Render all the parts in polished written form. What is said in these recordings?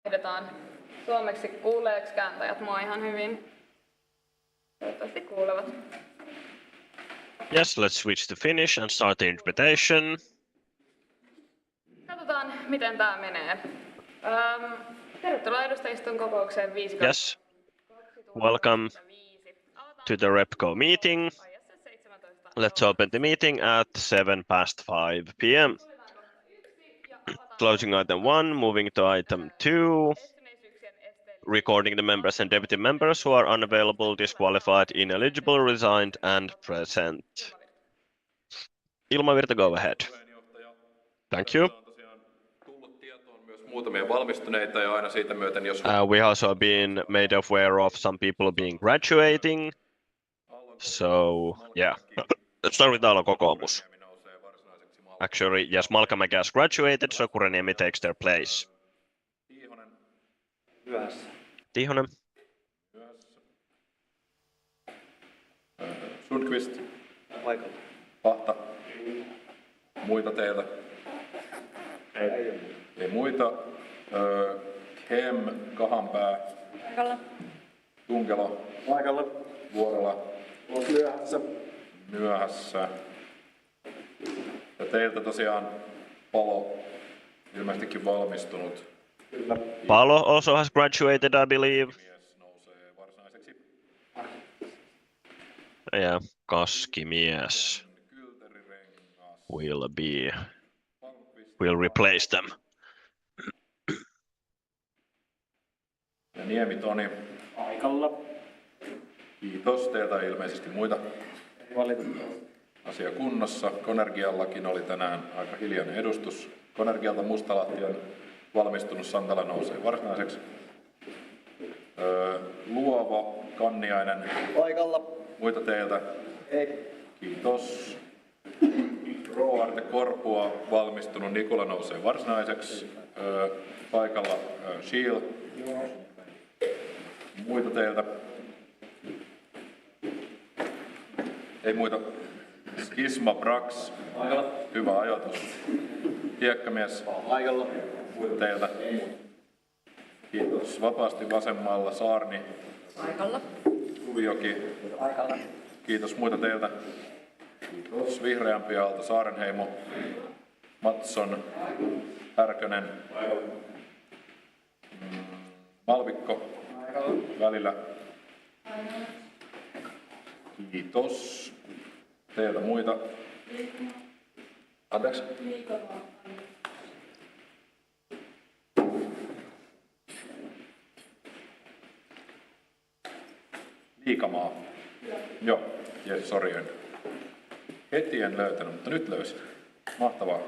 Vaihdetaan suomeksi kuuleeksi kääntäjät mua ihan hyvin. Toivottavasti kuulevat. Yes, let's switch to Finnish and start the interpretation. Katsotaan, miten tää menee. Tervetuloa edustajiston kokoukseen 5. Yes, welcome to the RepCo meeting. Let's open the meeting at 5:07 p.m. Closing item 1, moving to item 2. Recording the members and deputy members who are unavailable, disqualified, ineligible, resigned, and present. Ilmavirta, go ahead. Thank you. Muutamia valmistuneita ja aina siitä myöten, jos... We also been made aware of some people being graduating. So, yeah. Let's start with Aallon kokoomus. Actually, yes, Malkamäki has graduated, so Kureniemi takes their place. Tihonen. Sundqvist. Paikalla. Pahta. Muita teiltä? Ei muita. Kem, Kahanpää. Paikalla. Tunkelo. Paikalla. Vuorola. Myöhässä. Myöhässä. Ja teiltä tosiaan Palo, ilmeisestikin valmistunut. Kyllä. Palo also has graduated, I believe. Mies nousee varsinaiseksi. Yeah, Kaskimies will replace them. Ja Niemi Toni. Paikalla. Kiitos. Teiltä ilmeisesti muita. Valitettavasti. Asia kunnossa. Konergiallakin oli tänään aika hiljainen edustus. Konergialta Mustalahti on valmistunut, Santala nousee varsinaiseksi. Luova, Kanniainen. Paikalla. Muita teiltä? Ei. Kiitos. Roarte Korpua valmistunut, Nikola nousee varsinaiseksi. Paikalla Shiel. Muita teiltä? Ei muita. Skisma Brax. Paikalla. Hyvä ajoitus. Hiekkamies. Paikalla. Muita teiltä? Kiitos. Vapaasti vasemmalla Saarni. Paikalla. Kuvioki. Paikalla. Kiitos. Muita teiltä? Kiitos. Vihreämpi Aalto Saarenheimo. Matson. Härkönen. Malvikko. Välillä. Kiitos. Teiltä muita. Anteeksi. Liikamaa. Joo, jes, sori. Heti en löytänyt, mutta nyt löysin. Mahtavaa.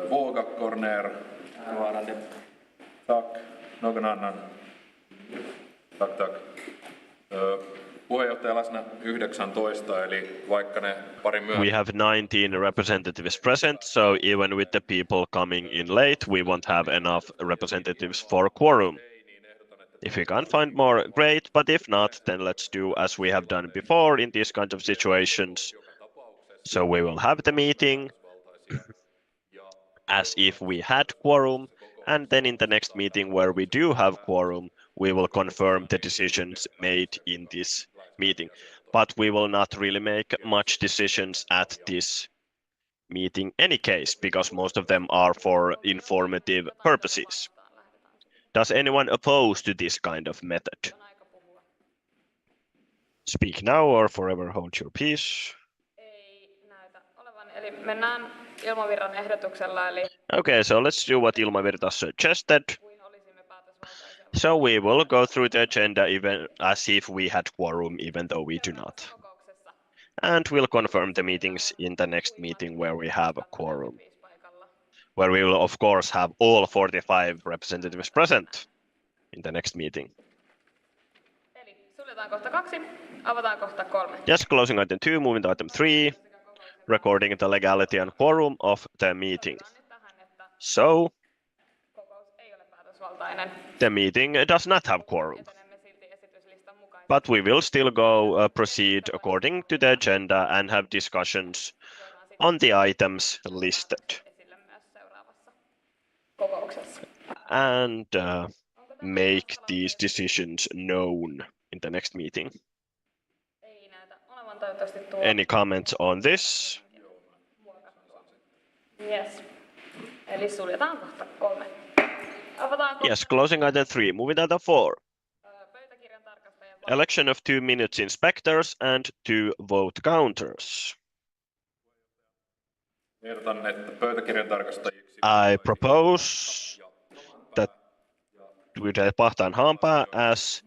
Våga Corner. Tack. Någon annan. Tack. Puheenjohtaja läsnä 19, eli vaikka ne pari myöhemmin. We have 19 representatives present, so even with the people coming in late, we won't have enough representatives for quorum. If we can't find more, great, but if not, then let's do as we have done before in these kind of situations. So we will have the meeting as if we had quorum, and then in the next meeting where we do have quorum, we will confirm the decisions made in this meeting. But we will not really make much decisions at this meeting any case, because most of them are for informative purposes. Does anyone oppose to this kind of method? Speak now or forever hold your peace. Ei näytä olevan, eli mennään Ilmavirran ehdotuksella, eli Okay, so let's do what Ilmavirta suggested. kuin olisimme päätösvaltaisia So we will go through the agenda even as if we had quorum, even though we do not. kokouksessa. And we'll confirm the meetings in the next meeting where we have a quorum, where we will of course have all 45 representatives present in the next meeting. Eli suljetaan kohta 2, avataan kohta 3. Just closing item 2, moving to item 3, recording the legality and quorum of the meeting. So Kokous ei ole päätösvaltainen. the meeting does not have quorum, Etenemme silti esityslistan mukaan. but we will still proceed according to the agenda and have discussions on the items listed. Esille myös seuraavassa kokouksessa. and make these decisions known in the next meeting. Ei näytä olevan toivottavasti tuo. Any comments on this? Yes. Eli suljetaan kohta 3. Avataan kohta Yes, closing item 3. Moving item 4. pöytäkirjan tarkastajan Election of 2 minutes inspectors and 2 vote counters. Ehdotan, että pöytäkirjan tarkastajiksi I propose that we take Pahtan Hampaa as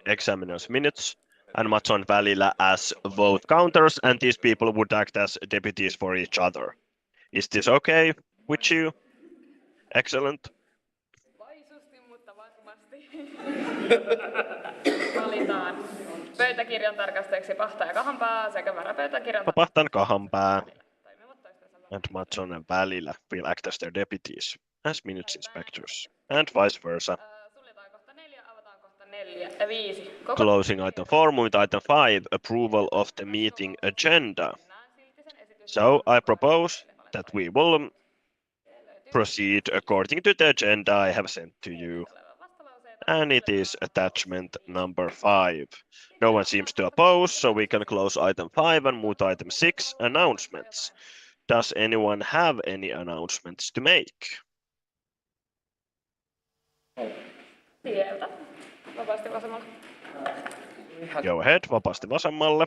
examiners minutes and Matson Välillä as vote counters, and these people would act as deputies for each other. Is this okay with you? Excellent. vaisusti, mutta varmasti. Valitaan pöytäkirjan tarkastajaksi Pahta ja Kahanpää sekä varapöytäkirjan Pahtan Kahanpää toimivat toistensa and Matson Välillä will act as their deputies as minutes inspectors, and vice versa. Suljetaan kohta 4, avataan kohta 5. Closing item 4, moving item 5, approval of the meeting agenda. So I propose that we will proceed according to the agenda I have sent to you, and it is attachment number 5. No one seems to oppose, so we can close item 5 and move to item 6, announcements. Does anyone have any announcements to make? Sieltä. Vapaasti vasemmalle. Go ahead, vapaasti vasemmalle.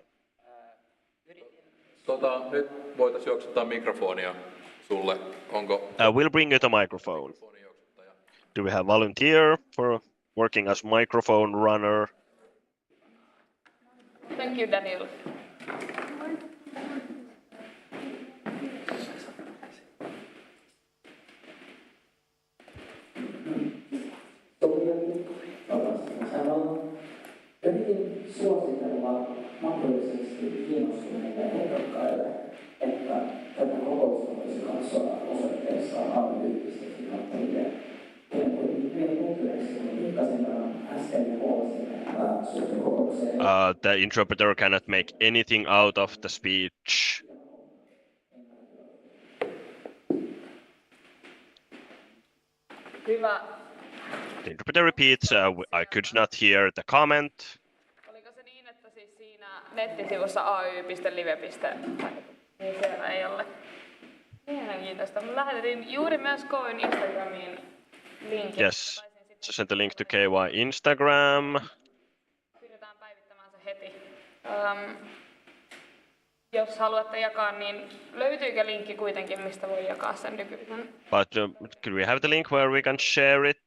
Nyt voitaisiin juoksuttaa mikrofonia sulle. Onko We'll bring you the microphone. Do we have volunteer for working as microphone runner? Thank you, Daniel. Yritin suositella mahdollisesti kiinnostuneille ehdokkaille, että tätä kokousta voisi katsoa osoitteessa AYYE. Olen kuitenkin hyvin kompleksissa, kun pikkasen verran äsken huolisimme suhteen kokoukseen. The interpreter cannot make anything out of the speech. Hyvä. The interpreter repeats, I could not hear the comment. Oliko se niin, että siis siinä nettisivussa ay.live. Niin siellä ei ole. Mielenkiintoista. Me lähetettiin juuri myös Koin Instagramiin linkin. Yes, so send the link to KY Instagram. Pyritään päivittämään se heti. Jos haluatte jakaa, niin löytyykö linkki kuitenkin, mistä voi jakaa sen nykyisen? But could we have the link where we can share it?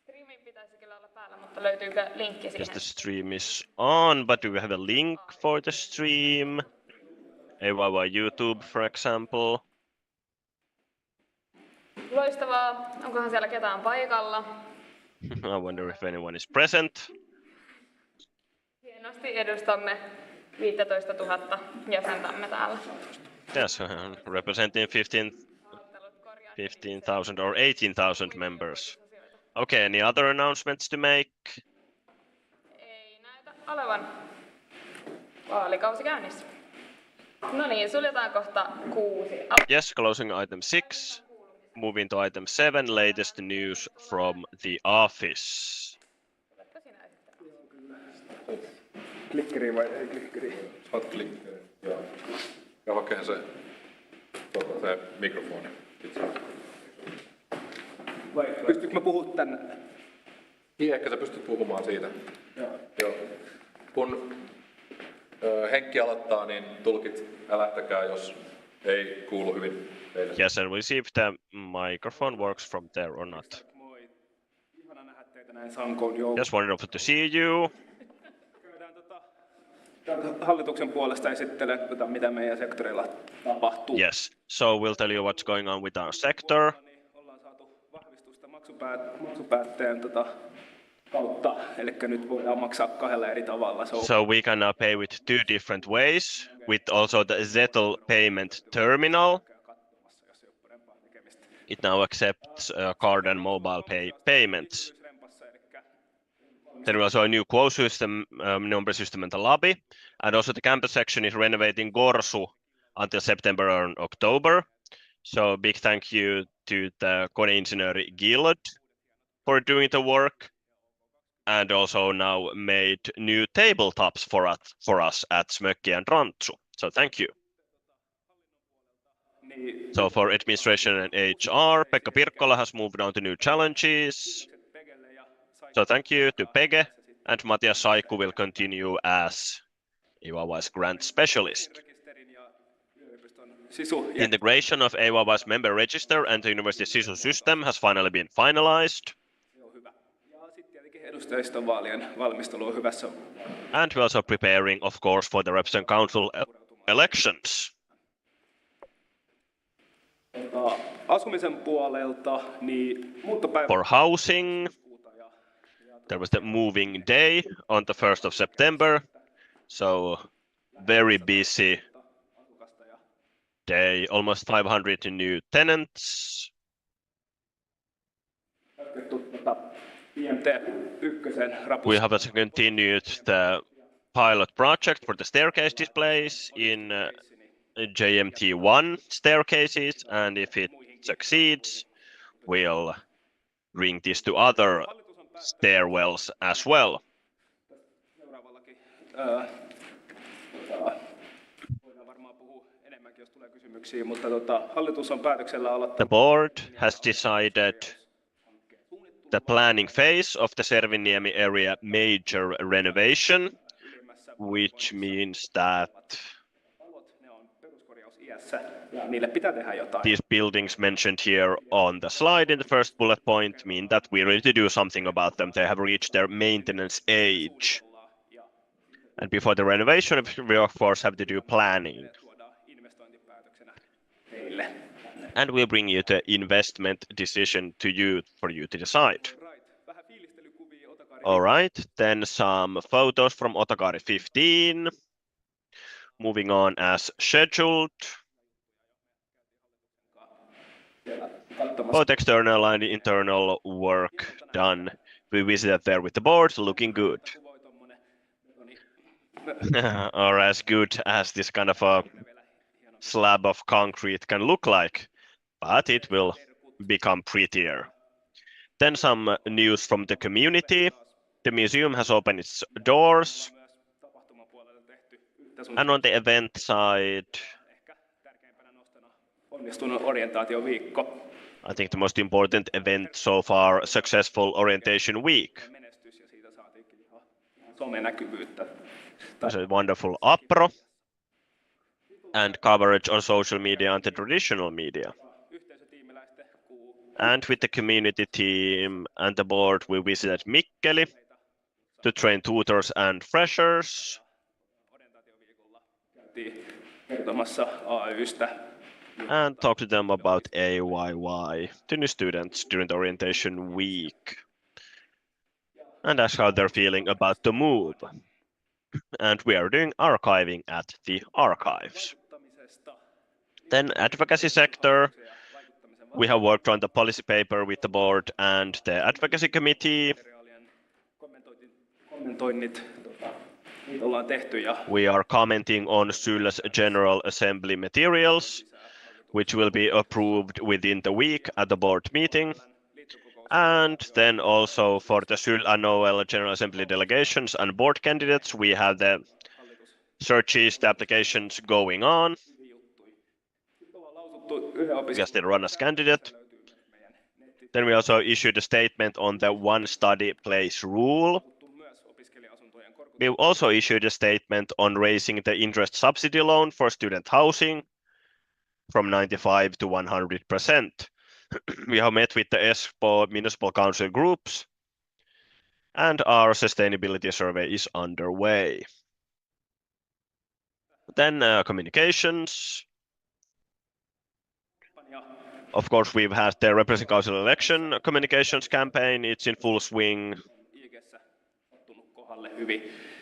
Streamin pitäisi kyllä olla päällä, mutta löytyykö linkki siihen? Yes, the stream is on, but do we have a link for the stream? AYYE YouTube, for example. Loistavaa. Onkohan siellä ketään paikalla? I wonder if anyone is present. Hienosti edustamme 15 000 jäsentämme täällä. Yes, representing 15,000 or 18,000 members. Okay, any other announcements to make? Ei näytä olevan. Vaalikausi käynnissä. No niin, suljetaan kohta 6. Yes, closing item 6. Moving to item 7, latest news from the office. Klikkeri vai ei klikkeri? Saat klikkeri. Joo. Ja hakee se mikrofoni. Vai pystytkö mä puhua tänne? Niin, ehkä sä pystyt puhumaan siitä. Joo. Kun Henkki aloittaa, niin tulkit älähtäkää, jos ei kuulu hyvin teille. Yes, and we'll see if the microphone works from there or not. Moi. Ihana nähdä teitä näin sankoon joukossa. Just wonderful to see you. Hallituksen puolesta esittelen, mitä meidän sektorilla tapahtuu. Yes, so we'll tell you what's going on with our sector. Ollaan saatu vahvistusta maksupäätteen kautta, eli nyt voidaan maksaa 2 eri tavalla. So we can now pay with 2 different ways, with also the Zettle payment terminal. It now accepts card and mobile payments. Then we also have a new quote system, number system in the lobby, and also the campus section is renovating Gorsu until September and October. So big thank you to the Koneinsinööri Guild for doing the work, and also now made new tabletops for us at Smökki and Rantsu. So thank you. So for administration and HR, Pekka Pirkkola has moved on to new challenges. So thank you to Pege, and Matias Saiku will continue as AYY's grant specialist. The integration of AYY's member register and the university SISU system has finally been finalized. And we're also preparing, of course, for the reps and council elections. For housing, there was the moving day on the 1st of September. So very busy day, almost 500 new tenants. We have also continued the pilot project for the staircase displays in JMT1 staircases, and if it succeeds, we'll bring this to other stairwells as well. The board has decided the planning phase of the Serviniemi area major renovation, which means that these buildings mentioned here on the slide in the first bullet point mean that we need to do something about them. They have reached their maintenance age. And before the renovation, we of course have to do planning. And we'll bring you the investment decision to you for you to decide. All right, then some photos from Otokari 15. Moving on as scheduled. Both external and internal work done. We visited there with the board, looking good. Or as good as this kind of a slab of concrete can look like, but it will become prettier. Then some news from the community. The museum has opened its doors. And on the event side, I think the most important event so far, successful orientation week. There's a wonderful apro and coverage on social media and the traditional media. And with the community team and the board, we visited Mikkeli to train tutors and freshers. And talk to them about AYYE to new students during the orientation week. And ask how they're feeling about the move. And we are doing archiving at the archives. Then advocacy sector. We have worked on the policy paper with the board and the advocacy committee. We are commenting on Syle's General Assembly materials, which will be approved within the week at the board meeting. And then also for the Syle and OL General Assembly delegations and board candidates, we have the searches, the applications going on. Because they run as candidate. Then we also issued a statement on the one study place rule. We also issued a statement on raising the interest subsidy loan for student housing from 95 to 100%. We have met with the Espoo Municipal Council groups, and our sustainability survey is underway. Then communications. Of course, we've had the representing council election communications campaign. It's in full swing.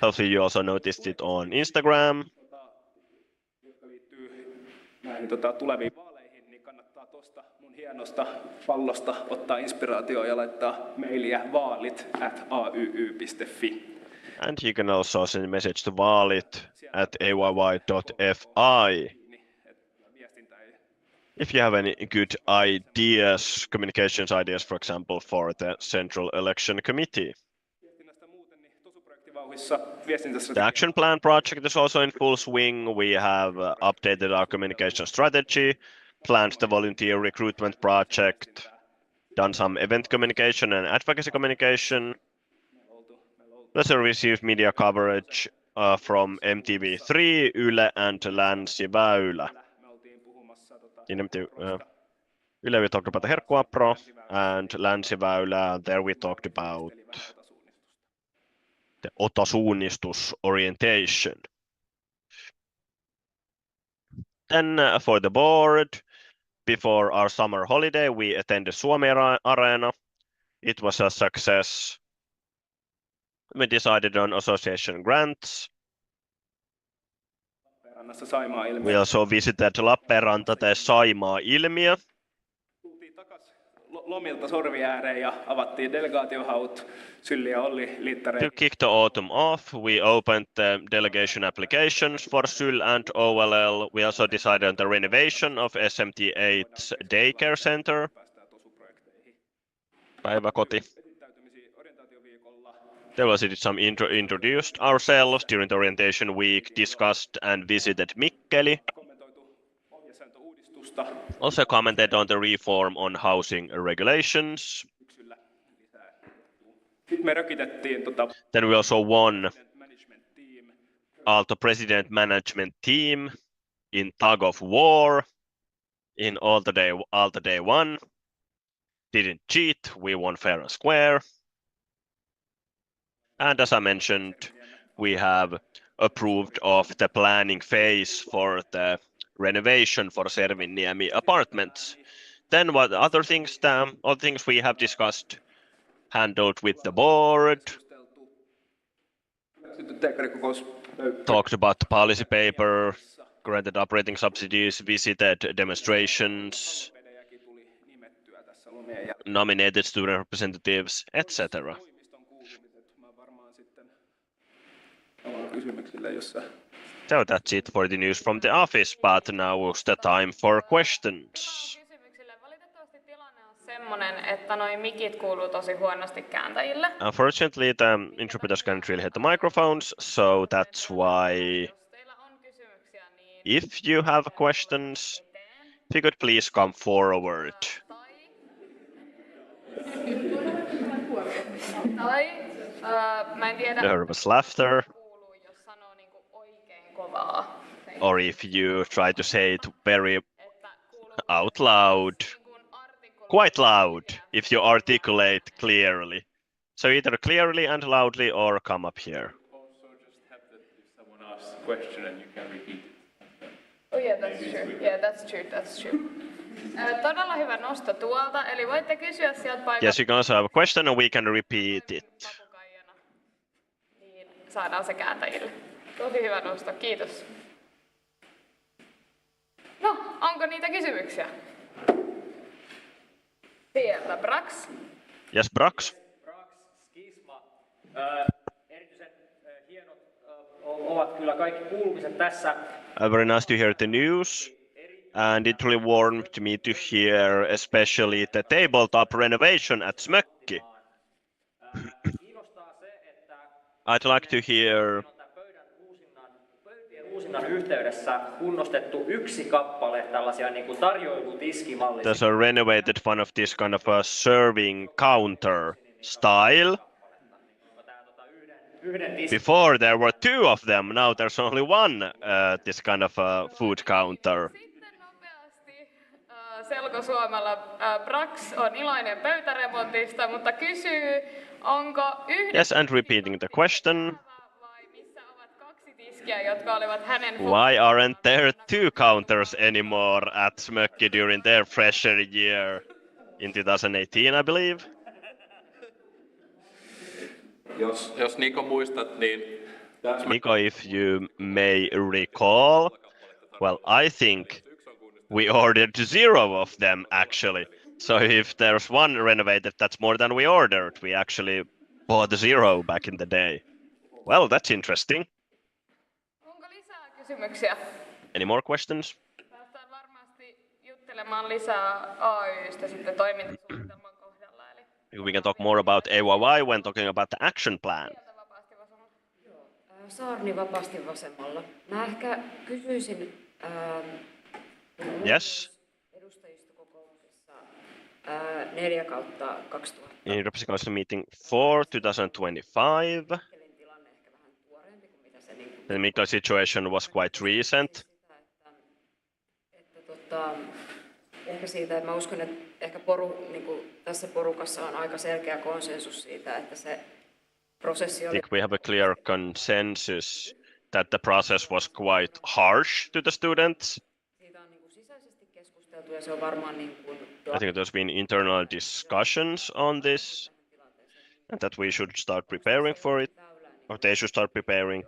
Hopefully you also noticed it on Instagram. Hienosta pallosta ottaa inspiraatioa ja laittaa mailia vaalit@ayy.fi. And you can also send a message to vaalit@ayy.fi. If you have any good ideas, communications ideas, for example, for the Central Election Committee. Viestinnästä muuten, niin TOSU-projektivauhdissa The viestintästrategia action plan project is also in full swing. We have updated our communication strategy, planned the volunteer recruitment project, done some event communication and advocacy communication. Also received media coverage from MTV3, Yle and Länsiväylä. me oltiin puhumassa Yle we talked about the Herkkuapro, and Länsiväylä, there we talked about the otasuunnistus orientation. Then for the board, before our summer holiday, we attended Suomi Arena. It was a success. We decided on association grants. Lappeenrannassa Saimaa-ilmiö. We also visited Lappeenranta, the Saimaa-ilmiö. Tultiin takas lomilta sorvi ääreen ja avattiin delegaatiohaut. Sylli ja Olli liittareen. To kick the autumn off, we opened the delegation applications for SYL and OLL. We also decided on the renovation of SMT8's daycare center. Päästään TOSU-projekteihin. Päiväkoti. Orientaatioviikolla There was some introduced ourselves during the orientation week, discussed and visited Mikkeli. kommentoitu ohjesääntöuudistusta Also commented on the reform on housing regulations. syksyllä lisää. Sitten me rökitettiin Then we also won management team. Aalto President Management Team in Tug of War in Aalto Day 1. Didn't cheat, we won fair and square. And as I mentioned, we have approved of the planning phase for the renovation for Serviniemi apartments. Then what other things we have discussed, handled with the board, talked about the policy paper, granted operating subsidies, visited demonstrations, nominated student representatives, etc. So that's it for the news from the office, but now is the time for questions. Valitettavasti tilanne on semmonen, että noi mikit kuuluu tosi huonosti kääntäjille. Unfortunately, the interpreters can't really hit the microphones, so that's why Jos teillä on kysymyksiä, niin if you have questions, if you could please come forward. Mä en tiedä, Nervous laughter, kuuluu, jos sanoo niinku oikein kovaa. or if you try to say it very Että kuuluu out loud, quite loud, if you articulate clearly. So either clearly and loudly or come up here. Also just have that if someone asks a question and you can repeat it. Oh yeah, that's true. Yeah, that's true. Todella hyvä nosto tuolta, eli voitte kysyä sieltä paikalta. Yes, you can also have a question and we can repeat it. Papukaijana. Niin saadaan se kääntäjille. Tosi hyvä nosto, kiitos. No, onko niitä kysymyksiä? Sieltä, Brax. Yes, Brax? Skisma. Erityisen hienot ovat kyllä kaikki kuulumiset tässä. Very nice to hear the news. And it really warmed me to hear especially the tabletop renovation at Smökki. Kiinnostaa se, että I'd like to hear on tämän pöydän uusinnan yhteydessä kunnostettu yksi kappale tällaisia niin kuin tarjoilutiskimallisia. there's a renovated one of this kind of a serving counter style. Yhden Before there were two of them, now there's only one this kind of a food counter. Sitten nopeasti selkosuomella Brax on iloinen pöytäremontista, mutta kysyy, onko yhdessä Yes, and repeating the question, vai missä ovat kaksi tiskiä, jotka olivat hänen why aren't there two counters anymore at Smökki during their fresher year in 2018, I believe? Jos Niko muistat, niin Nico, if you may recall, well, I think we ordered zero of them actually. So if there's one renovated, that's more than we ordered. We actually bought zero back in the day. Well, that's interesting. Onko lisää kysymyksiä? Any more questions? Päästään varmasti juttelemaan kuuntelemaan lisää AYstä sitten toimintasuunnitelman kohdalla. Eli We can talk more about AYYE when talking about the action plan. sieltä vapaasti vasemmalla. Saarni vapaasti vasemmalla. Mä ehkä kysyisin Yes. edustajistokokouksessa 4/2000 In representation meeting 4/2025, Mikkelin tilanne ehkä vähän tuoreempi kuin mitä se niin the Mikkel situation was quite recent. sitä, että ehkä siitä, että mä uskon, että ehkä niin tässä porukassa on aika selkeä konsensus siitä, että se prosessi I oli think we have a clear consensus that the process was quite harsh to the students. siitä on niin kuin sisäisesti keskusteltu ja se on varmaan niin kuin I think there's been internal discussions on this, and that we should start preparing for it, or they should start preparing.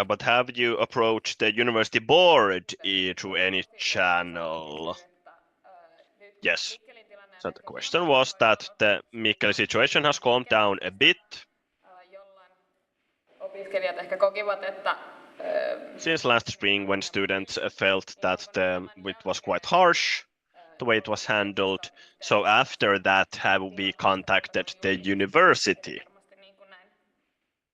But have you approached the university board through any channel? Yes. So the question was that the Mikkeli situation has calmed down a bit Jollain opiskelijat ehkä kokivat, että since last spring when students felt that it was quite harsh, the way it was handled. So after that, have we contacted the university varmasti niin kuin näin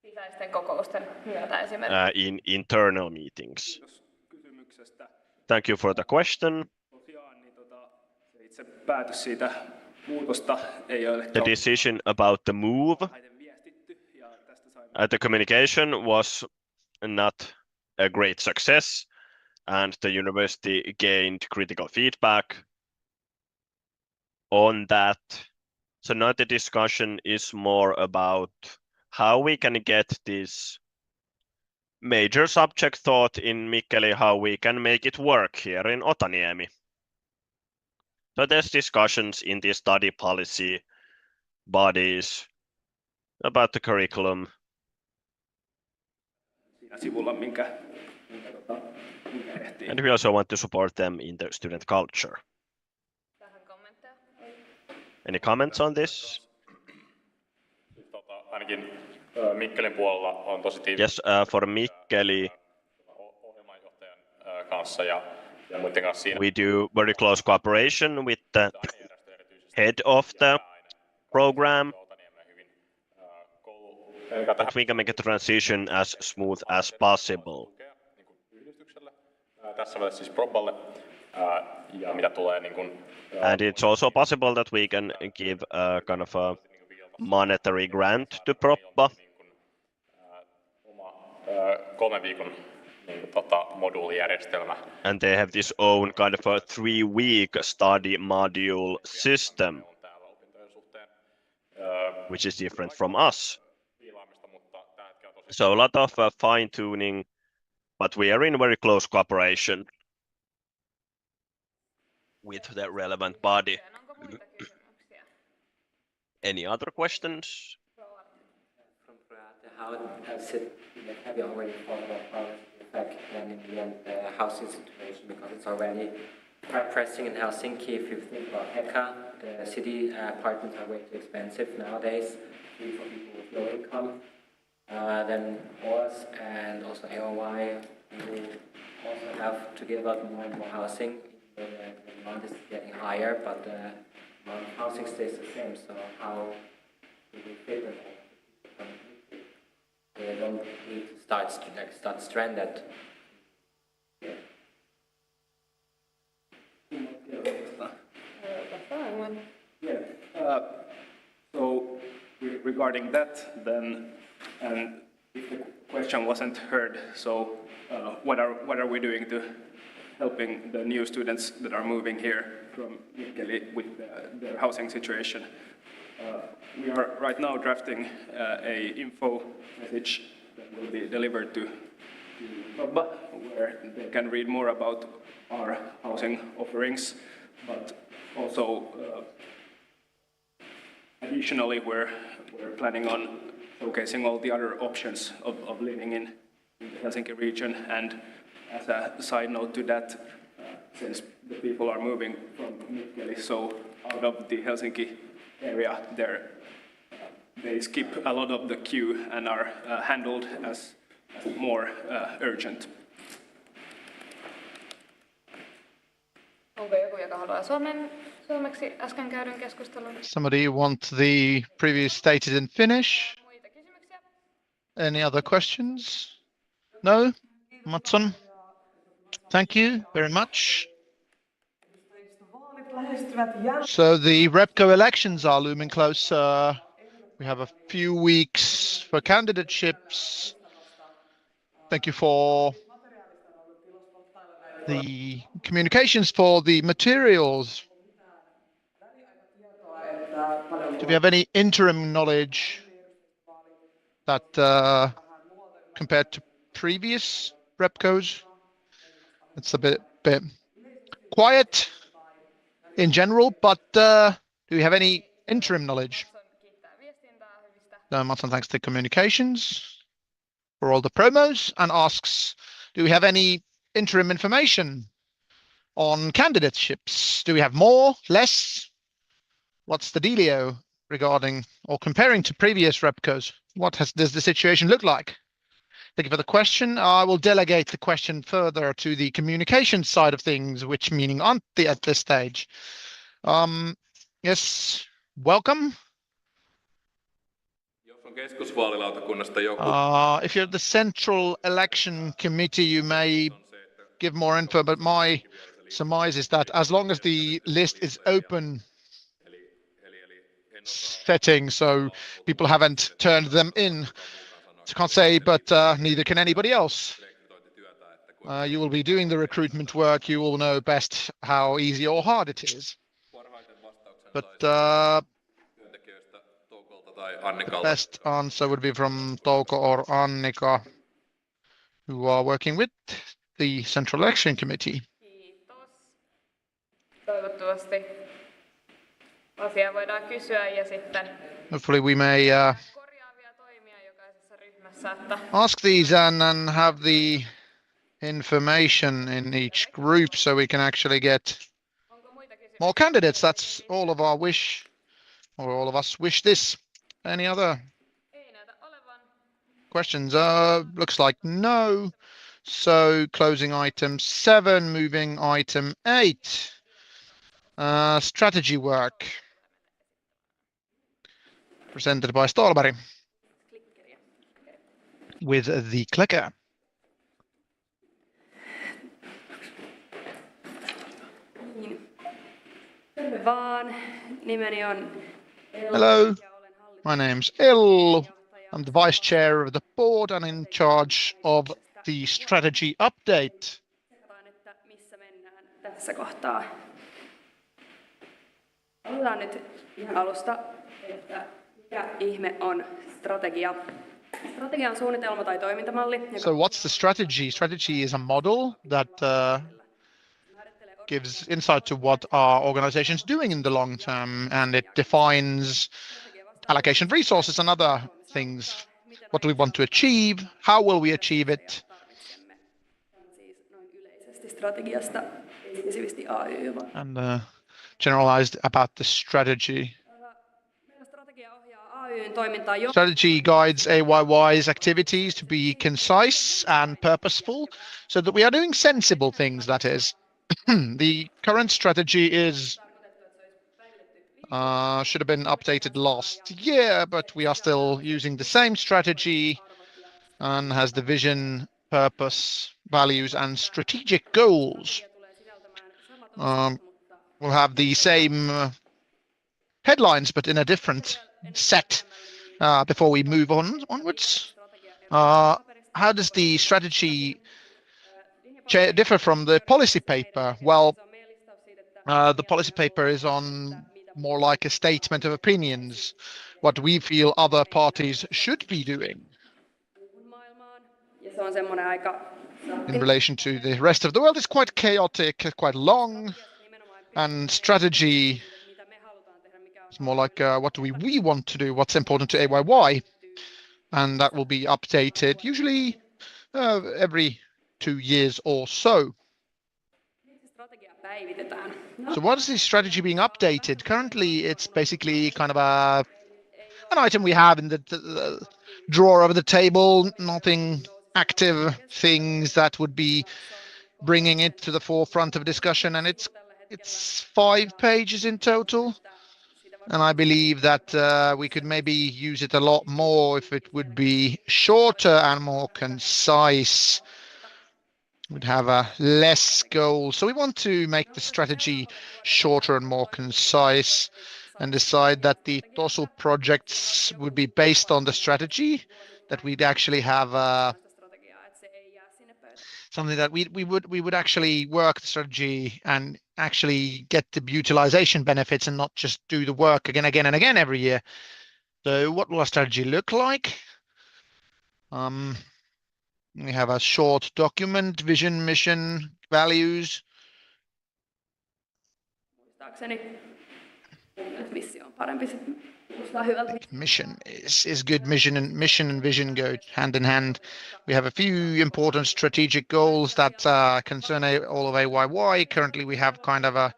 sisäisten kokousten myötä esimerkiksi. in internal meetings? Kiitos kysymyksestä. Thank you for the question. Tosiaan niin se itse päätös siitä muutosta ei ole The decision about the move, parhaiten viestitty ja tästä saimme the communication was not a great success, and the university gained critical feedback on that. So now the discussion is more about how we can get this major subject taught in Mikkeli, how we can make it work here in Otaniemi. So there's discussions in the study policy bodies about the curriculum. siinä sivulla, minkä ehtii. And we also want to support them in their student culture. Tähän kommentteja. Any comments on this? Ainakin Mikkelin puolella on tosi tiivis Yes, for Mikkeli, ohjelmanjohtajan kanssa ja muiden kanssa siinä. we do very close cooperation with the head of the program, that we can make a transition as smooth as possible. Tässä välissä siis Proballe ja mitä tulee niin kuin, And it's also possible that we can give a kind of a monetary grant to Proppa. oma 3 viikon niin kuin, moduulijärjestelmä. And they have this own kind of a 3-week study module system, On täällä opintojen suhteen which is different from us. viilaamista, mutta tällä hetkellä tosi So a lot of fine tuning, but we are in very close cooperation with the relevant body. Onko muita kysymyksiä? Any other questions? From how has it, have you already thought about how it will affect then in the end the housing situation, because it's already quite pressing in Helsinki. If you think about Heka, the city apartments are way too expensive nowadays for people with low income. Then OAS and also AYYE will also have to give out more and more housing. The demand is getting higher, but the amount of housing stays the same. So how do we fit in that? They don't need to start stranded. Yeah. So regarding that, then, and if the question wasn't heard, so what are we doing to helping the new students that are moving here from Mikkeli with their housing situation? We are right now drafting a info message that will be delivered to Robba, where they can read more about our housing offerings, but also additionally we're planning on showcasing all the other options of living in the Helsinki region. And as a side note to that, since the people are moving from Mikkeli, so out of the Helsinki area, they skip a lot of the queue and are handled as more urgent. Onko joku, joka haluaa suomeksi äsken käydyn keskustelun? Somebody want the previous stated in Finnish? Muita kysymyksiä? Any other questions? No? Matson? Thank you very much. So the Repco elections are looming closer. We have a few weeks for candidateships. Thank you for the communications for the materials. Do we have any interim knowledge that compared to previous Repcos? It's a bit quiet in general, but do we have any interim knowledge? Matson thanks to communications for all the promos and asks, do we have any interim information on candidateships? Do we have more, less? What's the dealio regarding or comparing to previous Repcos? Does the situation look like? Thank you for the question. I will delegate the question further to the communication side of things, which meaning Antti at this stage. Yes, welcome. If you're the Central Election Committee, you may give more info, but my surmise is that as long as the list is open setting, so people haven't turned them in, I can't say, but neither can anybody else. You will be doing the recruitment work. You will know best how easy or hard it is. But the best answer would be from Touko or Annika, who are working with the Central Election Committee. Toivottavasti asia voidaan kysyä ja sitten Hopefully we may korjaavia toimia jokaisessa ryhmässä, että ask these and have the information in each group so we can actually get more candidates. That's all of our wish, or all of us wish this. Any other questions? Looks like no. So closing item 7, moving item 8. Strategy work. Presented by Ståhlberg with the clicker. Hello, my name's Ellu. I'm the vice chair of the board and in charge of the strategy update. Tässä kohtaa. Aloitetaan nyt ihan alusta, että mikä ihme on strategia. Strategia on suunnitelma tai toimintamalli. So what's the strategy? Strategy is a model that gives insight to what our organization is doing in the long term, and it defines allocation of resources and other things. What do we want to achieve? How will we achieve it? And generalized about the strategy. Strategy guides AYY's activities to be concise and purposeful so that we are doing sensible things, that is. The current strategy is should have been updated last year, but we are still using the same strategy and has the vision, purpose, values, and strategic goals. We'll have the same headlines, but in a different set before we move onwards. How does the strategy differ from the policy paper? Well, the policy paper is on more like a statement of opinions, what we feel other parties should be doing in relation to the rest of the world. Is quite chaotic, quite long, and strategy is more like what do we want to do, what's important to AYY, and that will be updated usually every 2 years or so. So what is the strategy being updated? Currently, it's basically kind of an item we have in the drawer of the table, nothing active things that would be bringing it to the forefront of discussion, and it's It's 5 pages in total. And I believe that we could maybe use it a lot more if it would be shorter and more concise. We'd have a less goals. So we want to make the strategy shorter and more concise and decide that the TOSU projects would be based on the strategy, that we'd actually have something that we would actually work the strategy and actually get the utilization benefits and not just do the work again and again every year. So what will our strategy look like? We have a short document, vision, mission, values. Mission is good. Mission and vision go hand in hand. We have a few important strategic goals that concern all of AYYE. Currently, we have kind of a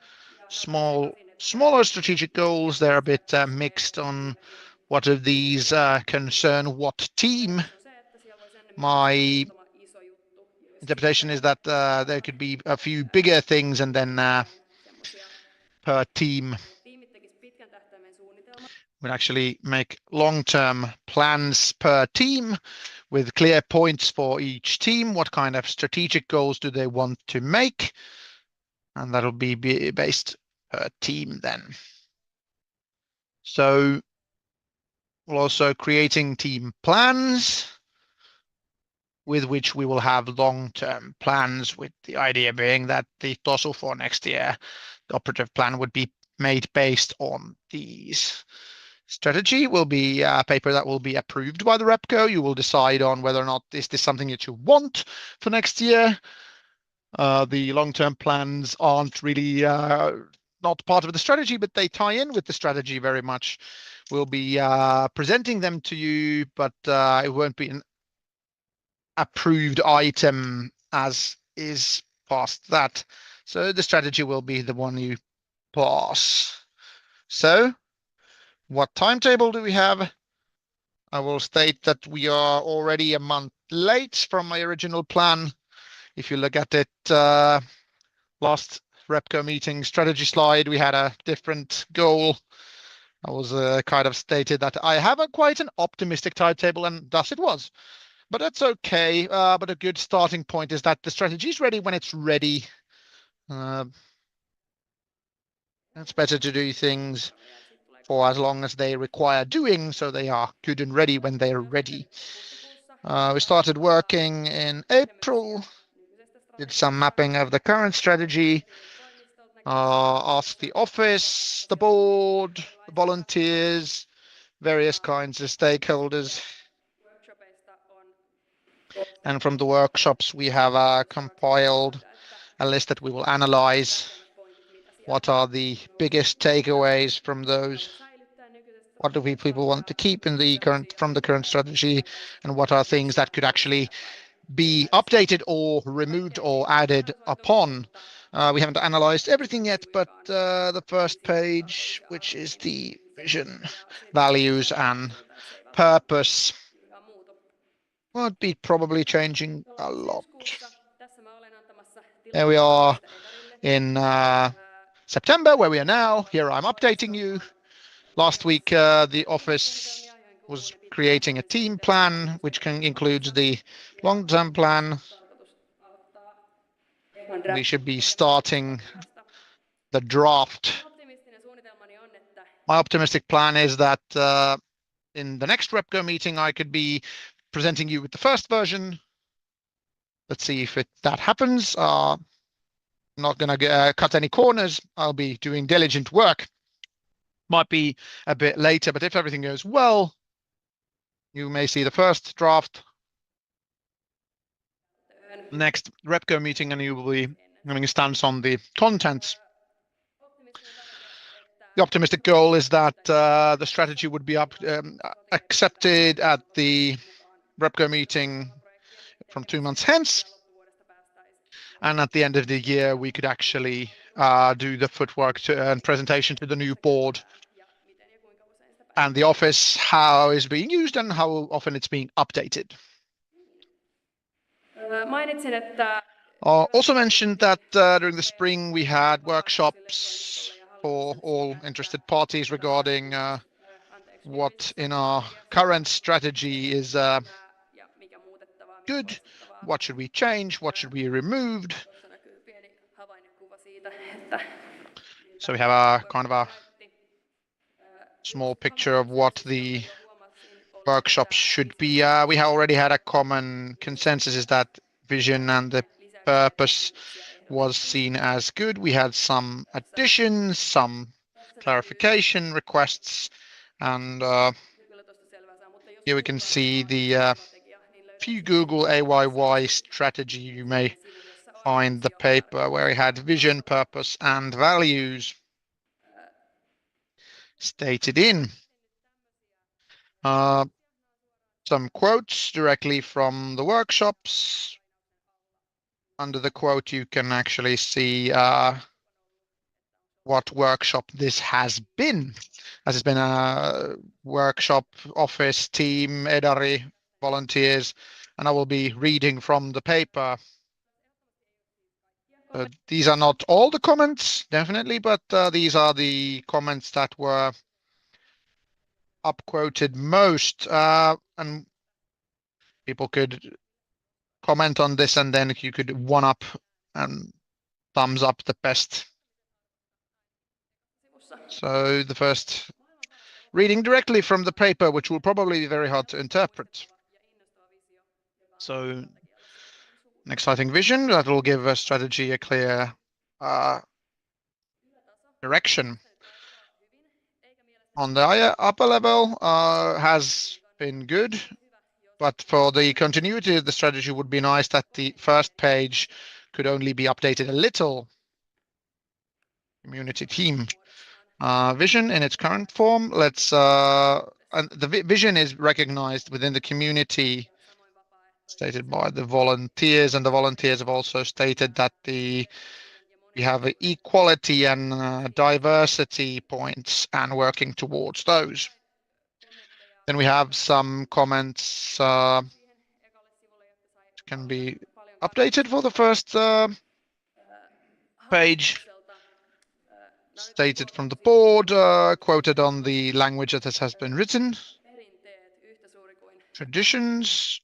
smaller strategic goals. They're a bit mixed on what of these concern what team. My interpretation is that there could be a few bigger things and then per team would actually make long-term plans per team with clear points for each team. What kind of strategic goals do they want to make? And that'll be based per team then. So we're also creating team plans with which we will have long-term plans, with the idea being that the TOSU for next year, the operative plan would be made based on these. Strategy will be a paper that will be approved by the RepCo. You will decide on whether or not is this something that you want for next year. The long-term plans aren't really not part of the strategy, but they tie in with the strategy very much. We'll be presenting them to you, but it won't be an approved item as is past that. So the strategy will be the one you pass. So what timetable do we have? I will state that we are already a month late from my original plan. If you look at it, last RepCo meeting strategy slide, we had a different goal. I was kind of stated that I have quite an optimistic timetable, and thus it was. But that's okay. But a good starting point is that the strategy is ready when it's ready. It's better to do things for as long as they require doing, so they are good and ready when they're ready. We started working in April, did some mapping of the current strategy, asked the office, the board, the volunteers, various kinds of stakeholders. And from the workshops, we have compiled a list that we will analyze. What are the biggest takeaways from those? What do people want to keep in the current strategy, and what are things that could actually be updated or removed or added upon? We haven't analyzed everything yet, but the first page, which is the vision, values, and purpose, would be probably changing a lot. There we are in September, where we are now. Here I'm updating you. Last week, the office was creating a team plan, which includes the long-term plan. We should be starting the draft. My optimistic plan is that in the next RepCo meeting, I could be presenting you with the first version. Let's see if that happens. I'm not going to cut any corners. I'll be doing diligent work. Might be a bit later, but if everything goes well, you may see the first draft next RepCo meeting, and you will be having a stance on the contents. The optimistic goal is that the strategy would be accepted at the RepCo meeting from 2 months hence. And at the end of the year, we could actually do the footwork and presentation to the new board and the office, how it's being used and how often it's being updated. Also mentioned that during the spring we had workshops for all interested parties regarding what in our current strategy is good, what should we change, what should be removed. So we have a kind of a small picture of what the workshops should be. We have already had a common consensus is that vision and the purpose was seen as good. We had some additions, some clarification requests, and here we can see the if you Google AYYE strategy, you may find the paper where it had vision, purpose, and values stated in. Some quotes directly from the workshops. Under the quote, you can actually see what workshop this has been. As it's been a workshop, office, team, edari, volunteers, and I will be reading from the paper. These are not all the comments, definitely, but these are the comments that were up-quoted most, and people could comment on this, and then you could one-up and thumbs up the best. So the first, reading directly from the paper, which will probably be very hard to interpret. So an exciting vision that will give a strategy a clear direction. On the upper level has been good, but for the continuity of the strategy would be nice that the first page could only be updated a little. Community team. Vision in its current form, and the vision is recognized within the community stated by the volunteers, and the volunteers have also stated that we have equality and diversity points and working towards those. Then we have some comments can be updated for the first page. Stated from the board, quoted on the language that this has been written. Traditions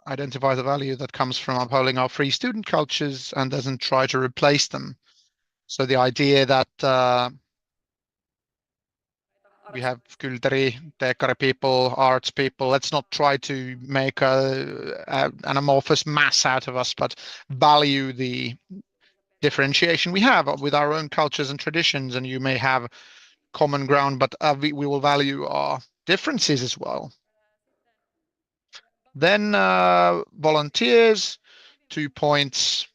identify the value that comes from upholding our free student cultures and doesn't try to replace them. So the idea that we have kulttuuri, tekkari people, arts people, let's not try to make an amorphous mass out of us, but value the differentiation we have with our own cultures and traditions, and you may have common ground, but we will value our differences as well. Then volunteers, 2 points.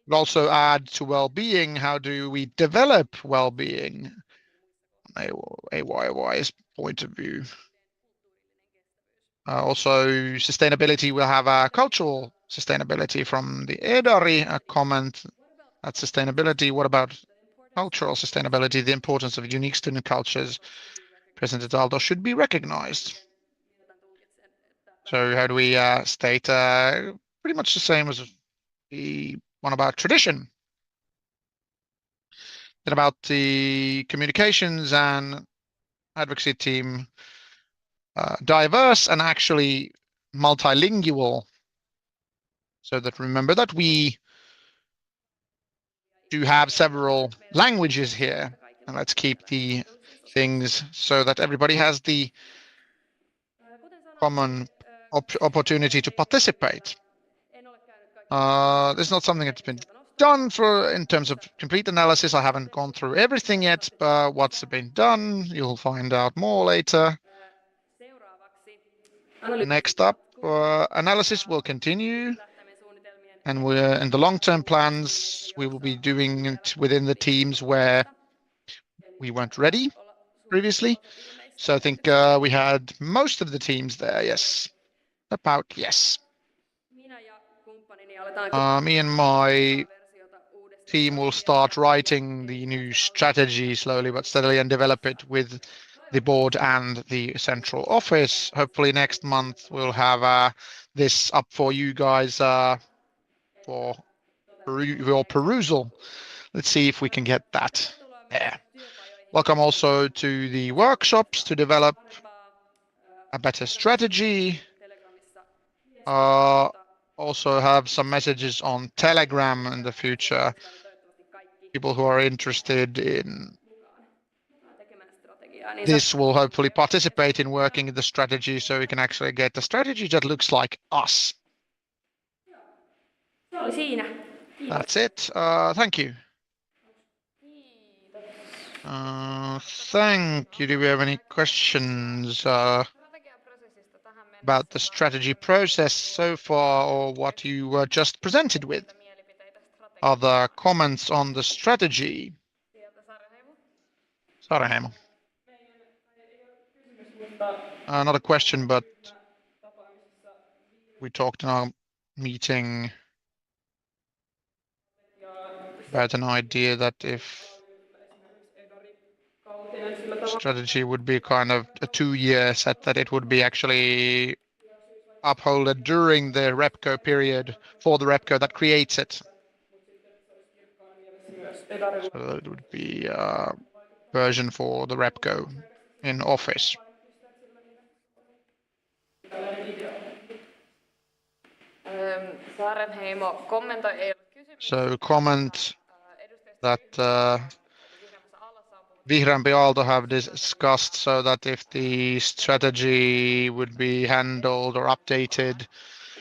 We'll also add to well-being. How do we develop well-being? AYY's point of view. Also, sustainability. We'll have a cultural sustainability from the Edari, a comment at sustainability. What about cultural sustainability? The importance of unique student cultures present at Aalto should be recognized. So how do we state pretty much the same as the one about tradition? Then about the communications and advocacy team, diverse and actually multilingual. So that remember that we do have several languages here, and let's keep the things so that everybody has the common opportunity to participate. This is not something that's been done in terms of complete analysis. I haven't gone through everything yet, but what's been done, you'll find out more later. Next up, analysis will continue, and we're in the long-term plans. We will be doing it within the teams where we weren't ready previously. So I think we had most of the teams there. Yes, about yes. Me and my team will start writing the new strategy slowly but steadily and develop it with the board and the central office. Hopefully next month we'll have this up for you guys for your perusal. Let's see if we can get that there. Welcome also to the workshops to develop a better strategy. Also have some messages on Telegram in the future. People who are interested in this will hopefully participate in working in the strategy so we can actually get a strategy that looks like us. That's it. Thank you. Thank you. Do we have any questions about the strategy process so far or what you were just presented with? Other comments on the strategy? Sarenheimo. Not a question, but we talked in our meeting about an idea that if strategy would be kind of a 2-year set, that it would be actually upholded during the REPCO period for the REPCO that creates it. So it would be a version for the REPCO in Office. So comment that Vihreämpi Aalto have discussed so that if the strategy would be handled or updated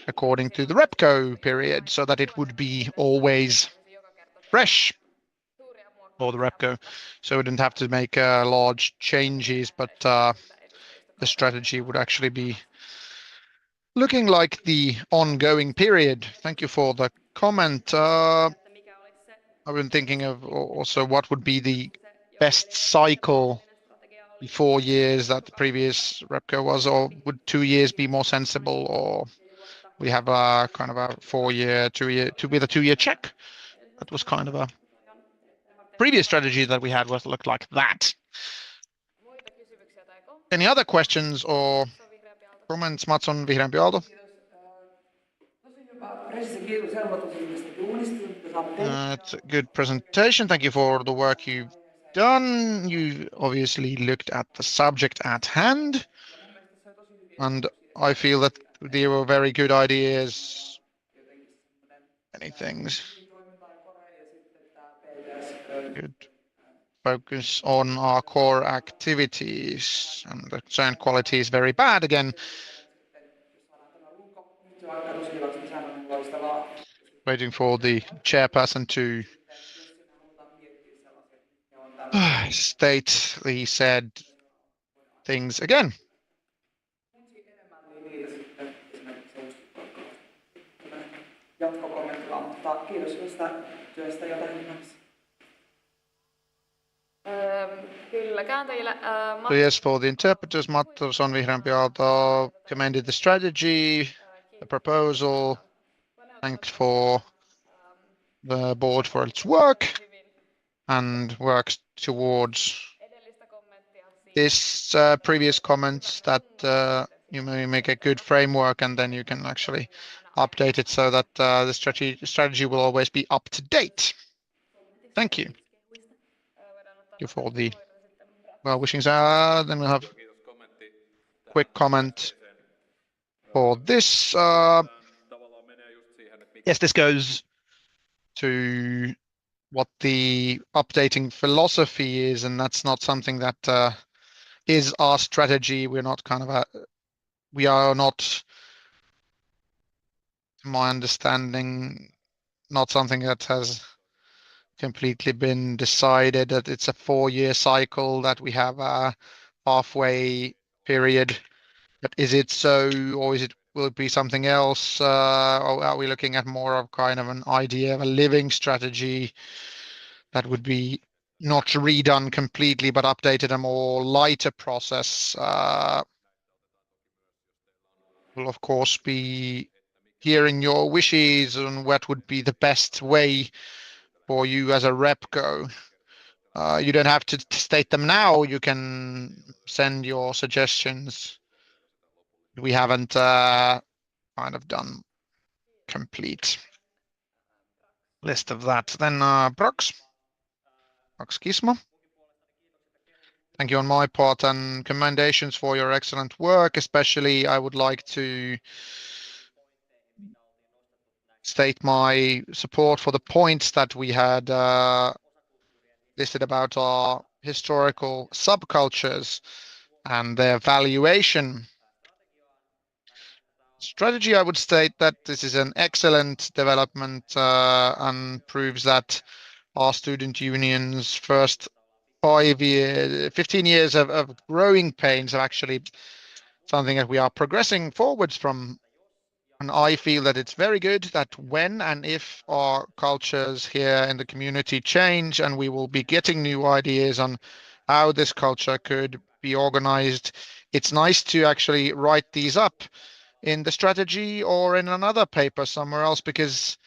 according to the REPCO period, so that it would be always fresh for the REPCO. So we didn't have to make large changes, but the strategy would actually be looking like the ongoing period. Thank you for the comment. I've been thinking of also what would be the best cycle, the 4 years that the previous REPCO was, or would 2 years be more sensible, or we have a kind of a 4-year, 2-year, with a 2-year check. That was kind of a previous strategy that we had was looked like that. Any other questions or comments, Mats, on Vihreämpi Aalto? It's a good presentation. Thank you for the work you've done. You obviously looked at the subject at hand, and I feel that there were very good ideas, many things. Good focus on our core activities, and the sound quality is very bad again. Waiting for the chairperson to state the said things again. So yes, for the interpreters, Mattos on Vihreämpi Aalto commended the strategy, the proposal, thanked for the board for its work, and works towards this previous comments that you may make a good framework, and then you can actually update it so that the strategy will always be up to date. Thank you. Thank you for the well wishings. Then we'll have quick comment for this. Yes, this goes to what the updating philosophy is, and that's not something that is our strategy. We're not kind of we are not, to my understanding, not something that has completely been decided, that it's a 4-year cycle, that we have a halfway period. But is it so, or will it be something else? Or are we looking at more of kind of an idea of a living strategy that would be not redone completely, but updated a more lighter process? Will of course be hearing your wishes on what would be the best way for you as a REPCO. You don't have to state them now. You can send your suggestions. We haven't kind of done complete list of that. Then Brox Kisma. Thank you on my part and commendations for your excellent work. Especially, I would like to state my support for the points that we had listed about our historical subcultures and their valuation. Strategy, I would state that this is an excellent development and proves that our student union's first 15 years of growing pains are actually something that we are progressing forwards from. And I feel that it's very good that when and if our cultures here in the community change and we will be getting new ideas on how this culture could be organized, it's nice to actually write these up in the strategy or in another paper somewhere else, because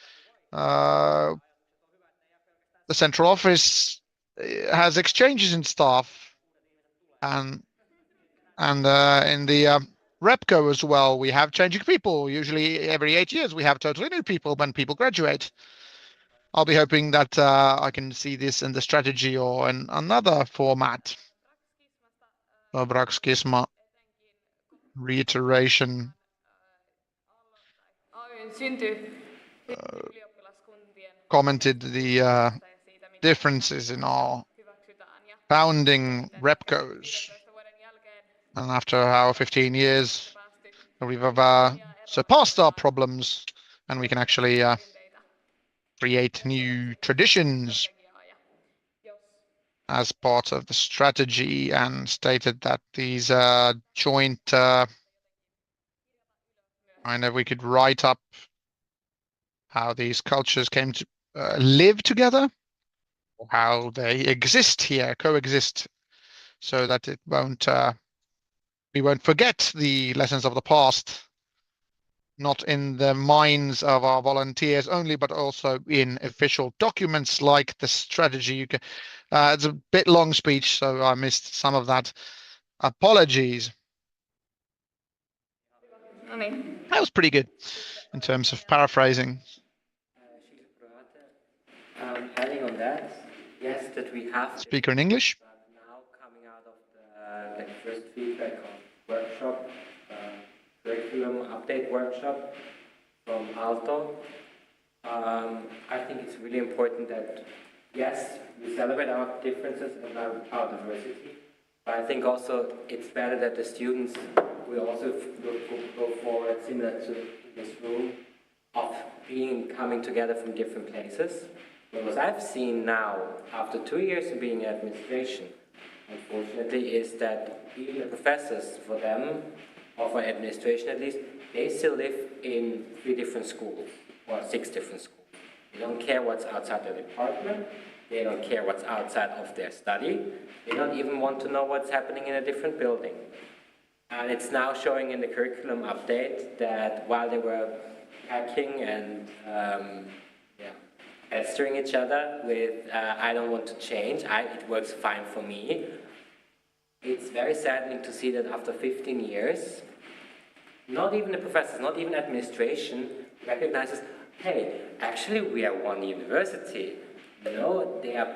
the central office has exchanges in staff, and in the Repco as well, we have changing people. Usually every 8 years we have totally new people when people graduate. I'll be hoping that I can see this in the strategy or in another format. Braxkisma reiteration AYYYn synty ylioppilaskuntien commented the differences in our hyväksytään ja founding Repcos. 15 vuoden jälkeen And after our 15 years, päästy we've surpassed our problems and we can actually create new traditions strategiaa ja jos as part of the strategy, and stated that these joint kind of we could write up how these cultures came to live together, or how they exist here, coexist, so that it won't we won't forget the lessons of the past, not in the minds of our volunteers only, but also in official documents like the strategy. You can, it's a bit long speech, so I missed some of that. Apologies. no niin. That was pretty good in terms of paraphrasing. Adding on that, yes, that we have Speaker in English. now coming out of the first feedback on workshop, curriculum update workshop from Aalto. I think it's really important that, yes, we celebrate our differences and our diversity, but I think also it's better that the students will also go forward, similar to this room, of coming together from different places. But what I've seen now, after 2 years of being in administration, unfortunately, is that even the professors, for them, or for administration at least, they still live in 3 different schools, or 6 different schools. They don't care what's outside their department, they don't care what's outside of their study, they don't even want to know what's happening in a different building. And it's now showing in the curriculum update that while they were hacking and pestering each other with, I don't want to change, it works fine for me. It's very saddening to see that after 15 years, not even the professors, not even administration recognizes, hey, actually we are one university. You know, they are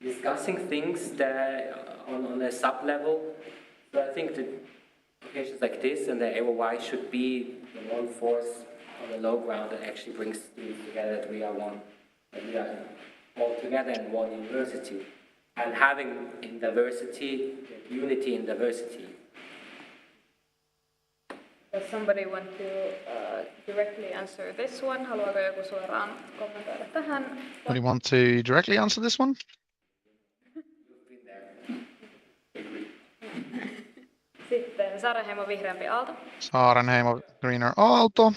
discussing things that on a sub-level. So I think that occasions like this and the AYYE should be the one force on the low ground that actually brings students together, that we are one, that we are all together in one university. And having in diversity, unity in diversity. Does somebody want to directly answer this one? Haluaako joku suoraan kommentoida tähän? Do you want to directly answer this one? Sitten Saarenheimo Vihreämpi Aalto. Saarenheimo Greener Aalto.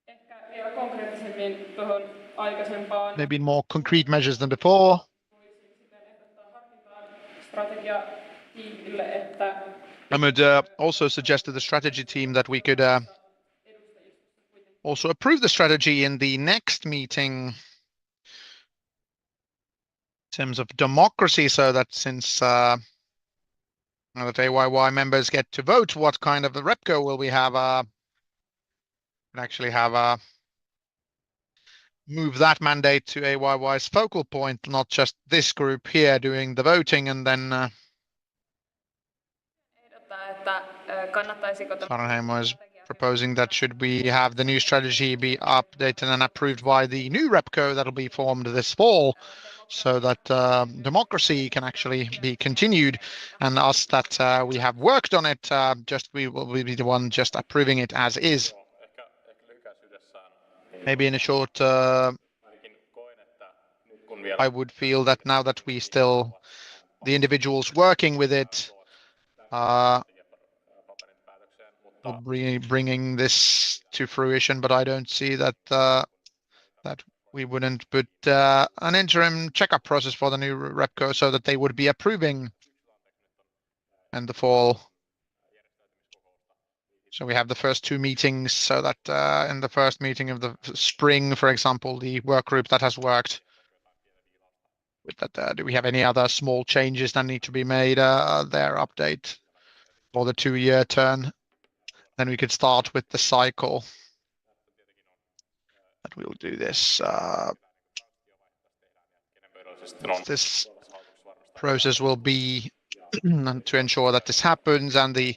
Ehkä vielä konkreettisemmin tuohon aikaisempaan. Maybe more concrete measures than before. Voisin sitten ehdottaa harkintaa strategiatiimille, että I would also suggest to the strategy team that we could also approve the strategy in the next meeting in terms of democracy, so that since that AYYE members get to vote what kind of a repco will we have, actually have move that mandate to AYY's focal point, not just this group here doing the voting and then Ehdottaa, että kannattaisiko tämä Fahrenheim was proposing that should we have the new strategy be updated and approved by the new REPCO that'll be formed this fall so that democracy can actually be continued and us that we have worked on it, just we will be the one just approving it as is. Maybe in a short, I would feel that now that we still, the individuals working with it, will be bringing this to fruition, but I don't see that that we wouldn't put an interim checkup process for the new REPCO so that they would be approving in the fall. So we have the first two meetings so that in the first meeting of the spring, for example, the work group that has worked with that, do we have any other small changes that need to be made, their update for the 2-year turn? Then we could start with the cycle. But we'll do this. This process will be to ensure that this happens, and the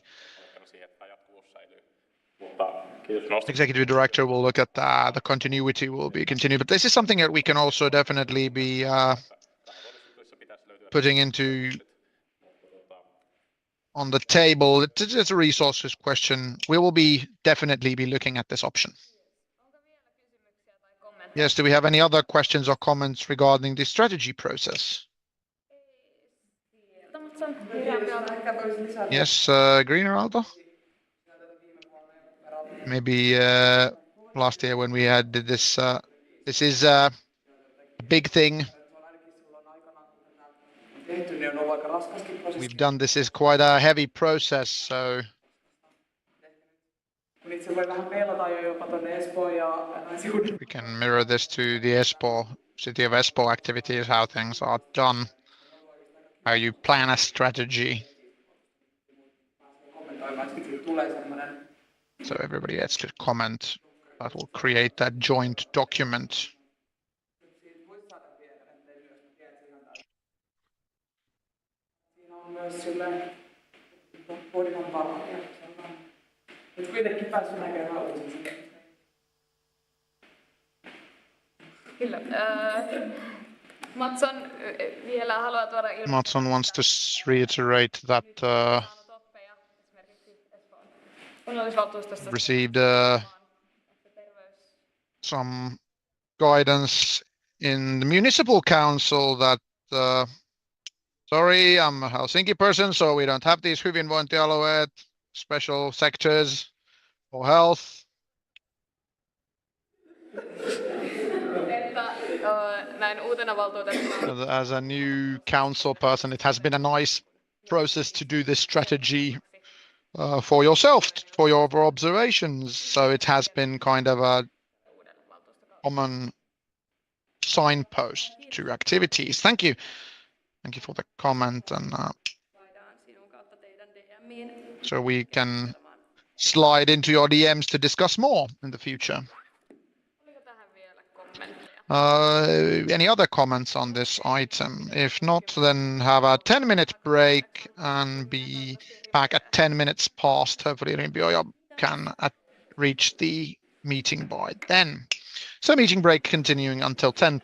executive director will look at the continuity will be continued. But this is something that we can also definitely be putting into on the table. It's a resources question. We will be definitely be looking at this option. Yes, do we have any other questions or comments regarding the strategy process? Yes, Greener Aalto? Maybe last year when we had did this, this is a big thing. We've done this is quite a heavy process, so we can mirror this to the Espoo, city of Espoo activities, how things are done, how you plan a strategy. So everybody else could comment. That will create that joint document. Kyllä. Matson vielä haluaa tuoda Matson wants to reiterate that received some guidance in the municipal council that sorry, I'm a Helsinki person, so we don't have these hyvinvointialueet, special sectors for health. As a new council person, it has been a nice process to do this strategy for yourself, for your observations. So it has been kind of a common signpost to activities. Thank you. Thank you for the comment. And so we can slide into your DMs to discuss more in the future. Any other comments on this item? If not, then have a 10-minute break and be back at 10 minutes past. Hopefully Rimpioja can reach the meeting by then. So meeting break continuing until 10.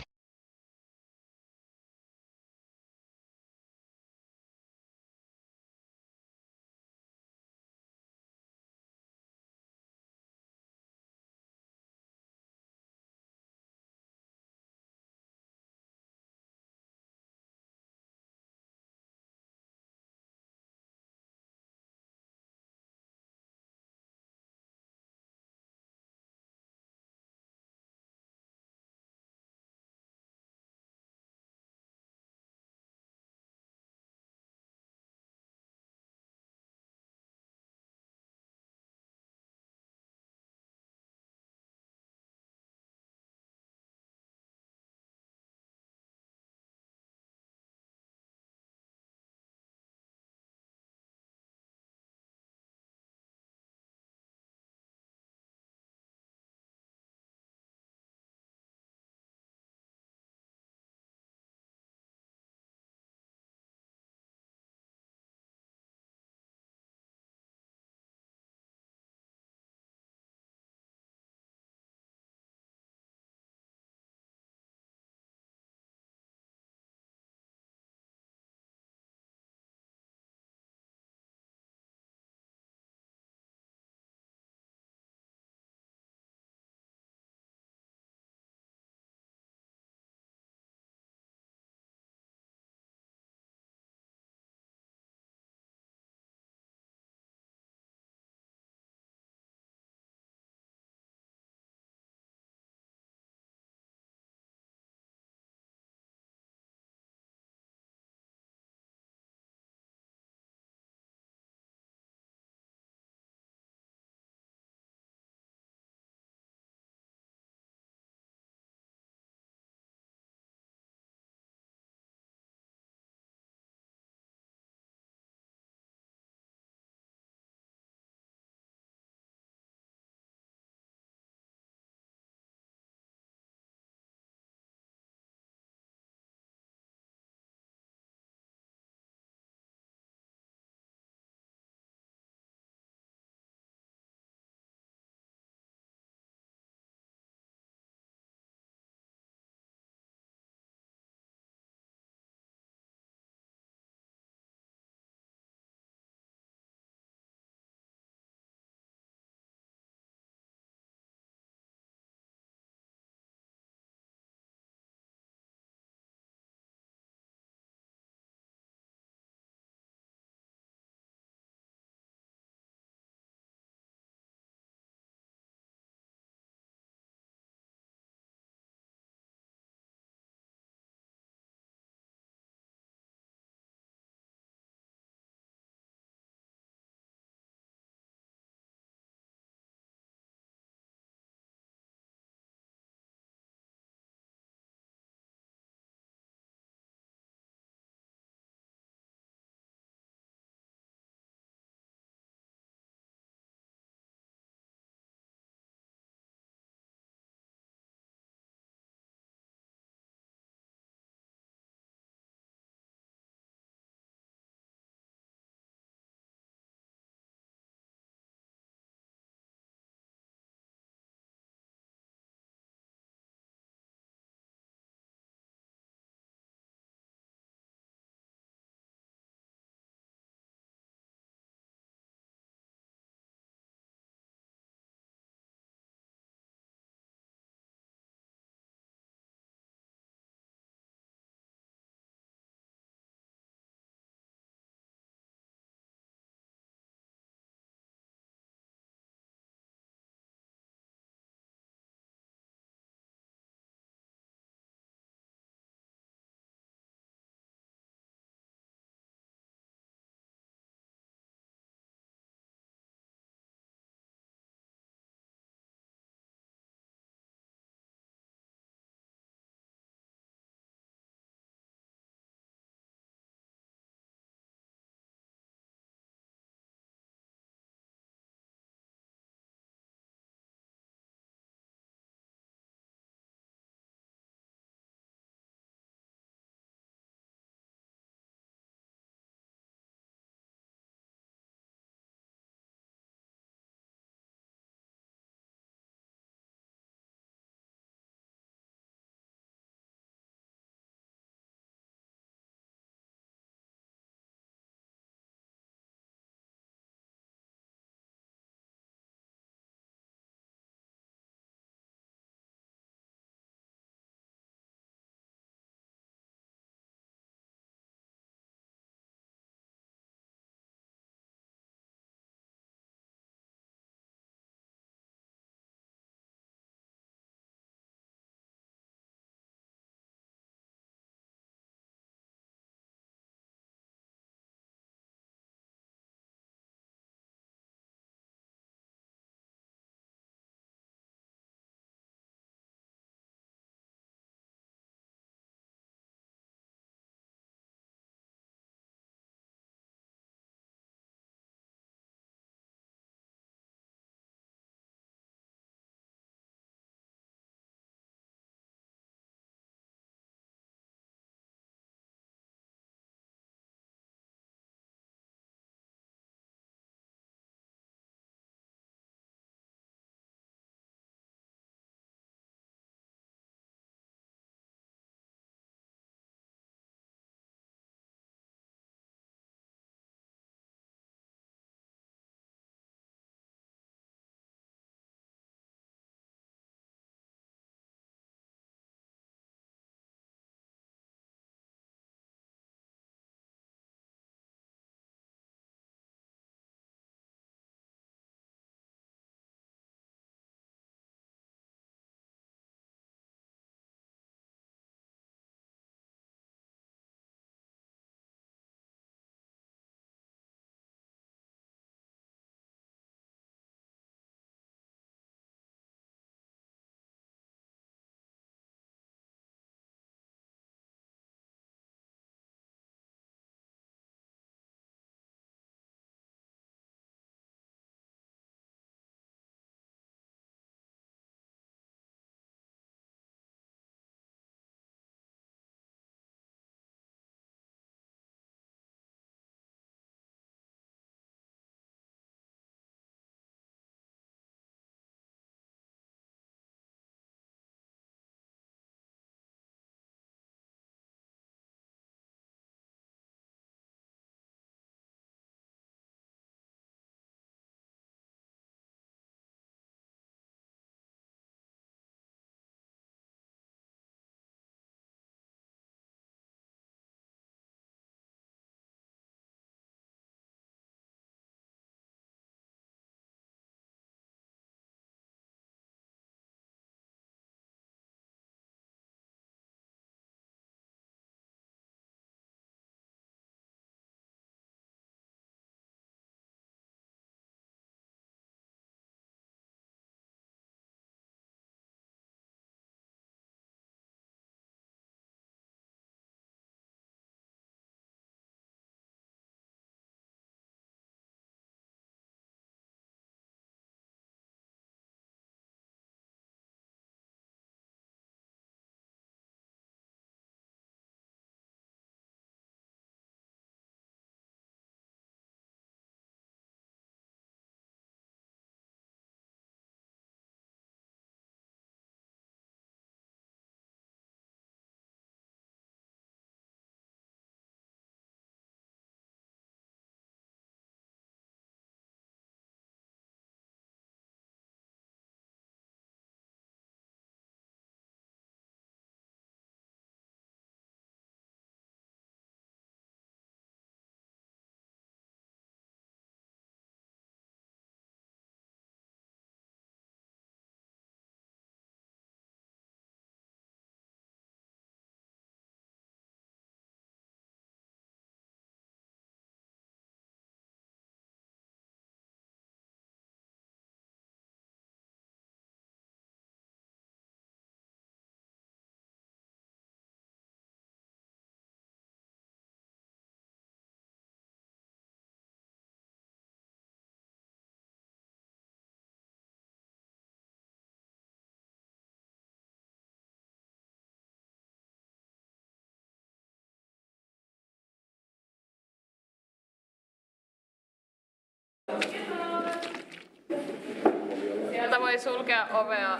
Sieltä voi sulkea ovea,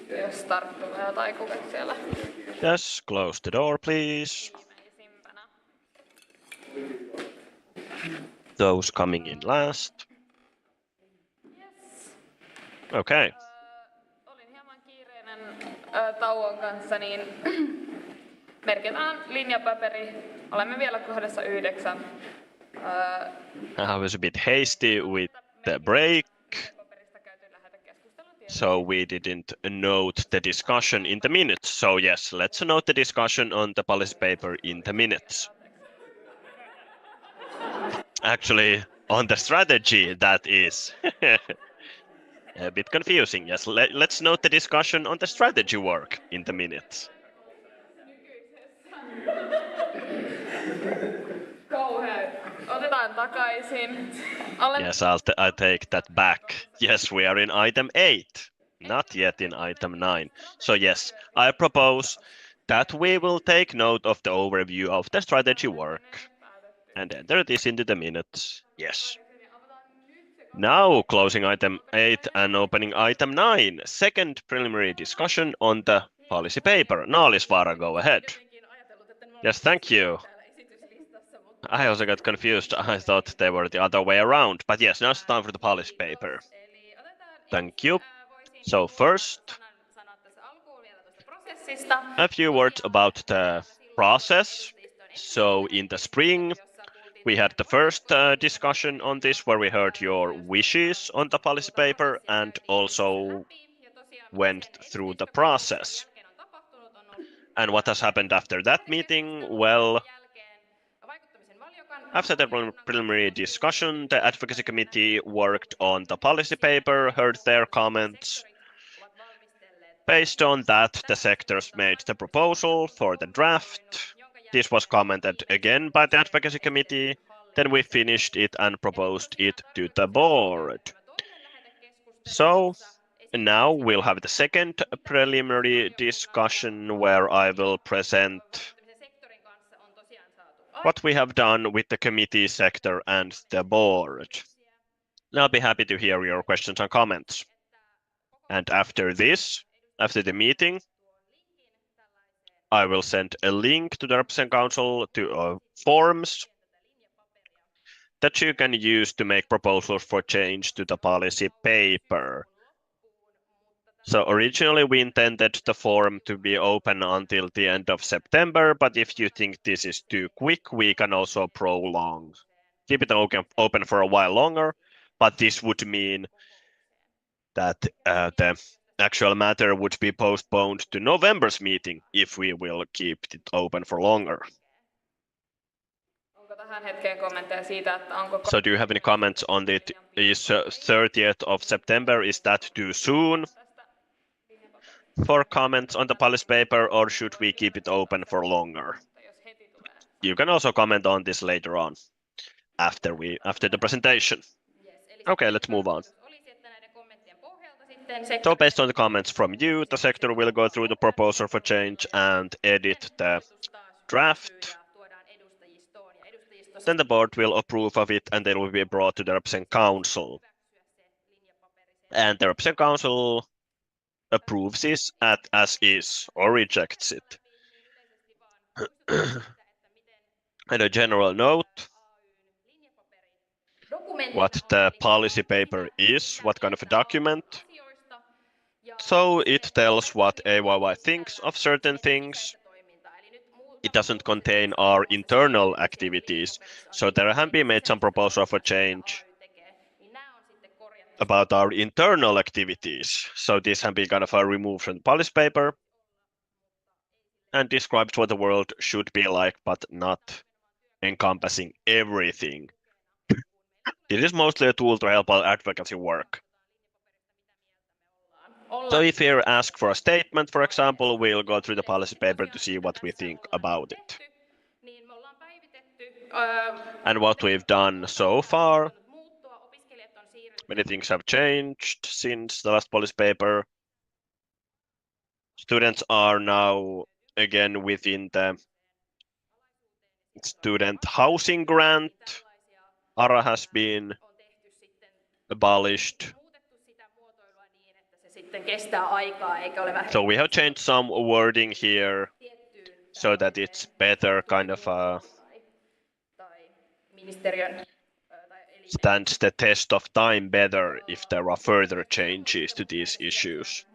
jos tarttuu jotain kukat siellä. Yes, close the door, please. Those coming in last. Okay. Olin hieman kiireinen tauon kanssa, niin merkitään linjapaperi. Olemme vielä kohdassa 9. I was a bit hasty with the break, so we didn't note the discussion in the minutes. So yes, let's note the discussion on the policy paper in the minutes. Actually, on the strategy, that is a bit confusing. Yes, let's note the discussion on the strategy work in the minutes. Otetaan takaisin. Yes, I'll take that back. Yes, we are in item 8, not yet in item 9. So yes, I propose that we will take note of the overview of the strategy work and enter this into the minutes. Yes. Now closing item 8 and opening item 9, second preliminary discussion on the policy paper. Naalisvaara, go ahead. Yes, thank you. I also got confused. I thought they were the other way around. But yes, now it's time for the policy paper. Thank you. So first, a few words about the process. So in the spring, we had the first discussion on this where we heard your wishes on the policy paper and also went through the process. And what has happened after that meeting? Well, after the preliminary discussion, the advocacy committee worked on the policy paper, heard their comments. Based on that, the sectors made the proposal for the draft. This was commented again by the advocacy committee. Then we finished it and proposed it to the board. So now we'll have the second preliminary discussion where I will present what we have done with the committee, sector, and the board. I'll be happy to hear your questions and comments. And after this, after the meeting, I will send a link to the Representative Council to forms that you can use to make proposals for change to the policy paper. So originally we intended the form to be open until the end of September, but if you think this is too quick, we can also prolong. Keep it open for a while longer, but this would mean that the actual matter would be postponed to November's meeting if we will keep it open for longer. So do you have any comments on it? Is 30th of September, is that too soon for comments on the policy paper, or should we keep it open for longer? You can also comment on this later on after the presentation. Okay, let's move on. So based on the comments from you, the sector will go through the proposal for change and edit the draft. Then the board will approve of it and it will be brought to the Representative Council. And the Representative Council approves this as is or rejects it. And a general note, what the policy paper is, what kind of a document. So it tells what AYYE thinks of certain things. It doesn't contain our internal activities. So there have been made some proposal for change about our internal activities. So this has been kind of removed from the policy paper and describes what the world should be like, but not encompassing everything. It is mostly a tool to help our advocacy work. So if you ask for a statement, for example, we'll go through the policy paper to see what we think about it. And what we've done so far, many things have changed since the last policy paper. Students are now again within the student housing grant. ARA has been abolished. Sitten kestää aikaa eikä ole vähän So we have changed some wording here so that it's better kind of ministeriön stands the test of time better if there are further changes to these issues.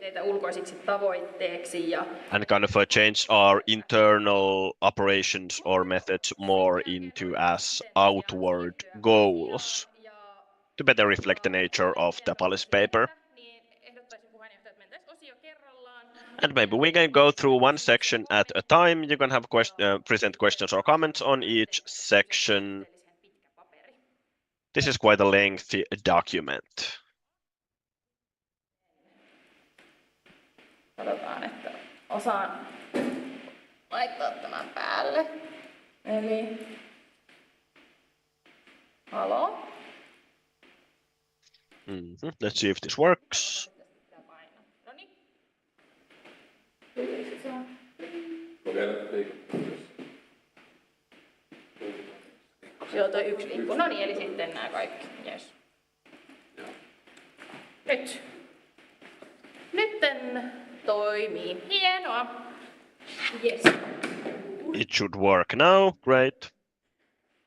toimenpiteitä ulkoisiksi tavoitteeksi ja And kind of change our internal operations or methods more into as outward goals to better reflect the nature of the policy paper. And maybe we can go through one section at a time. You can have present questions or comments on each section. This is quite a lengthy document. Katsotaan, että osaan laittaa tämän päälle. Eli halo. Let's see if this works. Joo, toi yksi liikkuu. No niin, eli sitten nämä kaikki. Yes. Nyt. Nytten toimii. Hienoa. Yes. It should work now. Great.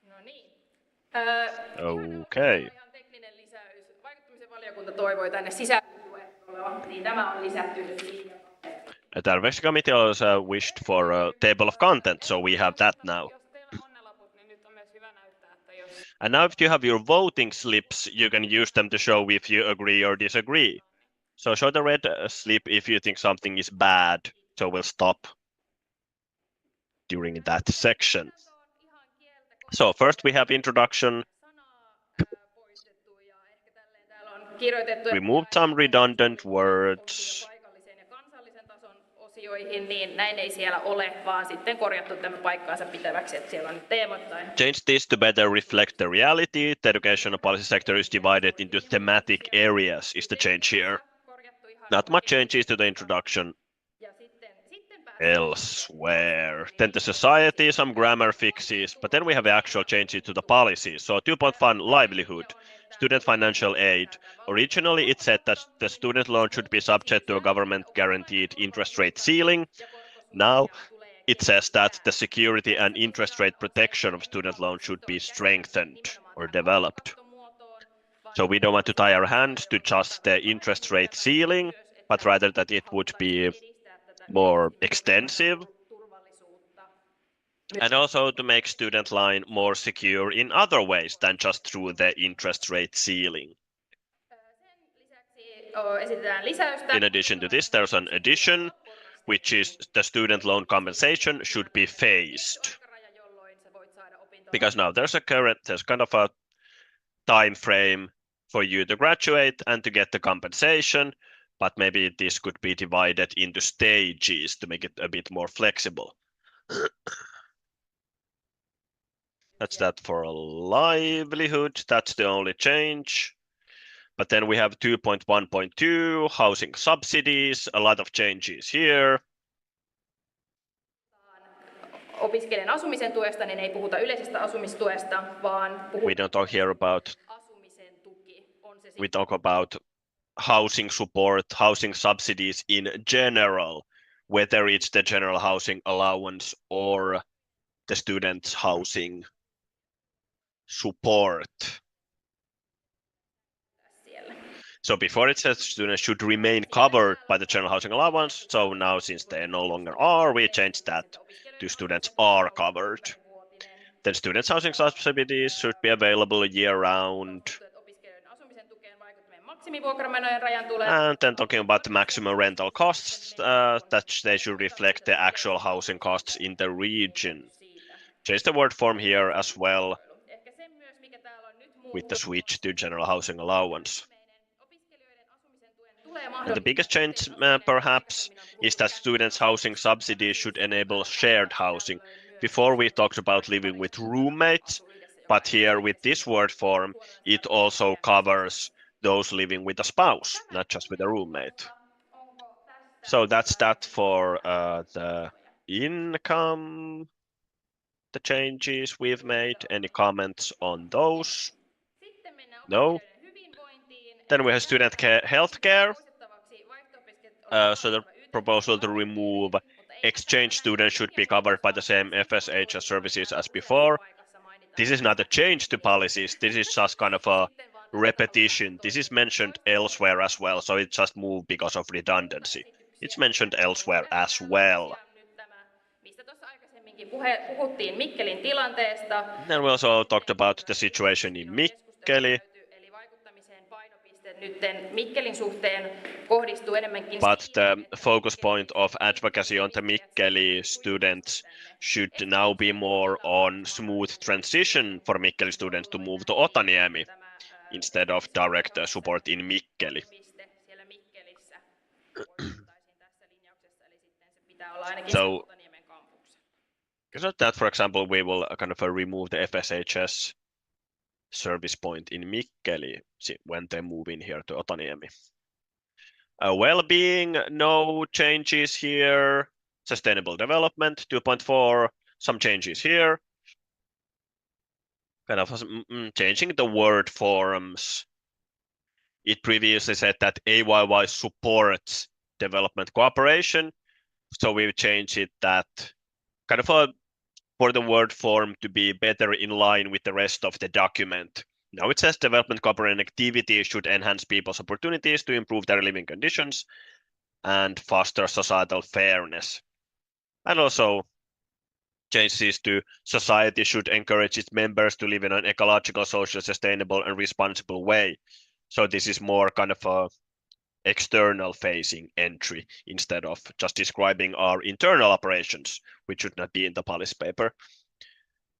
No niin. Okay. Ihan tekninen lisäys. Vaikuttamisen valiokunta toivoi tänne sisältöluetteloa, niin tämä on lisätty nyt siihen. The Advocacy Committee also wished for a table of content, so we have that now. And now if you have your voting slips, you can use them to show if you agree or disagree. So show the red slip if you think something is bad, so we'll stop during that section. So first we have introduction. Removed some redundant words. Niin näin ei siellä ole, vaan sitten korjattu tämä paikkaansa pitäväksi, että siellä on nyt teemoittain. Change this to better reflect the reality. The educational policy sector is divided into thematic areas is the change here. Not much changes to the introduction elsewhere. Then the society, some grammar fixes, but then we have actual changes to the policy. So 2.1 livelihood, student financial aid. Originally it said that the student loan should be subject to a government guaranteed interest rate ceiling. Now it says that the security and interest rate protection of student loan should be strengthened or developed. So we don't want to tie our hands to just the interest rate ceiling, but rather that it would be more extensive, and also to make student loan more secure in other ways than just through the interest rate ceiling. In addition to this, there's an addition, which is the student loan compensation should be phased. Because now there's kind of a time frame for you to graduate and to get the compensation, but maybe this could be divided into stages to make it a bit more flexible. That's that for a livelihood. That's the only change. But then we have 2.1.2, housing subsidies, a lot of changes here. Opiskelijan asumisen tuesta, niin ei puhuta yleisestä asumistuesta, vaan we don't talk here about asumisen tuki. We talk about housing support, housing subsidies in general, whether it's the general housing allowance or the students' housing support. So before it says students should remain covered by the general housing allowance, so now since they no longer are, we changed that to students are covered. Then students' housing subsidies should be available year-round. And then talking about the maximum rental costs, that they should reflect the actual housing costs in the region. Change the word form here as well with the switch to general housing allowance. And the biggest change, perhaps, is that students' housing subsidies should enable shared housing. Before we talked about living with roommates, but here with this word form, it also covers those living with a spouse, not just with a roommate. So that's that for the income, the changes we've made. Any comments on those? No. Then we have student healthcare. So the proposal to remove exchange students should be covered by the same FSHS services as before. This is not a change to policies. This is just kind of a repetition. This is mentioned elsewhere as well, so it just moved because of redundancy. It's mentioned elsewhere as well. Then we also talked about the situation in Mikkeli. But the focus point of advocacy on the Mikkeli students should now be more on smooth transition for Mikkeli students to move to Otaniemi instead of direct support in Mikkeli. So that, for example, we will kind of remove the FSHS service point in Mikkeli when they move in here to Otaniemi. Well-being, no changes here. Sustainable development, 2.4, some changes here. Kind of changing the word forms. It previously said that AYYE supports development cooperation, so we've changed it that kind of for the word form to be better in line with the rest of the document. Now it says development cooperation activities should enhance people's opportunities to improve their living conditions and foster societal fairness. And also changes to society should encourage its members to live in an ecological, social, sustainable, and responsible way. So this is more kind of a external facing entry instead of just describing our internal operations, which should not be in the policy paper.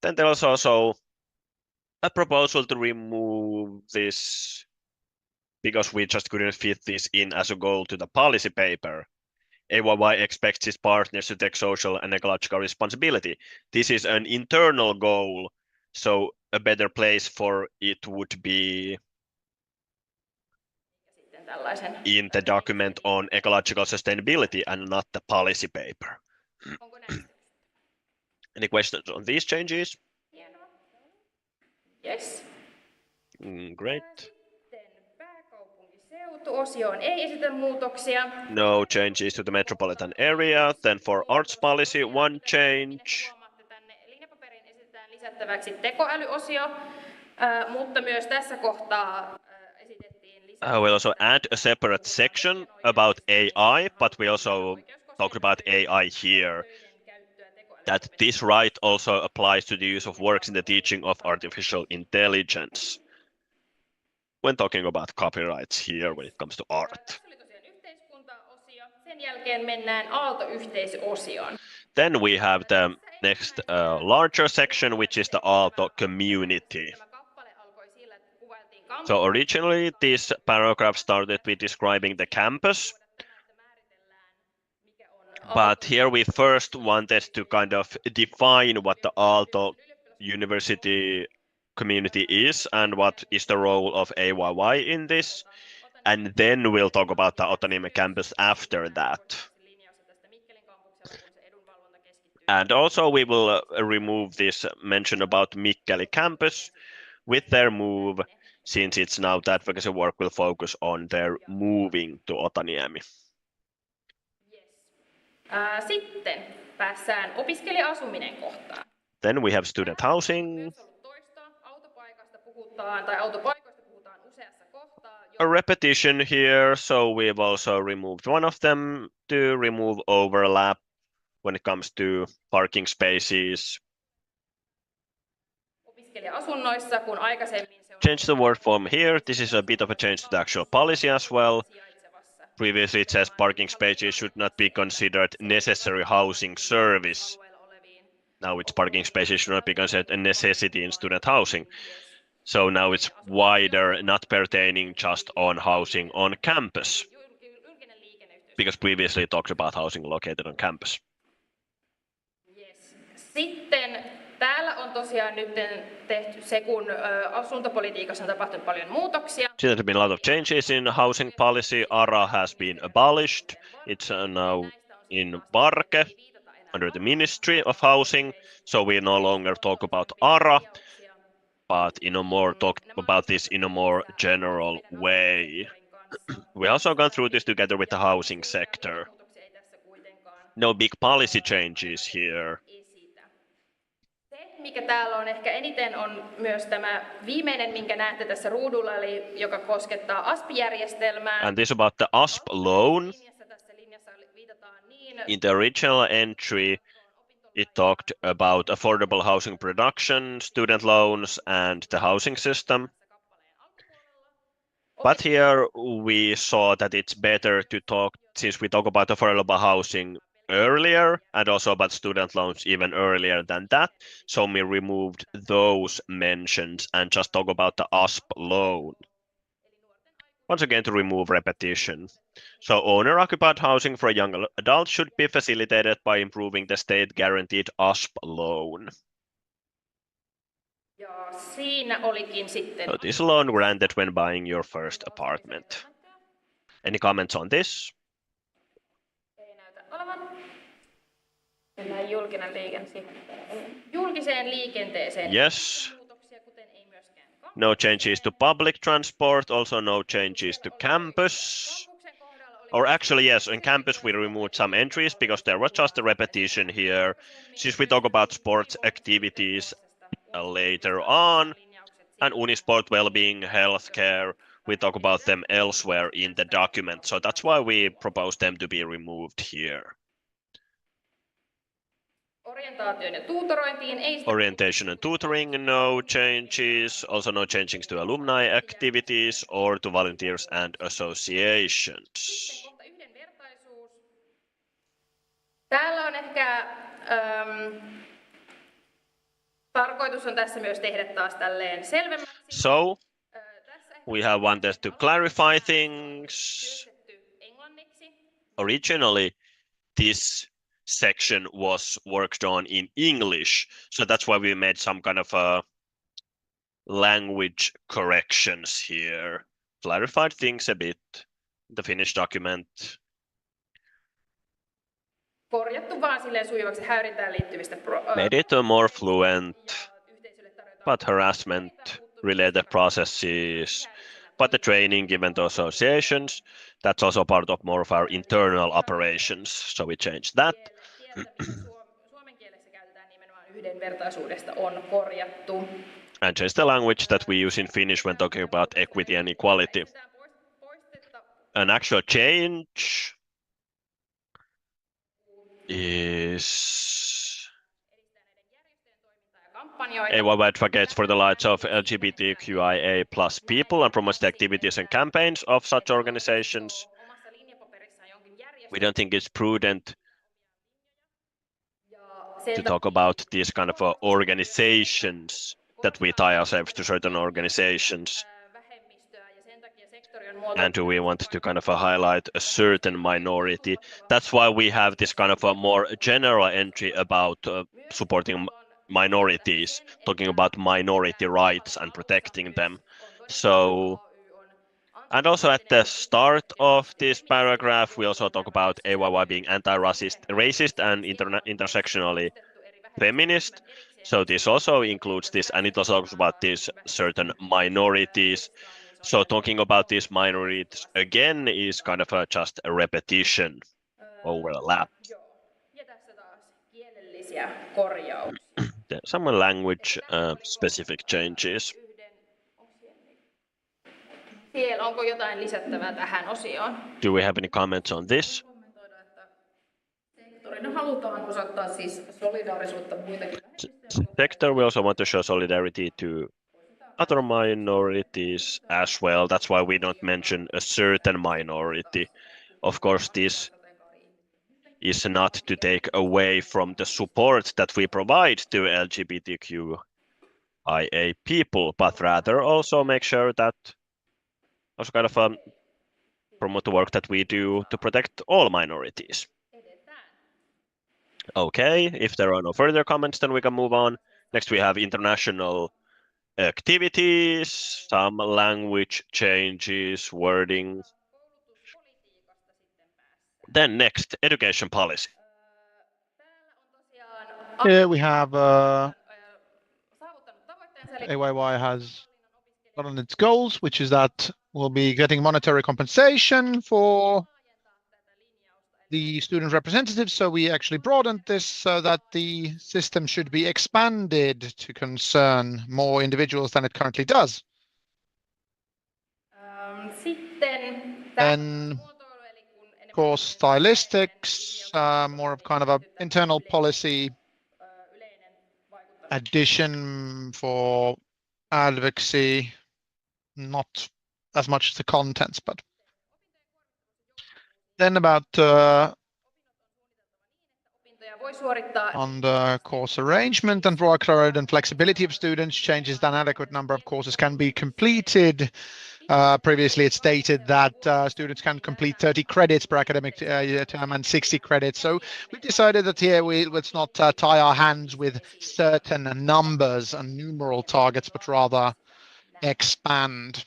Then there was also a proposal to remove this because we just couldn't fit this in as a goal to the policy paper. AYYE expects its partners to take social and ecological responsibility. This is an internal goal, so a better place for it would be in the document on ecological sustainability and not the policy paper. Any questions on these changes? Yes. Great. Osioon ei esitä muutoksia. No changes to the metropolitan area. Then for arts policy, one change. Linjapaperin esitetään lisättäväksi tekoälyosio, mutta myös tässä kohtaa esitettiin We'll also add a separate section about AI, but we also talked about AI here. That this right also applies to the use of works in the teaching of artificial intelligence. When talking about copyrights here when it comes to art. Sen jälkeen mennään Aalto-yhteisöosioon. Then we have the next larger section, which is the Aalto community. So originally this paragraph started with describing the campus, but here we first wanted to kind of define what the Aalto University community is and what is the role of AYYE in this, and then we'll talk about the Otaniemi campus after that. And also we will remove this mention about Mikkeli campus with their move, since it's now that advocacy work will focus on their moving to Otaniemi. Sitten päässään opiskelija-asuminen kohtaan. Then we have student housing. A repetition here, so we've also removed one of them to remove overlap when it comes to parking spaces. Change the word form here. This is a bit of a change to the actual policy as well. Previously it says parking spaces should not be considered necessary housing service. Now it's parking spaces should not be considered a necessity in student housing. So now it's wider, not pertaining just on housing on campus. Because previously it talked about housing located on campus. Sitten täällä on tosiaan nyt tehty se, kun asuntopolitiikassa on tapahtunut paljon muutoksia. There have been a lot of changes in housing policy. ARA has been abolished. It's now in Varke under the Ministry of Housing. So we no longer talk about ARA. but talk about this in a more general way. We also gone through this together with the housing sector. No big policy changes here. Se, mikä täällä on ehkä eniten, on myös tämä viimeinen, minkä näette tässä ruudulla, eli joka koskettaa ASP-järjestelmää. And this about the ASP loan. In the original entry, it talked about affordable housing production, student loans, and the housing system. But here we saw that it's better to talk, since we talk about affordable housing earlier and also about student loans even earlier than that. So we removed those mentions and just talk about the ASP loan. Once again, to remove repetition. So owner-occupied housing for young adults should be facilitated by improving the state-guaranteed ASP loan. Ja siinä olikin sitten... So this loan granted when buying your first apartment. Any comments on this? Ei näytä olevan. Mennään julkiseen liikenteeseen. Yes. No changes to public transport, also no changes to campus. Or actually, yes, on campus we removed some entries because there was just a repetition here. Since we talk about sports activities later on, and Unisport, well-being, healthcare, we talk about them elsewhere in the document. So that's why we propose them to be removed here. Orientation and tutoring, no changes. Also no changes to alumni activities or to volunteers and associations. Täällä on ehkä tarkoitus on tässä myös tehdä taas tälleen selvemmäksi. So we have wanted to clarify things. Originally, this section was worked on in English, so that's why we made some kind of language corrections here, clarified things a bit. The Finnish document. Korjattu vaan silleen sujuvaksi häirintään liittyvistä made it more fluent, but harassment-related processes, but the training given to associations, that's also part of more of our internal operations, so we changed that. And change the language that we use in Finnish when talking about equity and equality. An actual change is AYYE advocates for the rights of LGBTQIA+ people and promotes the activities and campaigns of such organizations. We don't think it's prudent to talk about these kind of organizations, that we tie ourselves to certain organizations. And do we want to kind of highlight a certain minority? That's why we have this kind of a more general entry about supporting minorities, talking about minority rights and protecting them. So, and also at the start of this paragraph, we also talk about AYYE being anti-racist, racist and intersectionally feminist. So this also includes this, and it also talks about these certain minorities. So talking about these minorities again is kind of just a repetition, overlap. There's some language specific changes. Onko jotain lisättävää tähän osioon? Do we have any comments on this? Halutaan osoittaa siis solidaarisuutta muitakin. Sector, we also want to show solidarity to other minorities as well. That's why we don't mention a certain minority. Of course, this is not to take away from the support that we provide to LGBTQIA people, but rather also make sure that also kind of promote the work that we do to protect all minorities. Okay, if there are no further comments, then we can move on. Next, we have international activities, some language changes, wording. Then next, education policy. Here we have AYYE has gotten its goals, which is that we'll be getting monetary compensation for the student representatives. So we actually broadened this so that the system should be expanded to concern more individuals than it currently does. Then course stylistics, more of kind of a internal policy addition for advocacy, not as much as the contents, but then about on the course arrangement and workload and flexibility of students, changes that an adequate number of courses can be completed. Previously, it stated that students can complete 30 credits per academic term and 60 credits. So we decided that here let's not tie our hands with certain numbers and numeral targets, but rather expand.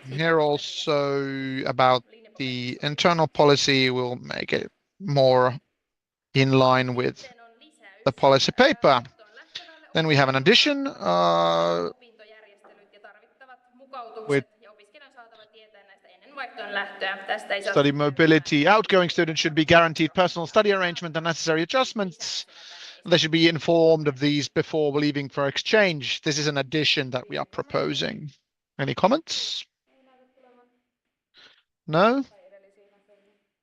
Here also about the internal policy, we'll make it more in line with the policy paper. Then we have an addition with study mobility. Outgoing students should be guaranteed personal study arrangement and necessary adjustments. They should be informed of these before leaving for exchange. This is an addition that we are proposing. Any comments? No?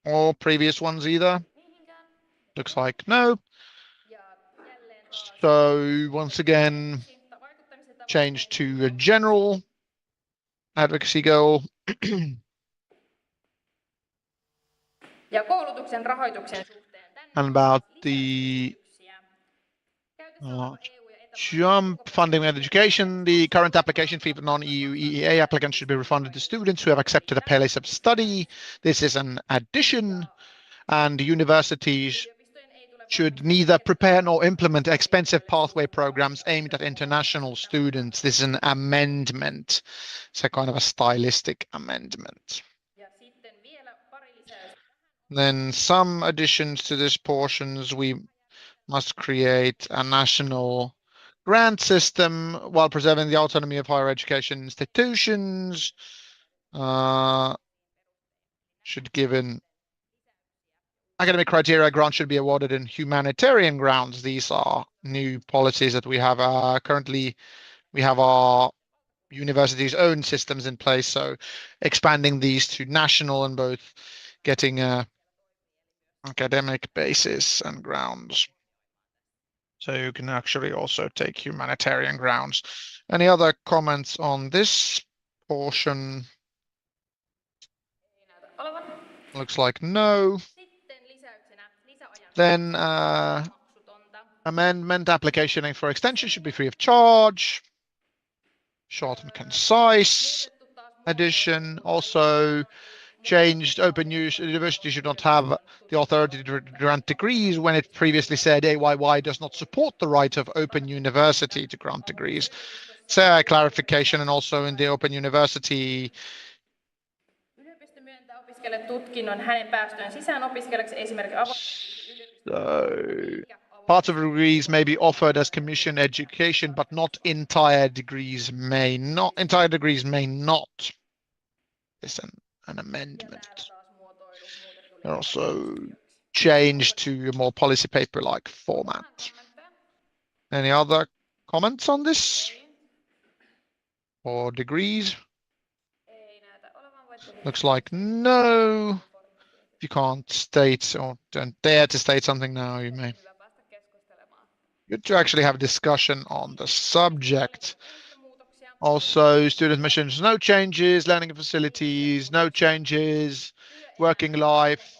Or previous ones either? Looks like no. So once again, change to a general advocacy goal. And about the jump funding and education, the current application fee for non-EU EEA applicants should be refunded to students who have accepted a place of study. This is an addition, and universities should neither prepare nor implement expensive pathway programs aimed at international students. This is an amendment. It's a kind of a stylistic amendment. Then some additions to this portions. We must create a national grant system while preserving the autonomy of higher education institutions. Should given academic criteria, grants should be awarded in humanitarian grounds. These are new policies that we have currently. We have our university's own systems in place, so expanding these to national and both getting a academic basis and grounds. So you can actually also take humanitarian grounds. Any other comments on this portion? Looks like no. Then amendment application for extension should be free of charge. Short and concise addition. Also changed open use. University should not have the authority to grant degrees when it previously said AYYE does not support the right of open university to grant degrees. So clarification, and also in the open university parts of degrees may be offered as commission education, but not entire degrees may not. Entire degrees may not. It's an amendment. Also changed to a more policy paper-like format. Any other comments on this? Or degrees? Looks like no. If you can't state or don't dare to state something now, you may. Good to actually have a discussion on the subject. Also, student missions, no changes. Learning facilities, no changes. Working life.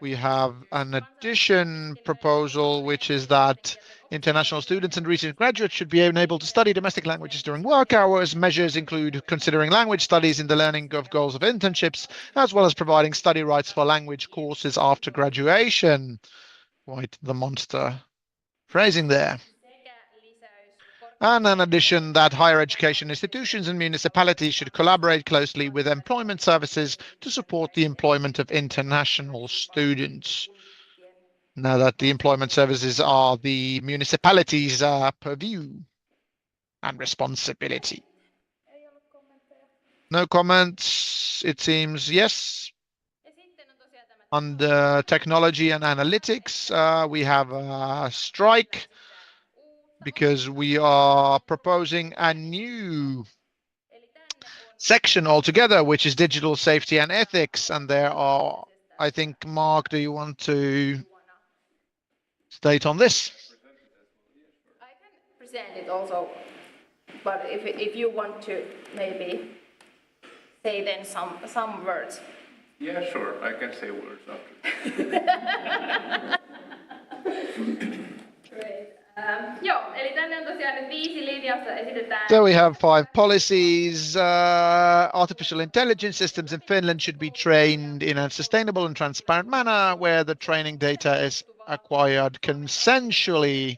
We have an addition proposal, which is that international students and recent graduates should be able to study domestic languages during work hours. Measures include considering language studies in the learning of goals of internships, as well as providing study rights for language courses after graduation. Quite the monster phrasing there. And in addition, that higher education institutions and municipalities should collaborate closely with employment services to support the employment of international students. Now that the employment services are the municipalities' purview and responsibility. No comments, it seems. Yes. On the technology and analytics, we have a strike because we are proposing a new section altogether, which is digital safety and ethics. And there are, I think, Mark, do you want to state on this? I can present it also, but if you want to maybe say then some words. Yeah, sure. I can say words after. Great. Joo, eli tänne on tosiaan nyt 5 linjausta esitetään. So we have 5 policies. Artificial intelligence systems in Finland should be trained in a sustainable and transparent manner where the training data is acquired consensually.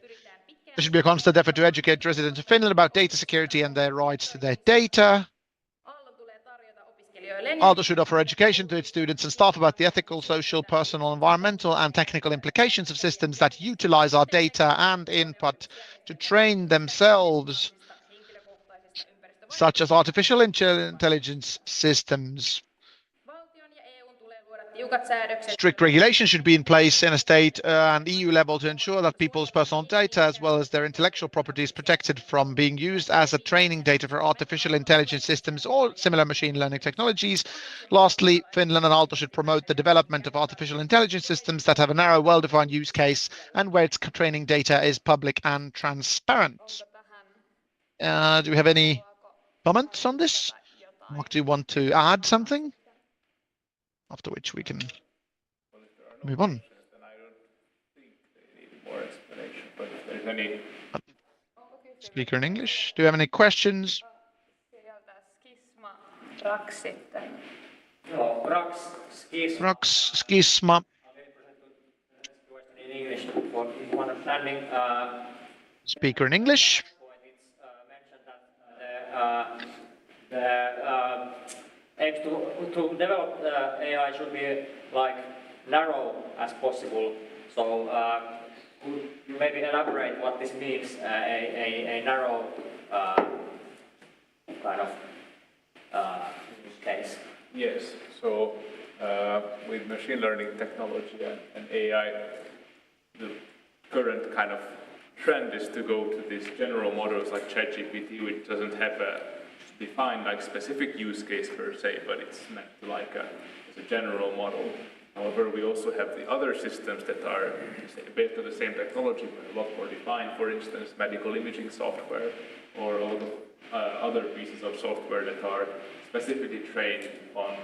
There should be a constant effort to educate residents of Finland about data security and their rights to their data. Aalto should offer education to its students and staff about the ethical, social, personal, environmental, and technical implications of systems that utilize our data and input to train themselves, such as artificial intelligence systems. Strict regulation should be in place in a state and EU level to ensure that people's personal data as well as their intellectual property is protected from being used as a training data for artificial intelligence systems or similar machine learning technologies. Lastly, Finland and Aalto should promote the development of artificial intelligence systems that have a narrow, well-defined use case and where its training data is public and transparent. Do we have any comments on this? Mark, do you want to add something? After which we can move on. Then I don't think they need more explanation, but if there's any... Speaker in English. Do you have any questions? Rax, schisma. In English for understanding. Speaker in English. The aims to develop AI should be like narrow as possible. So could you maybe elaborate what this means? A narrow kind of use case. Yes. So with machine learning technology and AI, the current kind of trend is to go to these general models like ChatGPT, which doesn't have a defined like specific use case per se, but it's meant to like as a general model. However, we also have the other systems that are based on the same technology, but a lot more defined. For instance, medical imaging software or a lot of other pieces of software that are specifically trained on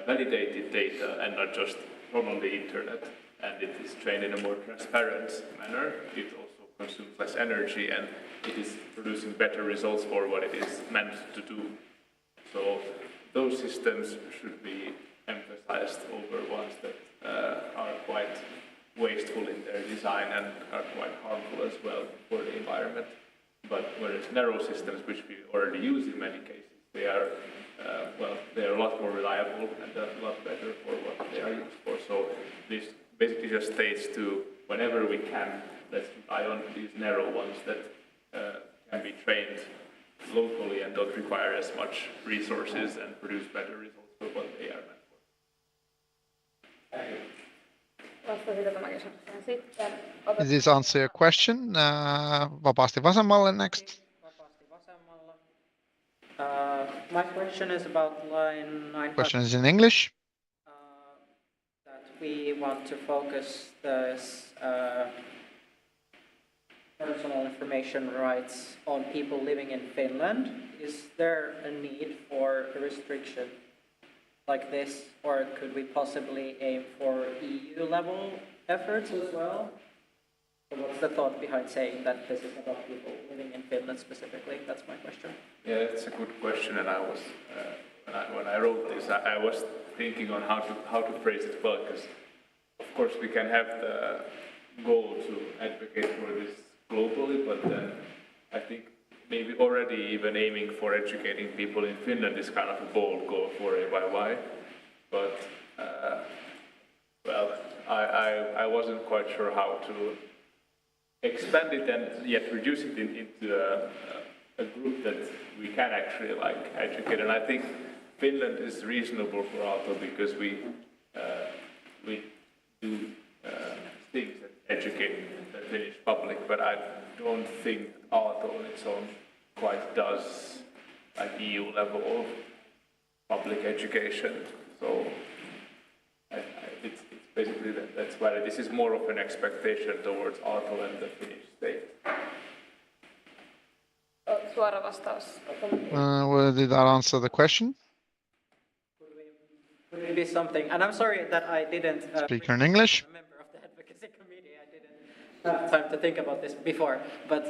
validated data and not just from on the internet. And it is trained in a more transparent manner. It also consumes less energy and it is producing better results for what it is meant to do. So those systems should be emphasized over ones that are quite wasteful in their design and are quite harmful as well for the environment. But whereas narrow systems, which we already use in many cases, they are they are a lot more reliable and a lot better for what they are used for. So this basically just states to whenever we can, let's rely on these narrow ones that can be trained locally and don't require as much resources and produce better results for what they are meant for. Does this answer your question? Vapaasti vasemmalle next. My question is about line 9. Question is in English. That we want to focus this personal information rights on people living in Finland. Is there a need for a restriction like this, or could we possibly aim for EU level efforts as well? So what's the thought behind saying that this is about people living in Finland specifically? That's my question. Yeah, it's a good question, and I was when I wrote this, I was thinking on how to phrase it well, because of course we can have the goal to advocate for this globally, but then I think maybe already even aiming for educating people in Finland is kind of a bold goal for AYY. But, well, I wasn't quite sure how to expand it and yet reduce it into a group that we can actually like educate. And I think Finland is reasonable for Aalto because we do things that educate the Finnish public, but I don't think Aalto on its own quite does like EU level public education. So it's basically that's why this is more of an expectation towards Aalto and the Finnish state. Suora vastaus. Well, did that answer the question? Could it be something, and I'm sorry that I didn't Speaker in English. a member of the advocacy committee, I didn't have time to think about this before, but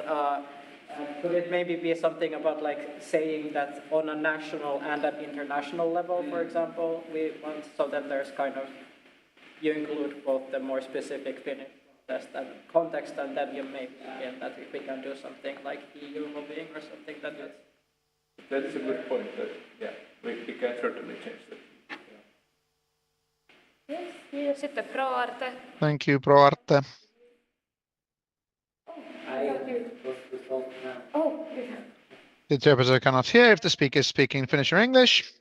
could it maybe be something about like saying that on a national and an international level, for example, we want, so that there's kind of, you include both the more specific Finnish context and then you maybe again that we can do something like EU lobbying or something that is. That's a good point. That, yeah, we can certainly change that. Yes, ja sitten ProArte. Thank you, ProArte. Oh, The interpreter cannot hear if the speaker is speaking Finnish or English.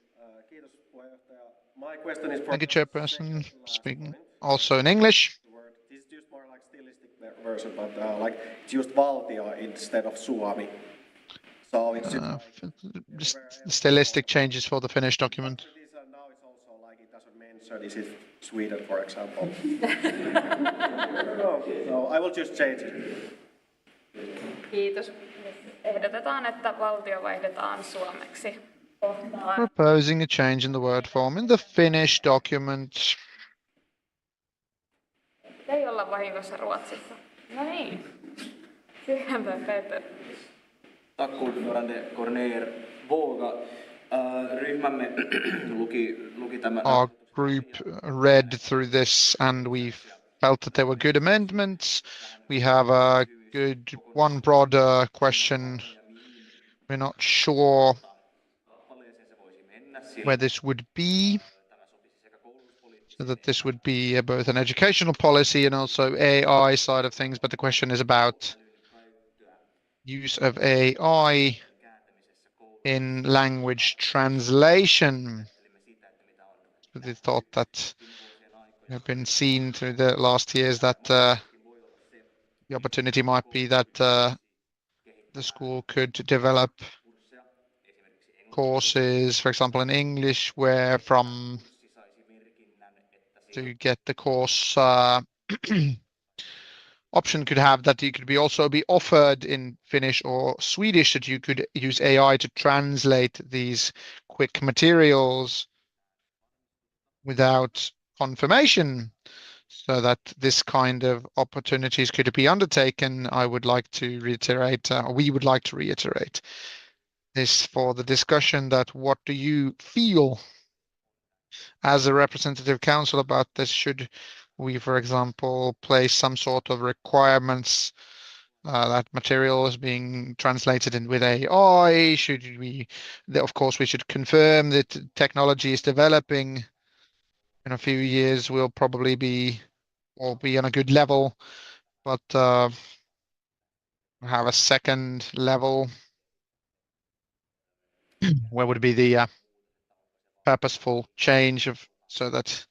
My question is for Thank you, Chairperson. Speaking also in English. this is just more like stylistic version, but like it's used valtio instead of Suomi. So it's just Stylistic changes for the Finnish document. now it's also like it doesn't mention this is Sweden, for example. So I will just change it. Kiitos. Ehdotetaan, että valtio vaihdetaan suomeksi. Kohtaan. Proposing a change in the word form in the Finnish document. Ei olla vahingossa Ruotsissa. No niin. Syhämpää Peter. Tack ordförande Cornér Våga. Ryhmämme luki tämän. Our group read through this and we felt that there were good amendments. We have a good one broader question. We're not sure where this would be. So that this would be both an educational policy and also AI side of things, but the question is about use of AI in language translation. We thought that have been seen through the last years that the opportunity might be that the school could develop courses, for example, in English, where from to get the course option could have that you could be also be offered in Finnish or Swedish, that you could use AI to translate these quick materials without confirmation, so that this kind of opportunities could be undertaken. I would like to reiterate, we would like to reiterate this for the discussion, that what do you feel as a representative council about this? Should we, for example, place some sort of requirements that material is being translated in with AI? Should we, of course, we should confirm that technology is developing. In a few years, we'll probably be on a good level, but have a second level where would be the purposeful change of, so that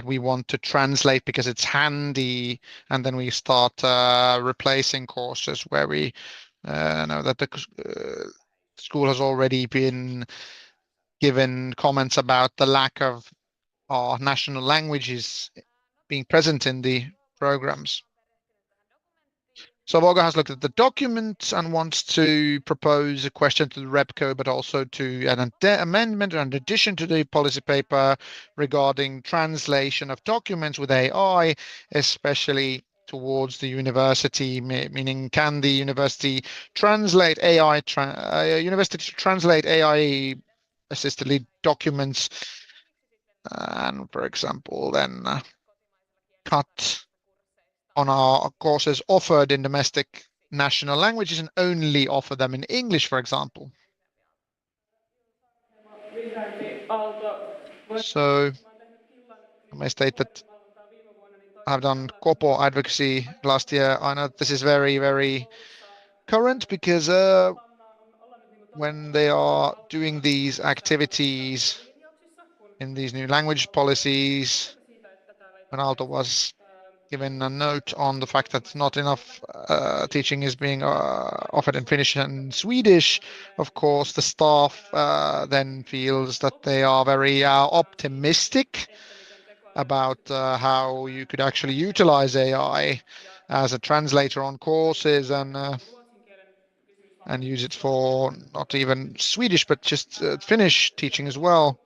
we want to translate because it's handy, and then we start replacing courses where we know that the school has already been given comments about the lack of our national languages being present in the programs. So Voga has looked at the document and wants to propose a question to the RepCo, but also to an amendment and addition to the policy paper regarding translation of documents with AI, especially towards the university, meaning can the university translate AI, university to translate AI assisted documents, and for example, then cut on our courses offered in domestic national languages and only offer them in English, for example. So I may state that I've done Kopo advocacy last year. I know this is very, very current because when they are doing these activities in these new language policies, when Aalto was given a note on the fact that not enough teaching is being offered in Finnish and Swedish, of course, the staff then feels that they are very optimistic about how you could actually utilize AI as a translator on courses and use it for not even Swedish, but just Finnish teaching as well.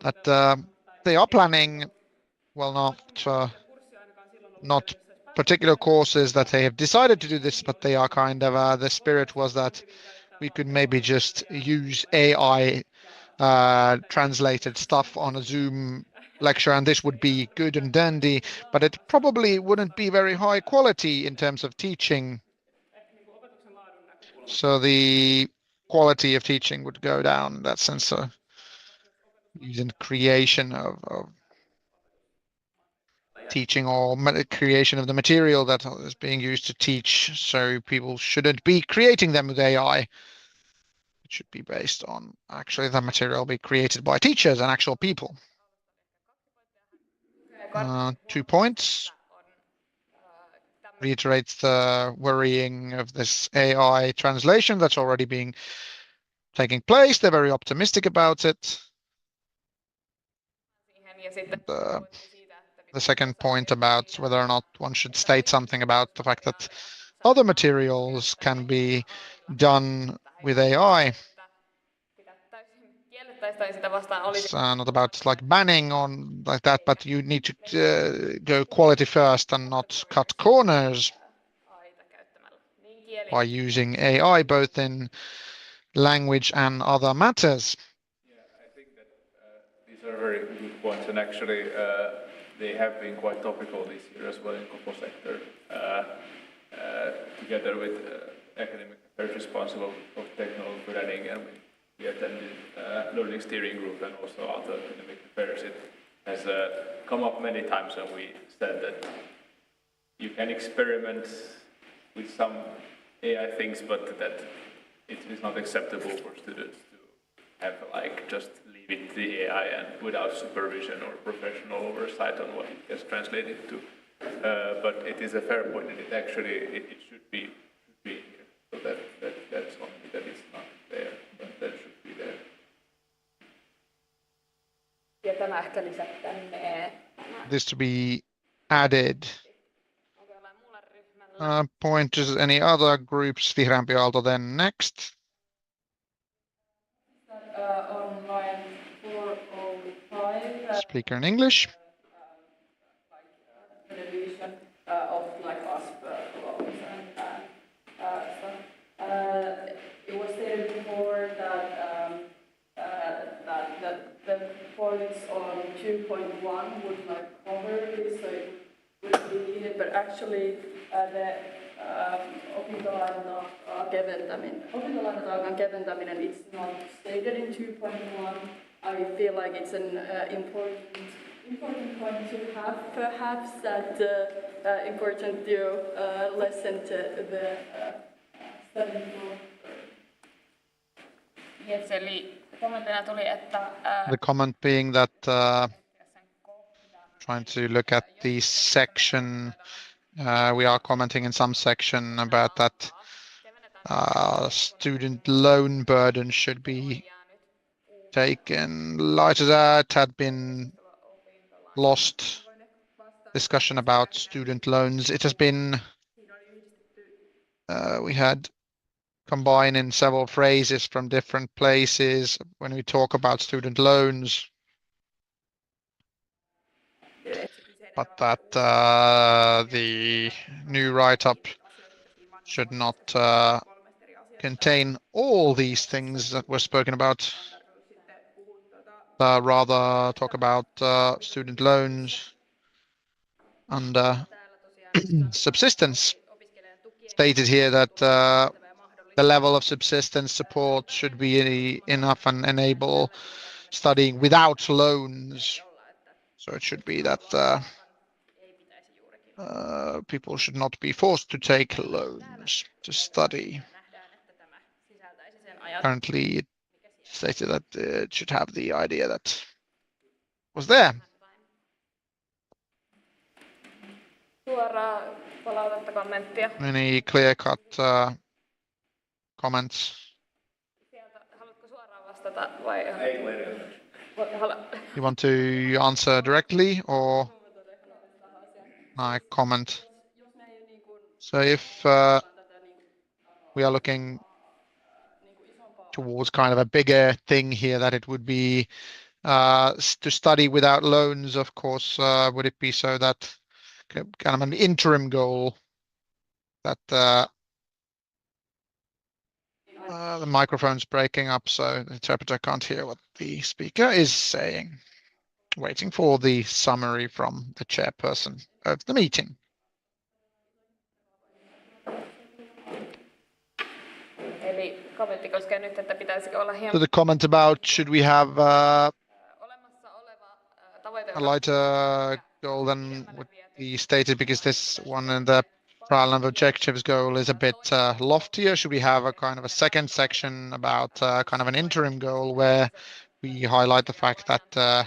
That they are planning, well, not particular courses that they have decided to do this, but they are kind of the spirit was that we could maybe just use AI translated stuff on a Zoom lecture, and this would be good and dandy, but it probably wouldn't be very high quality in terms of teaching. So the quality of teaching would go down in that sense. So using creation of teaching or creation of the material that is being used to teach. So people shouldn't be creating them with AI. It should be based on actually the material be created by teachers and actual people. 2 points. Reiterates the worrying of this AI translation that's already being taking place. They're very optimistic about it. The second point about whether or not one should state something about the fact that other materials can be done with AI. It's not about like banning on like that, but you need to go quality first and not cut corners by using AI both in language and other matters. I think that these are very good points, and actually they have been quite topical this year as well in Kopo sector, together with academic affairs responsible of technology learning, and we attended learning steering group and also Aalto academic affairs. It has come up many times, and we said that you can experiment with some AI things, but that it is not acceptable for students to have like just leave it to the AI and without supervision or professional oversight on what it gets translated to. But it is a fair point, and it actually it should be here. So that's something that is not there, but that should be there. This to be added. Point is any other groups, Vihreämpi Aalto then next. On line 405. Speaker in English. Television of like us loans and stuff. It was stated before that the points on 2.1 would like cover this, so it would be needed, but actually the opintolainatarkan keventäminen, it's not stated in 2.1. I feel like it's an important point to have, perhaps, that important to listen to the study group. Yes, eli kommenttina tuli, että the comment being that trying to look at the section, we are commenting in some section about that student loan burden should be taken lighter. That had been lost discussion about student loans. It has been we had combined in several phrases from different places when we talk about student loans, but that the new write-up should not contain all these things that were spoken about, rather talk about student loans and subsistence. stated here that the level of subsistence support should be enough and enable studying without loans. So it should be that people should not be forced to take loans to study. Currently, it stated that it should have the idea that was there. Any clear-cut comments? You want to answer directly or I comment? So if we are looking towards kind of a bigger thing here, that it would be to study without loans, of course, would it be so that kind of an interim goal that the microphone's breaking up, so the interpreter can't hear what the speaker is saying. Waiting for the summary from the chairperson of the meeting. So the comment about should we have a lighter goal than what we stated, because this one and the trial and objectives goal is a bit loftier. Should we have a kind of a second section about kind of an interim goal where we highlight the fact that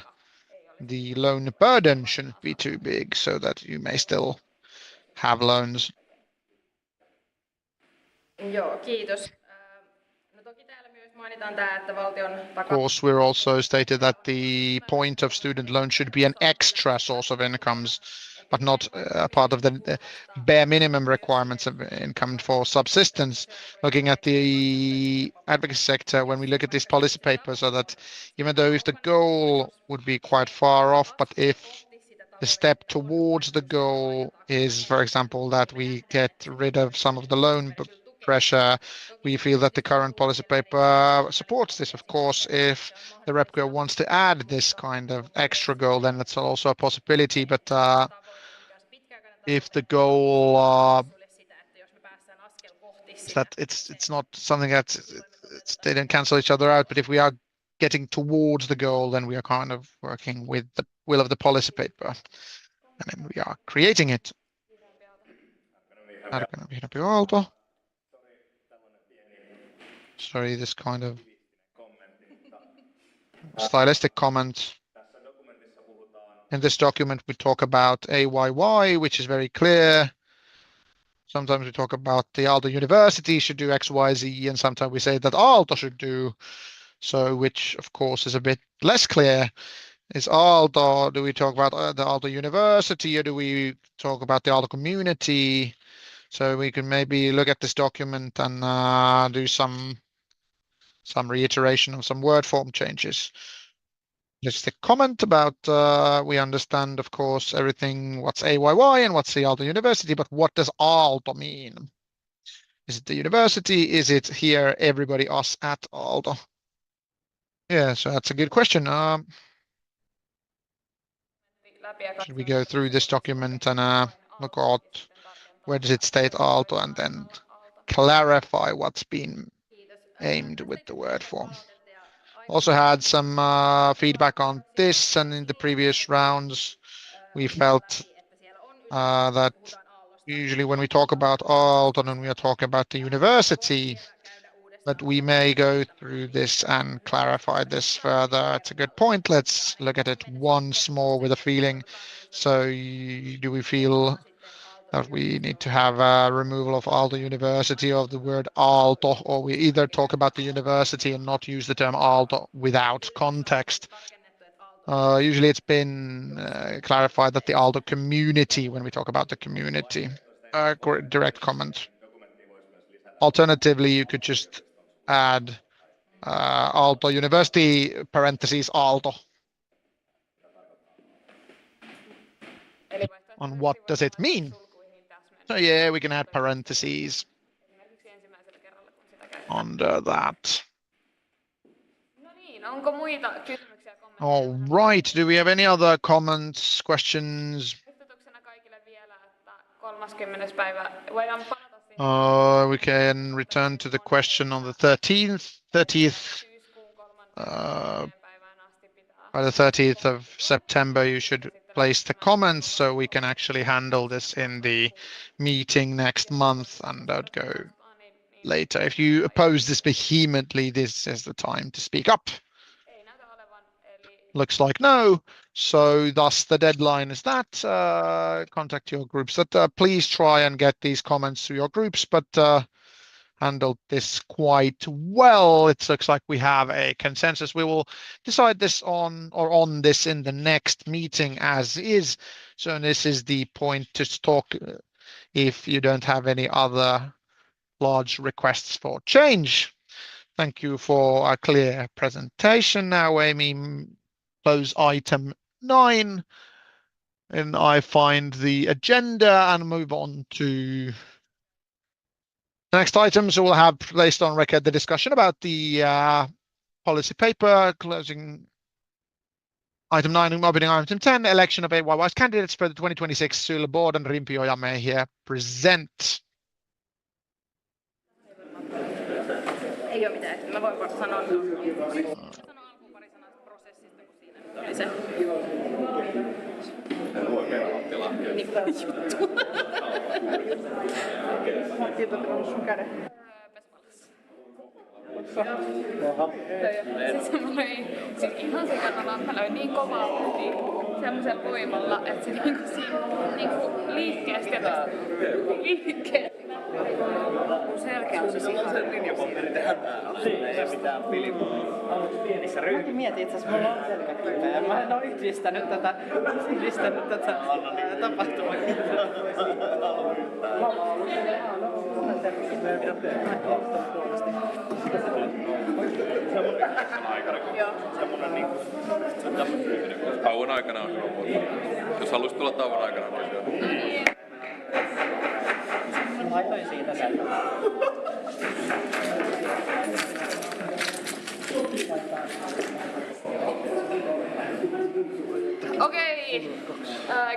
the loan burden shouldn't be too big so that you may still have loans? Of course, we're also stated that the point of student loan should be an extra source of incomes, but not part of the bare minimum requirements of income for subsistence. Looking at the advocacy sector, when we look at this policy paper, so that even though if the goal would be quite far off, but if the step towards the goal is, for example, that we get rid of some of the loan pressure, we feel that the current policy paper supports this. Of course, if the RepGo wants to add this kind of extra goal, then that's also a possibility. But if the goal is that it's not something that they don't cancel each other out, but if we are getting towards the goal, then we are kind of working with the will of the policy paper, and then we are creating it. Aalto. Sorry, this kind of stylistic comment. In this document, we talk about AYYE, which is very clear. Sometimes we talk about the Aalto University should do X, Y, Z, and sometimes we say that Aalto should do. So, which of course is a bit less clear. Is Aalto, do we talk about the Aalto University or do we talk about the Aalto community? So we can maybe look at this document and do some reiteration of some word form changes. Just a comment about we understand, of course, everything what's AYYE and what's the Aalto University, but what does Aalto mean? Is it the university? Is it here everybody us at Aalto? Yeah, so that's a good question. Should we go through this document and look at where does it state Aalto and then clarify what's been aimed with the word form? Also had some feedback on this, and in the previous rounds we felt that usually when we talk about Aalto and we are talking about the university, but we may go through this and clarify this further. It's a good point. Let's look at it once more with a feeling. So do we feel that we need to have a removal of Aalto University of the word Aalto, or we either talk about the university and not use the term Aalto without context? Usually it's been clarified that the Aalto community, when we talk about the community, direct comment. Alternatively, you could just add Aalto University, parentheses, Aalto. On what does it mean? So yeah, we can add parentheses under that. All right, do we have any other comments, questions? We can return to the question on the 13th. By the 30th of September, you should place the comments so we can actually handle this in the meeting next month and don't go later. If you oppose this vehemently, this is the time to speak up. Looks like no. So thus the deadline is that. Contact your groups. Please try and get these comments to your groups, but handled this quite well. It looks like we have a consensus. We will decide this on this in the next meeting as is. So this is the point to talk if you don't have any other large requests for change. Thank you for a clear presentation. Now, Amy, close item 9. And I find the agenda and move on to the next items. We'll have placed on record the discussion about the policy paper, closing item 9 and opening item 10, election of AYY's candidates for the 2026 Syl board, and Rimpioja may here present. Ei ole mitään, mä voin sanoa alkuun pari sanaa prosessista, kun siinä nyt oli se. En voi mennä Anttilaan. Sun käden. Siis ihan sikana lamppa löi niin kovaa semmoisella voimalla, että se niinku liikkeestä liikkeestä. Selkeä on se ihan linjaponteri ei mitään pienissä ryhmissä. Mäkin mietin itse asiassa, mulla on selkäkipeä. Mä en oo yhdistänyt tätä tapahtumaa. Tauon aikana on hyvä puhua. Jos haluaisit tulla tauon aikana, niin Laitoin siitä sen. Okei.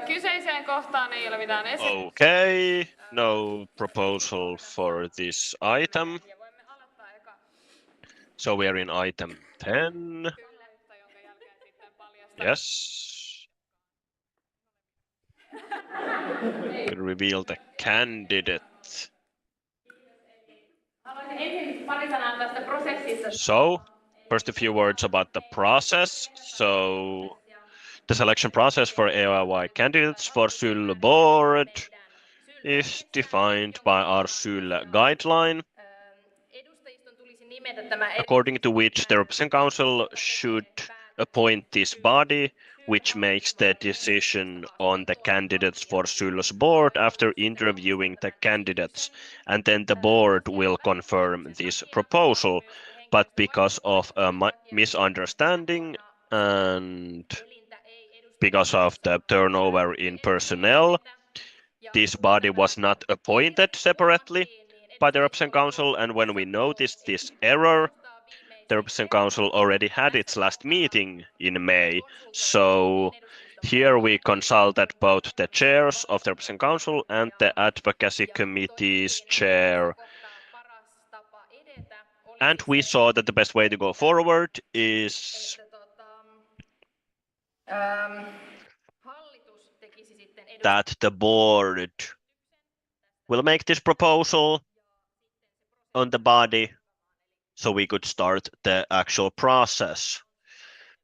Kyseiseen kohtaan ei ole mitään esitystä. Okay, no proposal for this item. So we are in item 10. Yes. We reveal the candidate. So, first a few words about the process. So, the selection process for AYYE candidates for Syl board is defined by our Syl guideline, according to which the Representative Council should appoint this body, which makes the decision on the candidates for Syl's board after interviewing the candidates, and then the board will confirm this proposal. But because of a misunderstanding and because of the turnover in personnel, this body was not appointed separately by the Representative Council, and when we noticed this error, the Representative Council already had its last meeting in May. So here we consulted both the chairs of the Representative Council and the Advocacy Committee's chair. And we saw that the best way to go forward is that the board will make this proposal on the body so we could start the actual process.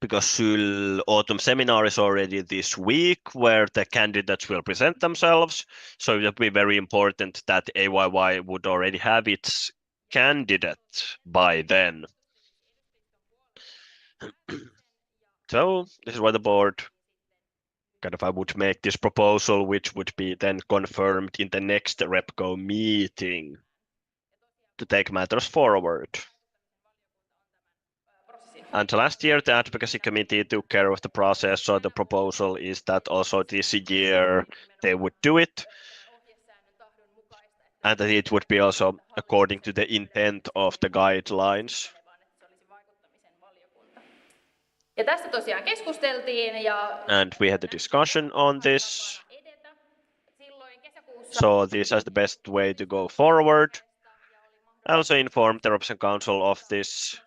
Because Syl autumn seminar is already this week where the candidates will present themselves. So it would be very important that AYYE would already have its candidate by then. So this is why the board I would make this proposal, which would be then confirmed in the next RepCo meeting to take matters forward. And last year, the Advocacy Committee took care of the process, so the proposal is that also this year they would do it, and that it would be also according to the intent of the guidelines. Ja tästä tosiaan keskusteltiin and we had a discussion on this. saw this as the best way to go forward. I also informed the Representative Council of this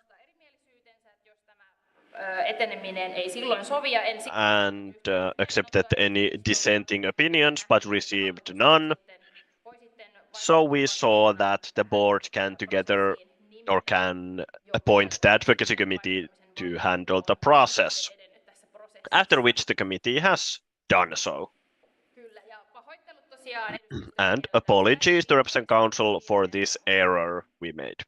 eteneminen ei silloin sovi ja and accepted any dissenting opinions but received none. So we saw that the board can together or can appoint the advocacy committee to handle the process, after which the committee has done so. And apologies to Representative Council for this error we made.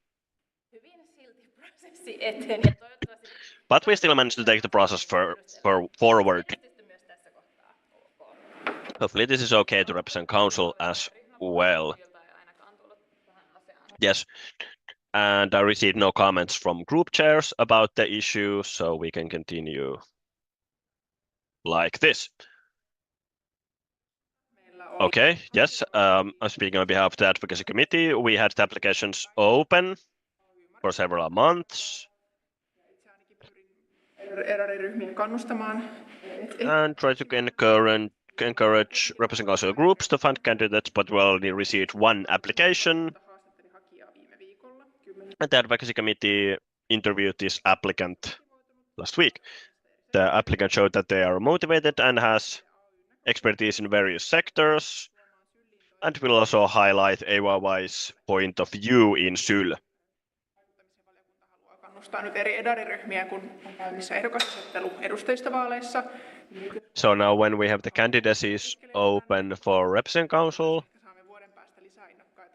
But we still managed to take the process forward. Hopefully this is okay to Representative Council as well. Yes, and I received no comments from group chairs about the issue, so we can continue like this. Okay, yes, I'm speaking on behalf of the Advocacy Committee. We had the applications open for several months and try to encourage Representative Council groups to fund candidates, but we only received one application. And the Advocacy Committee interviewed this applicant last week. The applicant showed that they are motivated and has expertise in various sectors, and will also highlight AYY's point of view in SYL. So now when we have the candidacies open for Representative Council,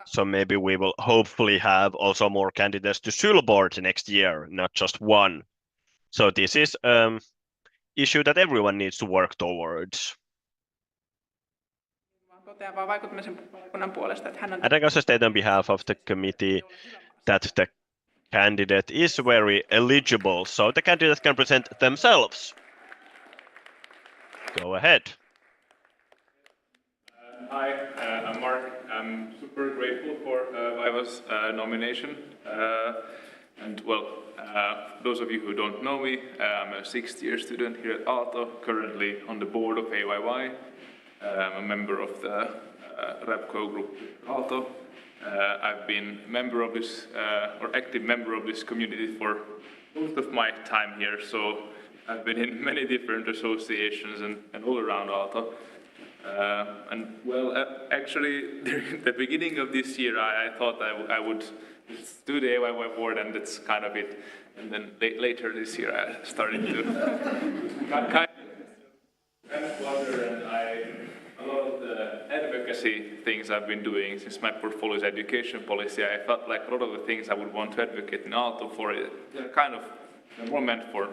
so maybe we will hopefully have also more candidates to SYL board next year, not just one. So this is an issue that everyone needs to work towards. And I also state on behalf of the committee that the candidate is very eligible, so the candidate can present themselves. Go ahead. Hi, I'm Mark. I'm super grateful for AYYE's nomination. And well, those of you who don't know me, I'm a 6th-year student here at Aalto, currently on the board of AYYE. I'm a member of the RAPCO group at Aalto. I've been member of this, or active member of this community for most of my time here, so I've been in many different associations and all around Aalto. And well, actually, during the beginning of this year, I thought I would do the AYYE board, and that's kind of it. And then later this year, I started to kind of wonder, and a lot of the advocacy things I've been doing since my portfolio is education policy, I felt like a lot of the things I would want to advocate in Aalto for, they're kind of more meant for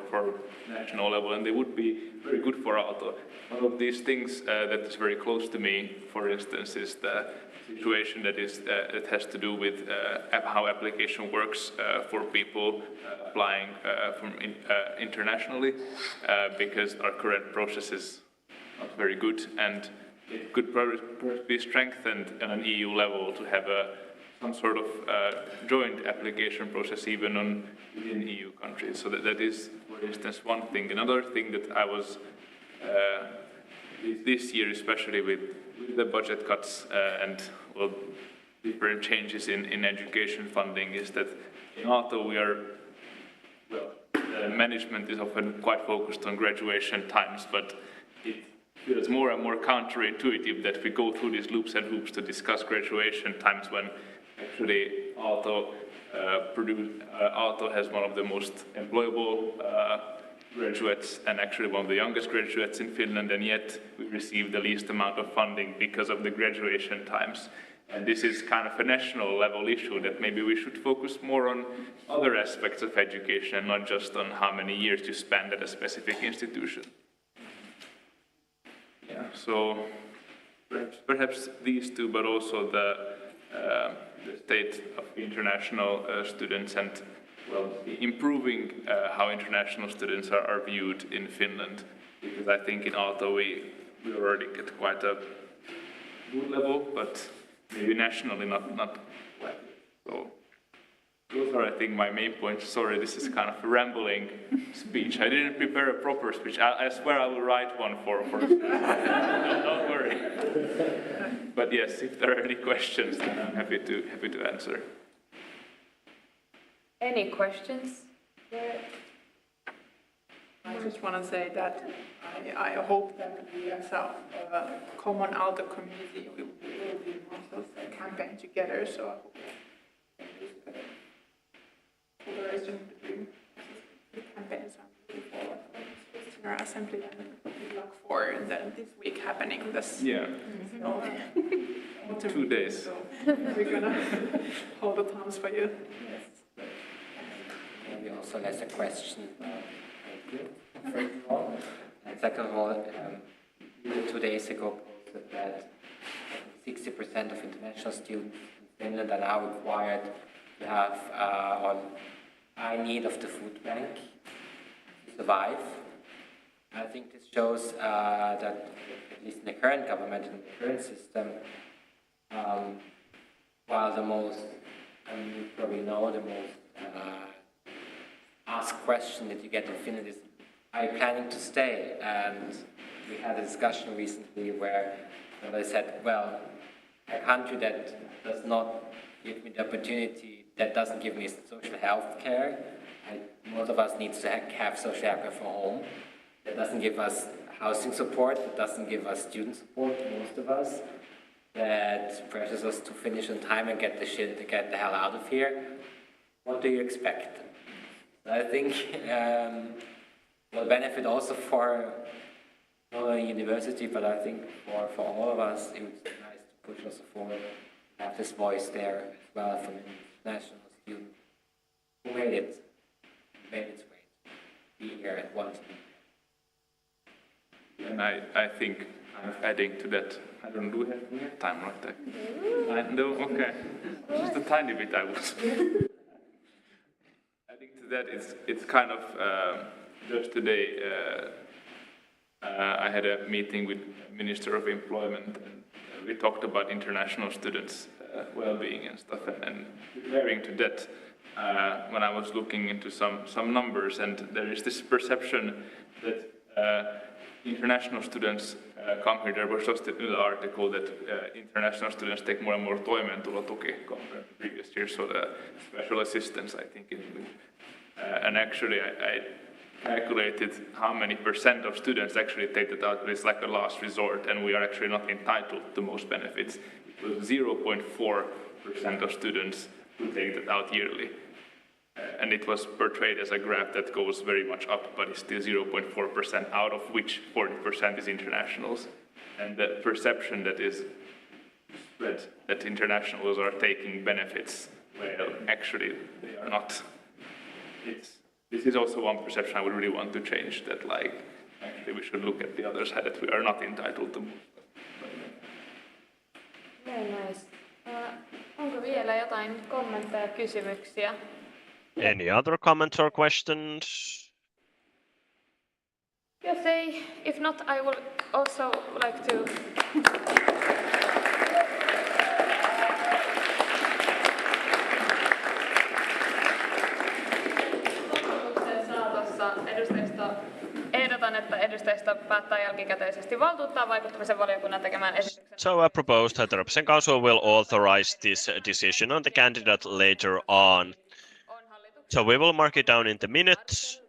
national level, and they would be very good for Aalto. One of these things that is very close to me, for instance, is the situation that has to do with how application works for people applying internationally, because our current process is not very good, and it could probably be strengthened on an EU level to have some sort of joint application process even within EU countries. So that is, for instance, one thing. Another thing that I was, this year especially with the budget cuts and well, different changes in education funding, is that in Aalto we are, well, the management is often quite focused on graduation times, but it feels more and more counterintuitive that we go through these loops and hoops to discuss graduation times when actually Aalto has one of the most employable graduates and actually one of the youngest graduates in Finland, and yet we receive the least amount of funding because of the graduation times. And this is kind of a national level issue that maybe we should focus more on other aspects of education, not just on how many years you spend at a specific institution. Yeah, so perhaps these two, but also the state of international students and well, improving how international students are viewed in Finland, because I think in Aalto we already get quite a good level, but maybe nationally not quite. So those are, I think, my main points. Sorry, this is kind of a rambling speech. I didn't prepare a proper speech. I swear I will write one for don't worry. But yes, if there are any questions, then I'm happy to answer. Any questions? I just want to say that I hope that we as a common Aalto community will be also a campaign together. So I hope that collaboration between campaigns and looking forward for this General Assembly and good luck for this week happening. This Yeah. 2 days. So we're gonna hold the thumbs for you. Maybe also there's a question. First of all, and second of all, 2 days ago posted that 60% of international students in Finland are now required to have on high need of the food bank to survive. I think this shows that at least in the current government, in the current system, while the most, you probably know, the most asked question that you get in Finland is, are you planning to stay? And we had a discussion recently where somebody said, well, a country that does not give me the opportunity, that doesn't give me social health care, most of us need to have social health care from home, that doesn't give us housing support, that doesn't give us student support, most of us, that pressures us to finish on time and get the hell out of here. What do you expect? I think will benefit also for not only university, but I think for all of us, it would be nice to push us forward, have this voice there as well from international students who made its way to be here at once. And I think kind of adding to that, I don't do have time like that. I know, okay, just a tiny bit I was. Adding to that, it's kind of just today. I had a meeting with Minister of Employment, and we talked about international students' well-being and stuff. And referring to that, when I was looking into some numbers, and there is this perception that international students come here. There was just an article that international students take more and more toimeentulotuki compared to previous years, so the special assistance, I think, in English. And actually, I calculated how many percent of students actually take it out. It's like a last resort, and we are actually not entitled to most benefits. It was 0.4% of students who take that out yearly. And it was portrayed as a graph that goes very much up, but it's still 0.4%, out of which 40% is internationals. And the perception that is spread that internationals are taking benefits, well, actually, they are not. This is also one perception I would really want to change, that like, actually we should look at the other side, that we are not entitled to more. Very nice. Onko vielä jotain kommentteja, kysymyksiä? Any other comments or questions? If not, I would also like to ehdotan, että edustajista päättää jälkikäteisesti valtuuttaa vaikuttamisen valiokunnan tekemään esityksen. So I propose that the representative council will authorize this decision on the candidate later on. So we will mark it down in the minutes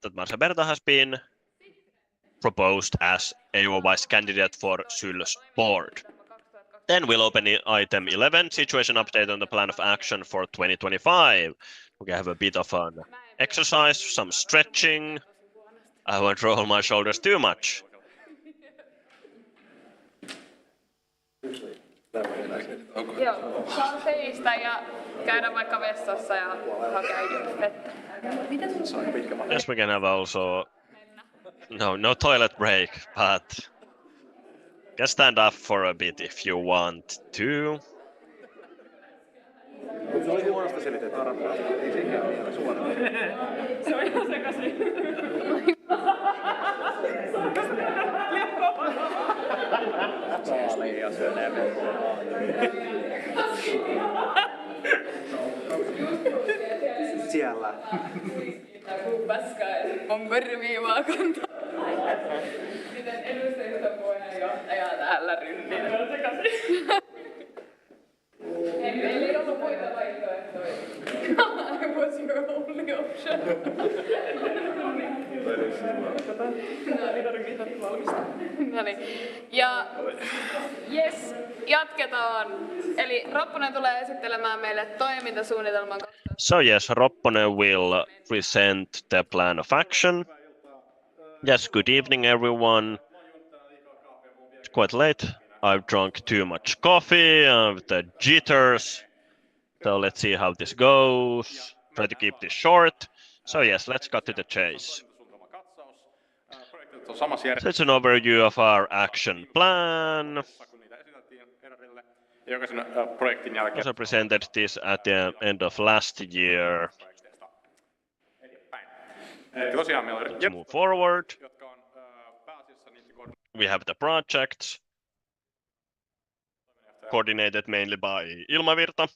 that Marcia Berta has been proposed as AYYE's candidate for Syl's board. Then we'll open item 11, situation update on the plan of action for 2025. We can have a bit of an exercise, some stretching. I won't roll my shoulders too much. Joo, saa seistä ja käydä vaikka vessassa ja hakea vettä. Yes, we can have also no toilet break, but can stand up for a bit if you want to. Se oli huonosti selitetty. Se on ihan sekaisin. Saali ja syöneen. siellä. On korviivaa kantaa. Miten edustajista puheenjohtaja täällä rynnillä sekaisin? Ei ollut muita vaihtoehtoja. I was your only option. No niin. Ja yes, jatketaan. Eli Ropponen tulee esittelemään meille toimintasuunnitelman. So yes, Ropponen will present the plan of action. Yes, good evening everyone. It's quite late. I've drunk too much coffee, the jitters. So let's see how this goes. Try to keep this short. So yes, let's cut to the chase. So it's an overview of our action plan. Also presented this at the end of last year. Let's move forward. We have the projects coordinated mainly by Ilmavirta.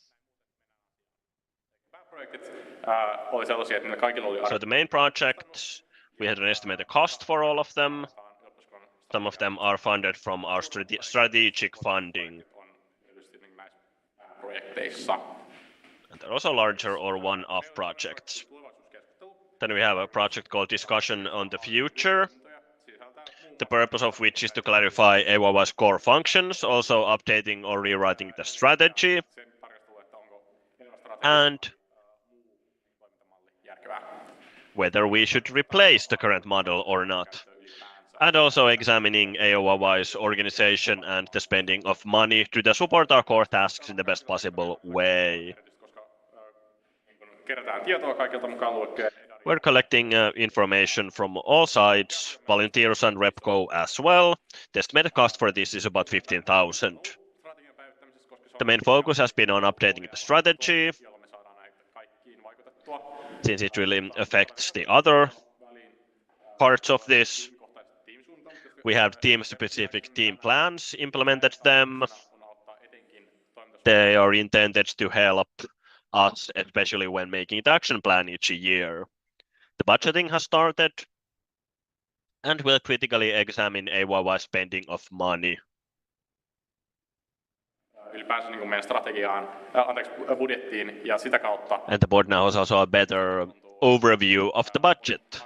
So the main projects, we had an estimated cost for all of them. Some of them are funded from our strategic funding. And they're also larger or one-off projects. Then we have a project called Discussion on the Future, the purpose of which is to clarify AYY's core functions, also updating or rewriting the strategy, and whether we should replace the current model or not, and also examining AYY's organization and the spending of money to support our core tasks in the best possible way. We're collecting information from all sides, volunteers and Repco as well. The estimated cost for this is about 15,000. The main focus has been on updating the strategy, since it really affects the other parts of this. We have team-specific team plans, implemented them. They are intended to help us, especially when making the action plan each year. The budgeting has started, and will critically examine AYY spending of money. And the board now has also a better overview of the budget.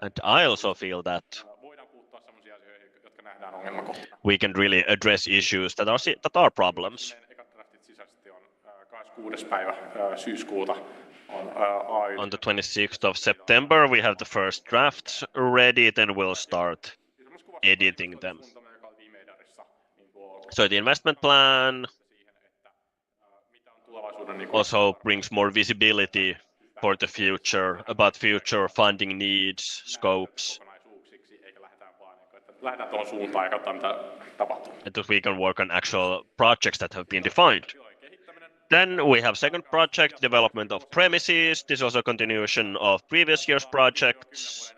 And I also feel that we can really address issues that are problems. On the 26th of September, we have the first drafts ready, then we'll start editing them. So the investment plan also brings more visibility for the future, about future funding needs, scopes, and that we can work on actual projects that have been defined. Then we have second project, development of premises. This is also a continuation of previous year's projects.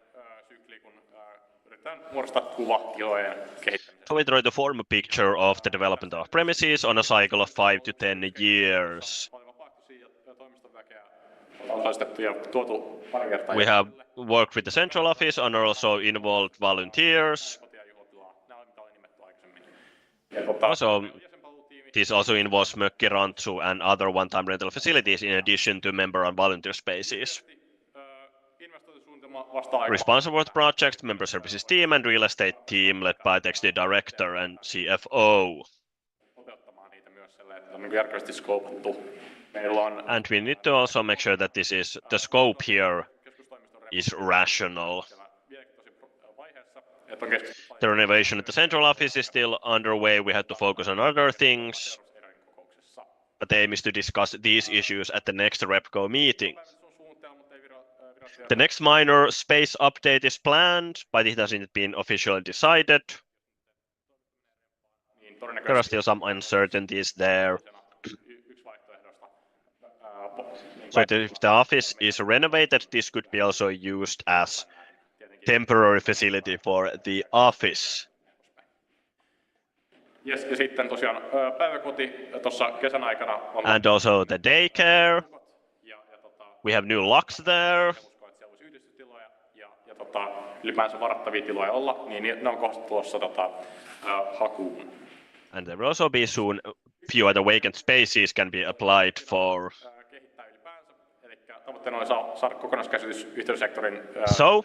So we try to form a picture of the development of premises on a cycle of 5 to 10 years. We have worked with the central office and also involved volunteers. Also, this also involves Mökkirantsu and other one-time rental facilities in addition to member and volunteer spaces. Responsible for the project, member services team and real estate team led by the XD director and CFO. And we need to also make sure that the scope here is rational. The renovation at the central office is still underway. We had to focus on other things. But the aim is to discuss these issues at the next Repco meeting. The next minor space update is planned, but it hasn't been officially decided. There are still some uncertainties there. So if the office is renovated, this could be also used as temporary facility for the office. And also the daycare. We have new locks there. Uskon, että siellä voisi yhdistystiloja ja ylipäänsä varattavia tiloja olla, niin ne on kohta tulossa hakuun. And there will also be soon few other vacant spaces can be applied for. Kehittää ylipäänsä, eli tavoitteena on saada kokonaiskäsitys yhteyssektorin So,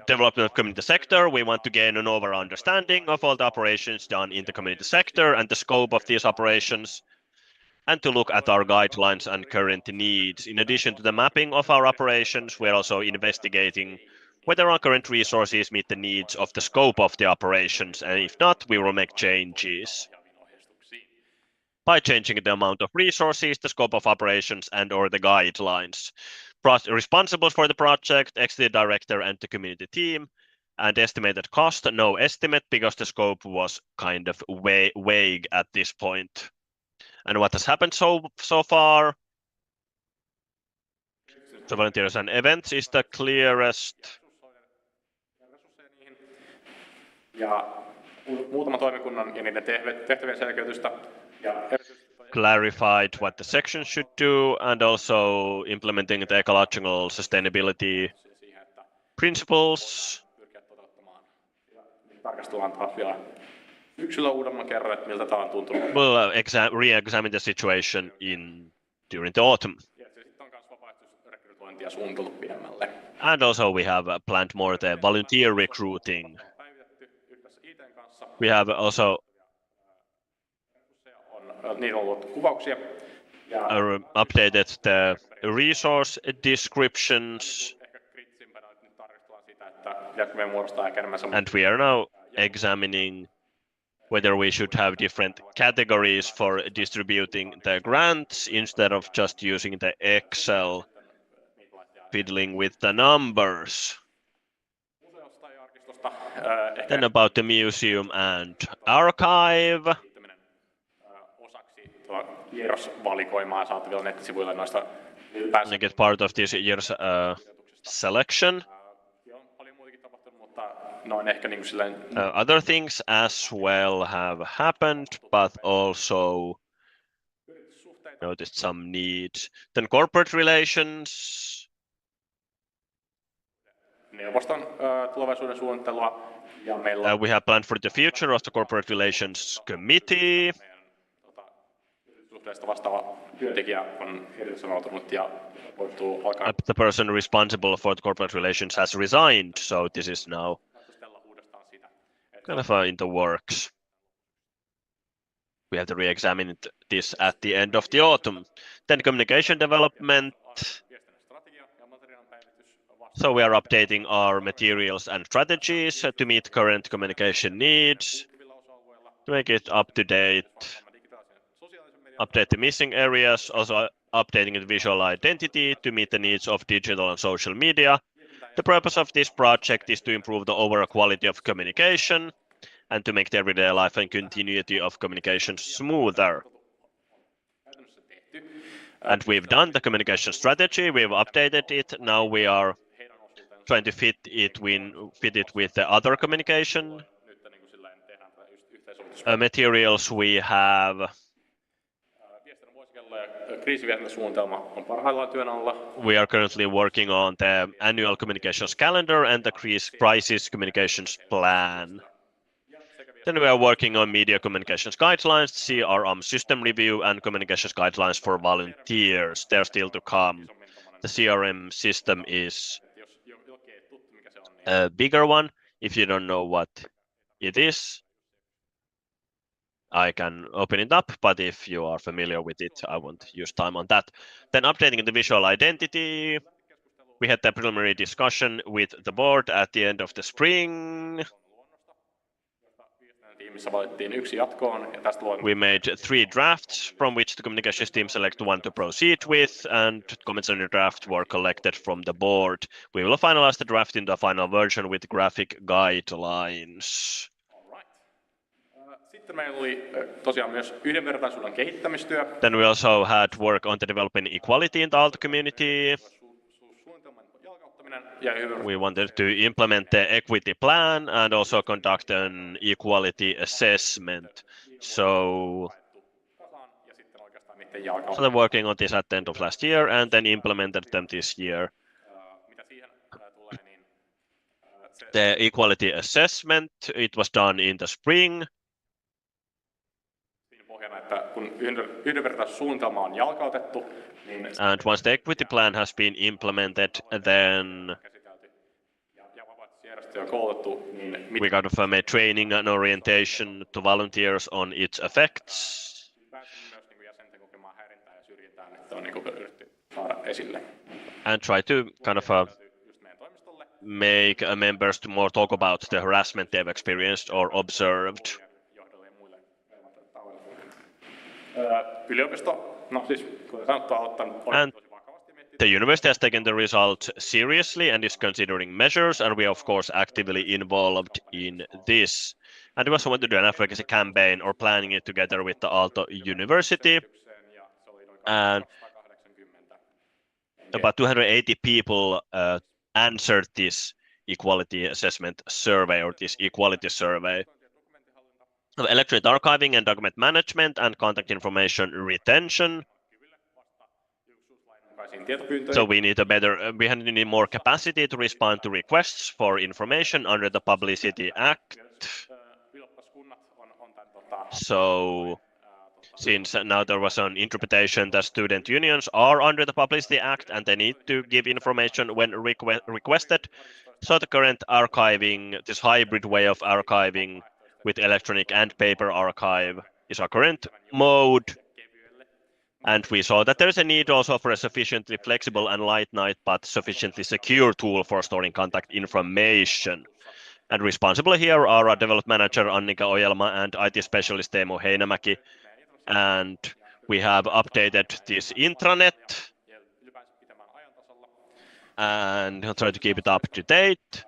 development of community sector, we want to gain an overall understanding of all the operations done in the community sector and the scope of these operations, and to look at our guidelines and current needs. In addition to the mapping of our operations, we're also investigating whether our current resources meet the needs of the scope of the operations, and if not, we will make changes. By changing the amount of resources, the scope of operations, and or the guidelines. Responsible for the project, executive director and the community team, and estimated cost, no estimate because the scope was kind of vague at this point. And what has happened so far? So volunteers and events is the clearest. Ja muutama toimikunnan ja niiden tehtävien selkeytystä. Clarified what the section should do, and also implementing the ecological sustainability principles. Tarkastellaan taas vielä syksyllä uudemman kerran, että miltä tämä on tuntunut. We'll re-examine the situation during the autumn. Sitten on myös vapaaehtoisrekrytointia suunniteltu pidemmälle. And also we have planned more the volunteer recruiting. We have also updated the resource descriptions, and we are now examining whether we should have different categories for distributing the grants instead of just using the Excel, fiddling with the numbers. Then about the museum and archive. Kierrosvalikoimaa saatavilla nettisivuilla noista. I get part of this year's selection. Other things as well have happened, but also noticed some needs. Then corporate relations. Neuvoston tulevaisuuden suunnittelua. Ja meillä we have planned for the future of the corporate relations committee. Vastaava työntekijä on irtisanoutunut ja poistuu alkaa. The person responsible for the corporate relations has resigned, so this is now kind of in the works. We have to re-examine this at the end of the autumn. Then communication development. So we are updating our materials and strategies to meet current communication needs, to make it up to date. Update the missing areas, also updating the visual identity to meet the needs of digital and social media. The purpose of this project is to improve the overall quality of communication and to make the everyday life and continuity of communication smoother. And we've done the communication strategy, we've updated it, now we are trying to fit it with the other communication materials we have. We are currently working on the annual communications calendar and the crisis communications plan. Then we are working on media communications guidelines, CRM system review, and communications guidelines for volunteers. They're still to come. The CRM system is a bigger one. If you don't know what it is, I can open it up, but if you are familiar with it, I won't use time on that. Then updating the visual identity. We had the preliminary discussion with the board at the end of the spring. We made 3 drafts from which the communications team selected one to proceed with, and comments on the draft were collected from the board. We will finalize the draft into a final version with graphic guidelines. Then we also had work on the developing equality in the Aalto community. We wanted to implement the equity plan and also conduct an equality assessment. So sitten jalkautettu. started working on this at the end of last year and then implemented them this year. Mitä siihen tulee, niin The equality assessment, it was done in the spring. Siinä pohjana, että kun yhdenvertaisuussuunnitelma on jalkautettu, niin And once the equity plan has been implemented, then ja vapaaehtoisjärjestöjä on koulutettu, niin we kind of made training and orientation to volunteers on its effects. pääsemme myös niin jäsenten kokemaan häirintää ja syrjintää, että on niin yritetty saada esille. And try to kind of make members to more talk about the harassment they've experienced or observed. Yliopisto, no siis kuten sanottu, on ottanut And the university has taken the result seriously and is considering measures, and we are of course actively involved in this. And we also want to do an advocacy campaign or planning it together with the Aalto University. And about 280 people answered this equality assessment survey or this equality survey. Electronic archiving and document management and contact information retention. So we need need more capacity to respond to requests for information under the Publicity Act. So since now there was an interpretation that student unions are under the Publicity Act and they need to give information when requested. So the current archiving, this hybrid way of archiving with electronic and paper archive is our current mode. And we saw that there's a need also for a sufficiently flexible and light but sufficiently secure tool for storing contact information. And responsible here are our development manager Annika Ojelma and IT specialist Teemu Heinämäki. And we have updated this intranet and try to keep it up to date.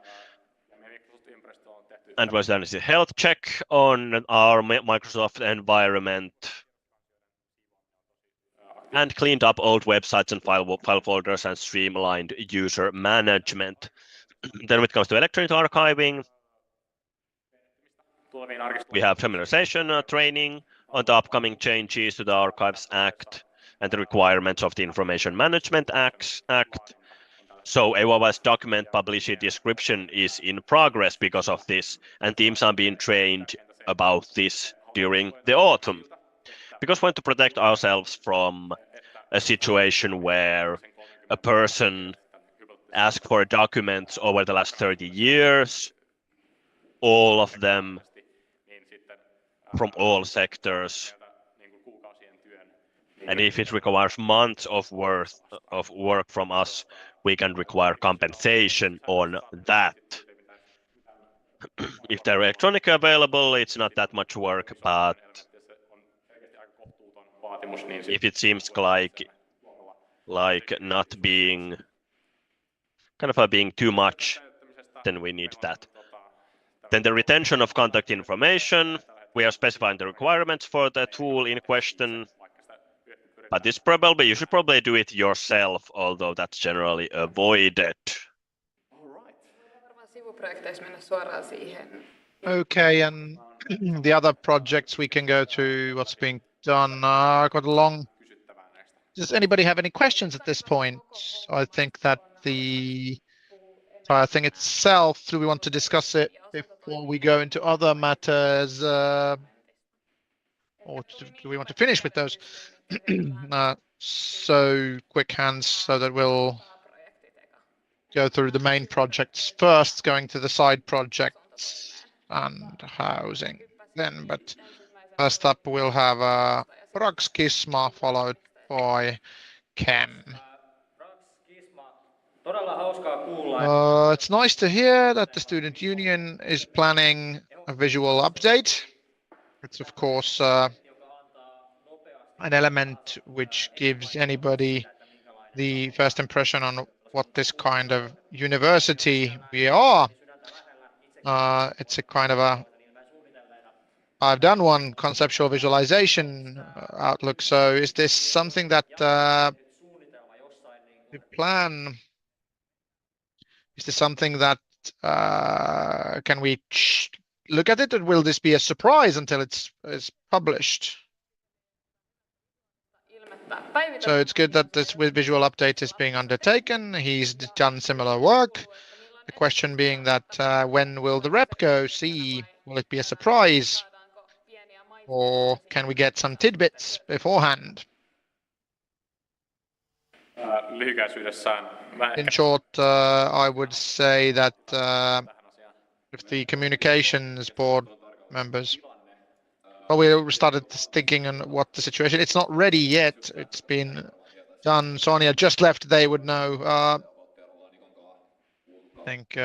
And was done a health check on our Microsoft environment and cleaned up old websites and file folders and streamlined user management. Then when it comes to electronic archiving, we have familiarization training on the upcoming changes to the Archives Act and the requirements of the Information Management Act. So AYY's document publishing description is in progress because of this, and teams are being trained about this during the autumn. Because we want to protect ourselves from a situation where a person asked for documents over the last 30 years, all of them from all sectors. And if it requires months of work from us, we can require compensation on that. If they're electronically available, it's not that much work, but if it seems like not being being too much, then we need that. Then the retention of contact information, we are specifying the requirements for the tool in question. But this you should probably do it yourself, although that's generally avoided. Okay, and the other projects we can go to what's being done. Quite along. Does anybody have any questions at this point? I think that the entire thing itself, do we want to discuss it before we go into other matters? Or do we want to finish with those? So quick hands so that we'll go through the main projects first, going to the side projects and housing then. But first up we'll have Praxkisma followed by Chem. It's nice to hear that the student union is planning a visual update. It's of course an element which gives anybody the first impression on what this kind of university we are. It's a kind of I've done one conceptual visualization outlook. So is this something that you plan? Is this something that can we look at it, or will this be a surprise until it's published? että päivitän. So it's good that this visual update is being undertaken. He's done similar work. The question being that when will the rep go see? Will it be a surprise? Or can we get some tidbits beforehand? Lyhykäisyydessään mä In ehkä short, I would say that if the communications board members, well, we started thinking on what the situation. It's not ready yet. It's been done. Sonia just left. They would know. I think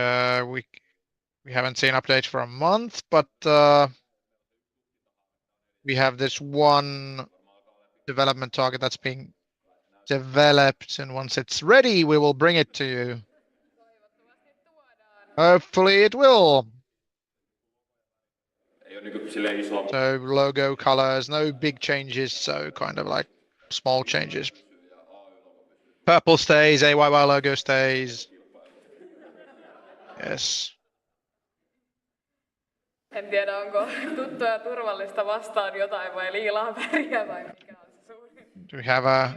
we haven't seen updates for a month, but we have this one development target that's being developed, and once it's ready, we will bring it to you. Hopefully it will. So logo colors, no big changes, so kind of like small changes. Purple stays, AYYE logo stays. Yes. En tiedä, onko tuttua ja turvallista vastaan jotain vai liilaa väriä vai mikä on se suurin. Do we have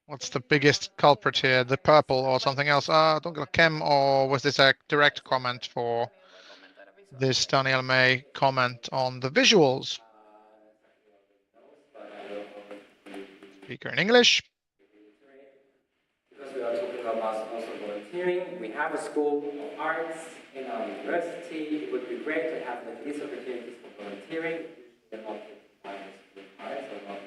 what's the biggest culprit here? The purple or something else? Tunkela Kem, or was this a direct comment for this Daniel May comment on the visuals? Speaker in English. Because we are talking about also volunteering, we have a school of arts in our university. It would be great to have these opportunities for volunteering. They're not with arts or not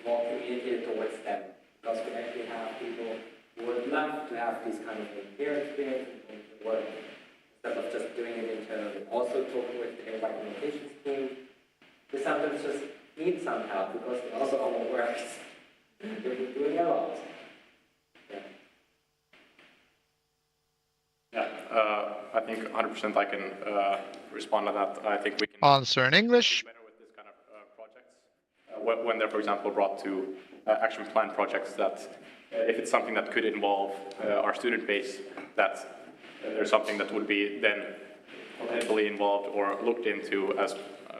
more communicated towards them. Because we actually have people who would love to have this kind of volunteer experience and work instead of just doing it internally. Also talking with the AYYE communications team. We sometimes just need some help because they also overworked. They've been doing a lot. I think 100% I can respond to that. I think we can Answer in English. better with this kind of projects. When they're, for example, brought to action plan projects, that if it's something that could involve our student base, that there's something that would be then potentially involved or looked into as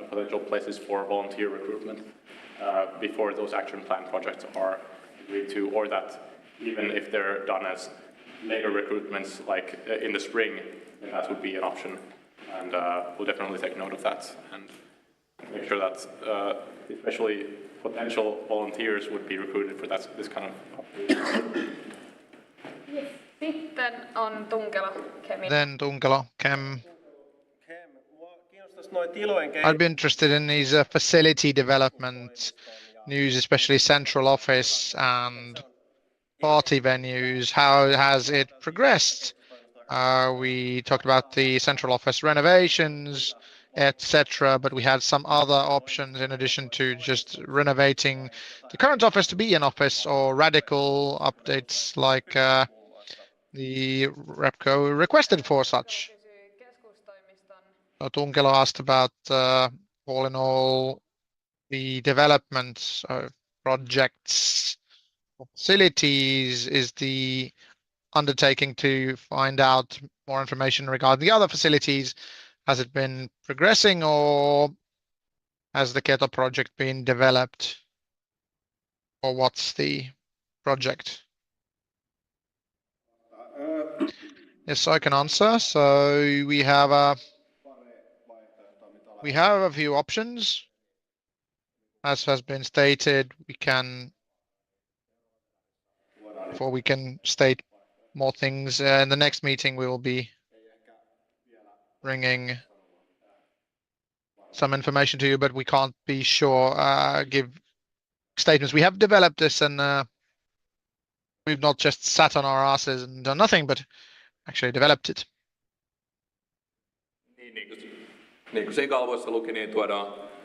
potential places for volunteer recruitment before those action plan projects are agreed to, or that even if they're done as later recruitments, like in the spring, then that would be an option. And we'll definitely take note of that and make sure that especially potential volunteers would be recruited for this kind of opportunity. Yes. Sitten on Tunkela Kemi. Then Tunkela Kem. Kiinnostaisi noin tilojen I'd be interested in these facility development news, especially central office and party venues. How has it progressed? We talked about the central office renovations, etc., but we had some other options in addition to just renovating the current office to be an office, or radical updates like the Repco requested for such. So Tunkelo asked about, all in all, the development of projects, facilities is the undertaking to find out more information regarding the other facilities. Has it been progressing, or has the Keto project been developed? Or what's the project? Yes, I can answer. So we have a few options. As has been stated, before we can state more things, in the next meeting we will be bringing some information to you, but we can't be sure, give statements. We have developed this, and we've not just sat on our asses and done nothing, but actually developed it.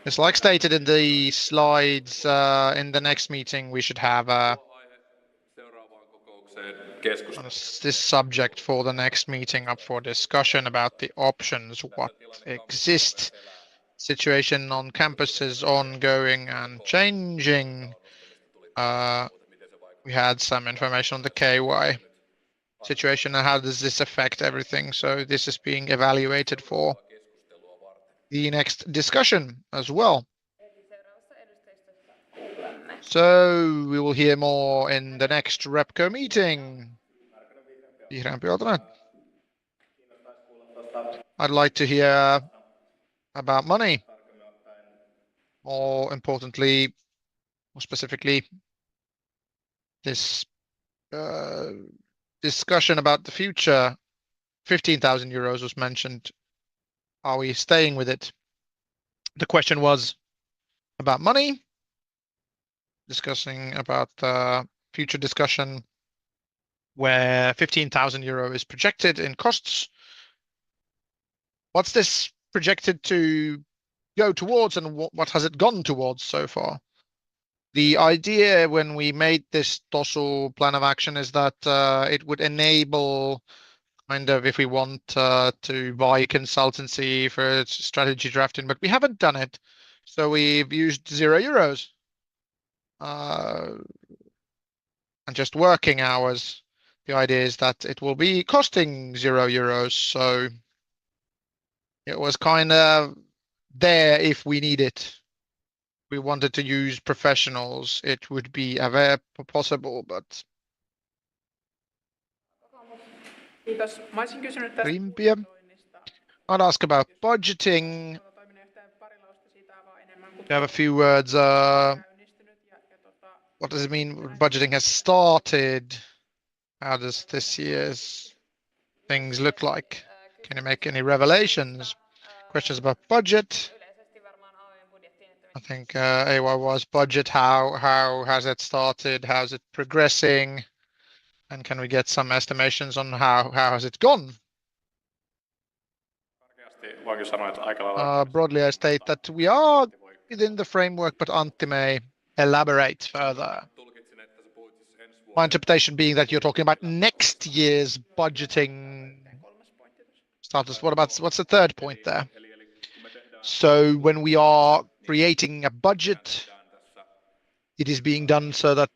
It's like stated in the slides, in the next meeting we should have this subject for the next meeting up for discussion about the options, what exists, situation on campuses ongoing and changing. We had some information on the KY situation and how does this affect everything. So this is being evaluated for the next discussion as well. So we will hear more in the next Repco meeting. I'd like to hear about money. More importantly, more specifically, this discussion about the future. 15,000 euros was mentioned. Are we staying with it? The question was about money, discussing about the future discussion where 15,000 euro is projected in costs. What's this projected to go towards, and what has it gone towards so far? The idea when we made this TOSU plan of action is that it would enable kind of if we want to buy consultancy for strategy drafting, but we haven't done it. So we've used €0 and just working hours. The idea is that it will be costing €0. So it was kind of there if we need it. We wanted to use professionals, it would be very possible, but Kiitos. Mä olisin kysynyt tästä Rimpia. budjetoinnista. I'd ask about budgeting. Toiminnanjohtaja pari lausta siitä avaa enemmän. You have a few words. What does it mean budgeting has started? How does this year's things look like? Can you make any revelations? Questions about budget? I think AYY's budget, how has it started? How's it progressing? And can we get some estimations on how has it gone? Broadly, I state that we are within the framework, but Antti may elaborate further. My interpretation being that you're talking about next year's budgeting status. What's the third point there? So when we are creating a budget, it is being done so that,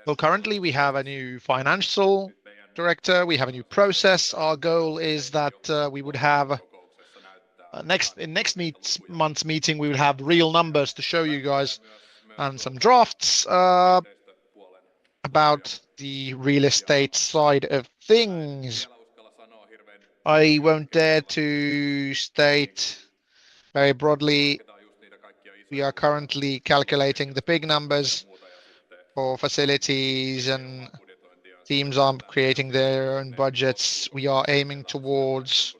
well, currently we have a new financial director, we have a new process. Our goal is that we would have next month's meeting, we would have real numbers to show you guys and some drafts about the real estate side of things. I won't dare to state very broadly. We are currently calculating the big numbers for facilities, and teams are creating their own budgets. We are aiming towards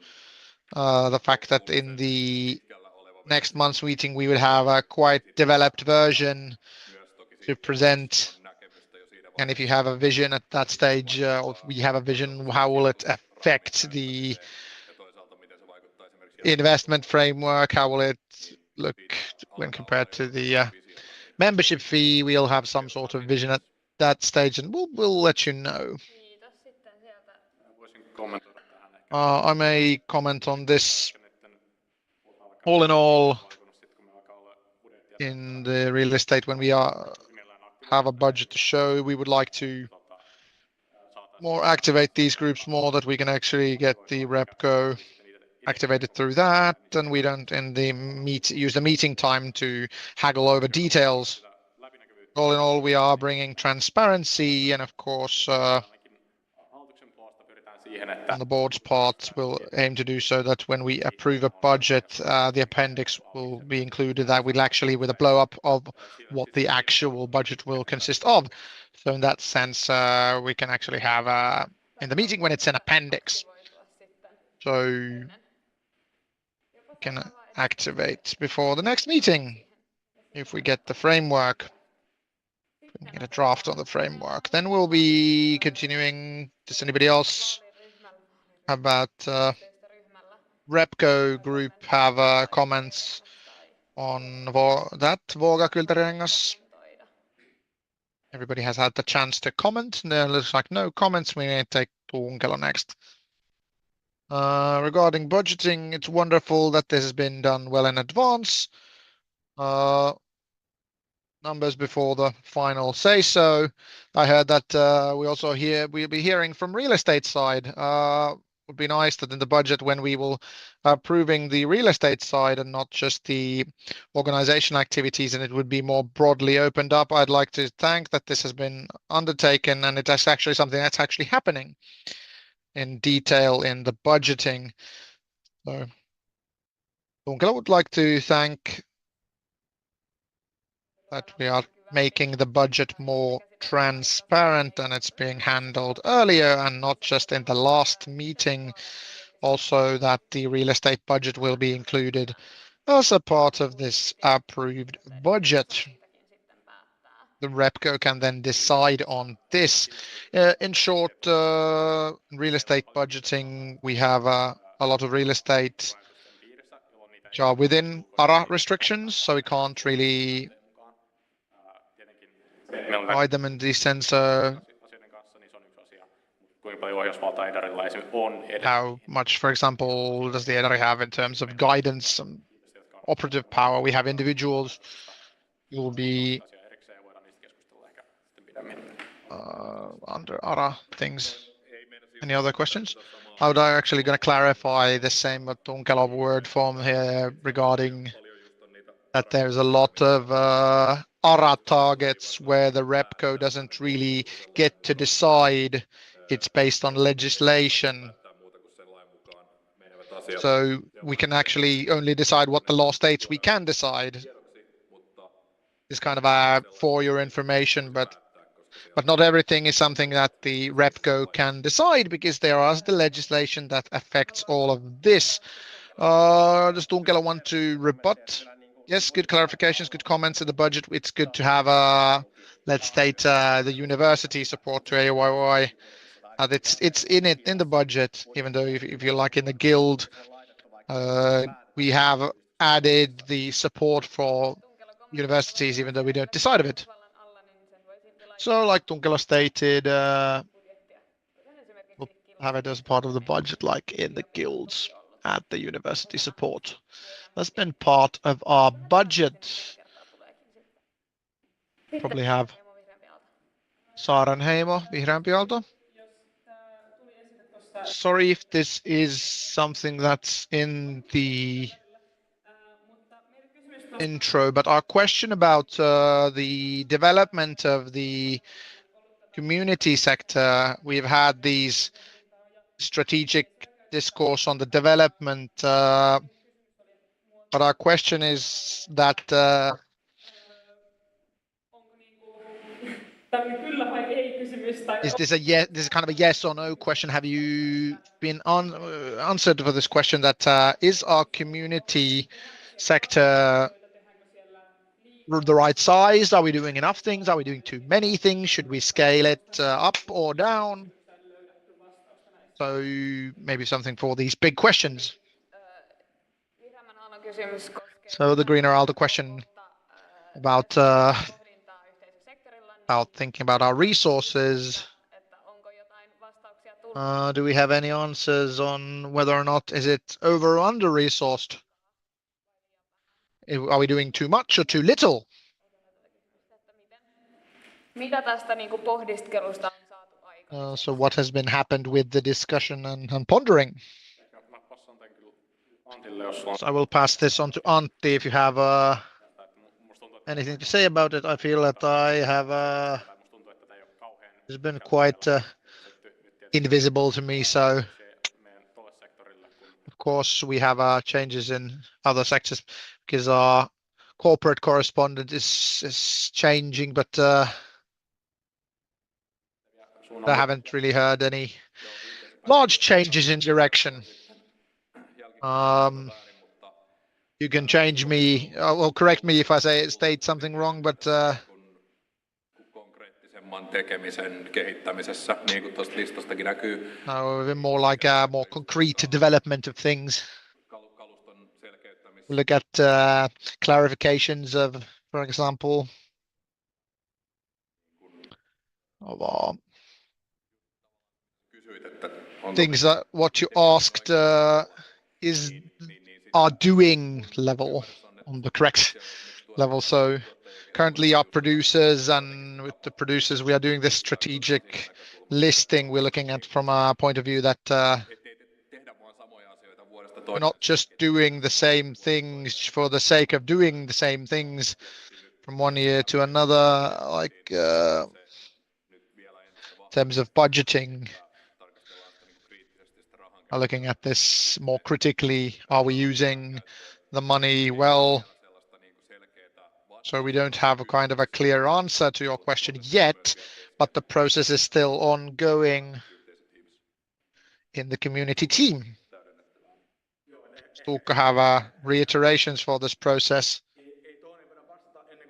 the fact that in the next month's meeting we will have a quite developed version to present. And if you have a vision at that stage, or if we have a vision, how will it affect the investment framework? How will it look when compared to the membership fee? We'll have some sort of vision at that stage, and we'll let you know. I may comment on this. All in all, in the real estate, when we have a budget to show, we would like to more activate these groups more, that we can actually get the Repco activated through that, and we don't use the meeting time to haggle over details. All in all, we are bringing transparency, and of course, on the board's part, we'll aim to do so that when we approve a budget, the appendix will be included, that will actually with a blow up of what the actual budget will consist of. So in that sense, we can actually have in the meeting when it's an appendix. So we can activate before the next meeting if we get the framework. We get a draft on the framework. Then we'll be continuing. Does anybody else about Repco group have comments on that? Våga Kultarengas. Everybody has had the chance to comment. There looks like no comments. We may take Tuunkelo next. Regarding budgeting, it's wonderful that this has been done well in advance. Numbers before the final say so. I heard that we'll be hearing from real estate side. would be nice that in the budget when we will approving the real estate side and not just the organization activities, and it would be more broadly opened up. I'd like to thank that this has been undertaken and it is actually something that's actually happening in detail in the budgeting. So Tunkela would like to thank that we are making the budget more transparent and it's being handled earlier and not just in the last meeting. Also that the real estate budget will be included as a part of this approved budget. The RepCo can then decide on this. In short, real estate budgeting, we have a lot of real estate which are within ARA restrictions, so we can't really guide them in this sense. How much, for example, does the EDARI have in terms of guidance and operative power? We have individuals who will be under ARA things. Any other questions? I would actually going to clarify the same what Tunkela word form here regarding that there's a lot of ARA targets where the RepCo doesn't really get to decide. It's based on legislation. So we can actually only decide what the law states we can decide. It's kind of for your information, but not everything is something that the RepCo can decide because there is the legislation that affects all of this. Does Tunkela want to rebut? Yes, good clarifications, good comments in the budget. It's good to have, let's state, the university support to AYYE. It's in the budget, even though if you're like in the guild, we have added the support for universities, even though we don't decide of it. So like Tunkela stated, we'll have it as part of the budget, like in the guilds at the university support. That's been part of our budget. Probably have Saarenheimo, Vihreämpi Aalto. Sorry if this is something that's in the intro, but our question about the development of the community sector, we've had these strategic discourse on the development, but our question is that is this a yes? This is kind of a yes or no question. Have you been answered for this question? That is our community sector the right size? Are we doing enough things? Are we doing too many things? Should we scale it up or down? So maybe something for these big questions. So the greener Aalto question about thinking about our resources. Do we have any answers on whether or not is it over or under resourced? Are we doing too much or too little? So what has been happened with the discussion and pondering? So I will pass this on to Antti if you have anything to say about it. I feel that I have it's been quite invisible to me, so of course we have changes in other sectors because our corporate correspondent is changing, but I haven't really heard any large changes in direction. You can change me, well, correct me if I state something wrong, but tekemisen kehittämisessä, niin kuin tuosta listastakin näkyy. More like a more concrete development of things. Look at clarifications of, for example, of things that what you asked is our doing level on the correct level. So currently our producers, and with the producers we are doing this strategic listing. We're looking at from a point of view that We're not just doing the same things for the sake of doing the same things from one year to another, like in terms of budgeting. Are looking at this more critically. Are we using the money well? So we don't have a kind of a clear answer to your question yet, but the process is still ongoing in the community team. Tuukka have reiterations for this process.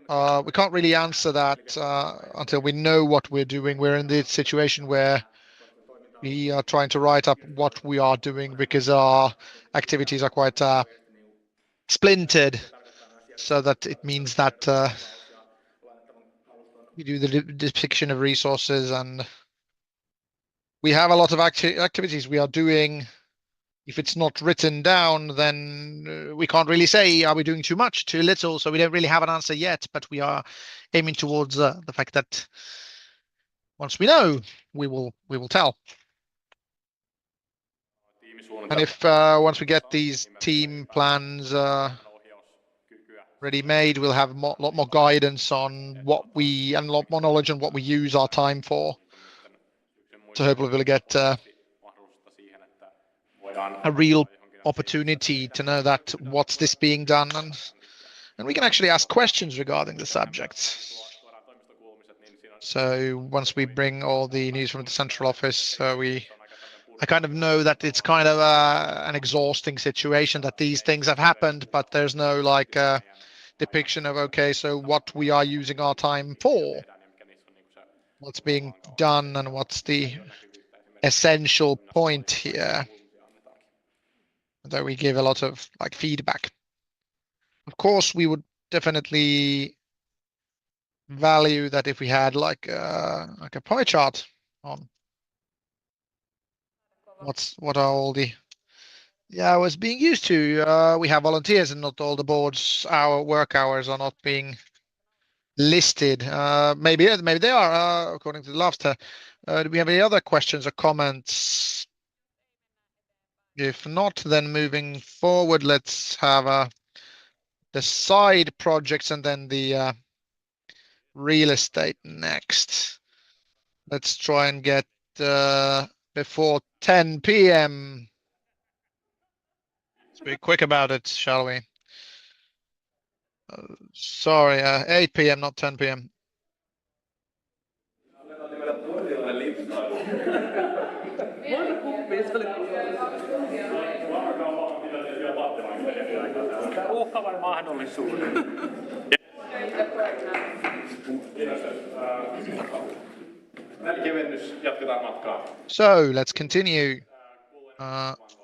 We can't really answer that until we know what we're doing. We're in the situation where we are trying to write up what we are doing because our activities are quite splintered, so that it means that we do the depiction of resources, and we have a lot of activities we are doing. If it's not written down, then we can't really say, are we doing too much, too little? So we don't really have an answer yet, but we are aiming towards the fact that once we know, we will tell. And if once we get these team plans ready-made, we'll have a lot more guidance on what we, and a lot more knowledge on what we use our time for. So hopefully we'll get a real opportunity to know that what's this being done, and we can actually ask questions regarding the subjects. So once we bring all the news from the central office, I kind of know that it's kind of an exhausting situation, that these things have happened, but there's no like depiction of, okay, so what we are using our time for, what's being done, and what's the essential point here. Though we give a lot of like feedback. Of course, we would definitely value that if we had like a pie chart on what are all the hours being used to. We have volunteers, and not all the boards, our work hours are not being listed. Maybe they are, according to the laughter. Do we have any other questions or comments? If not, then moving forward, let's have the side projects and then the real estate next. Let's try and get before 10 p.m. Let's be quick about it, shall we? Sorry, 8 p.m., not 10 p.m. So let's continue.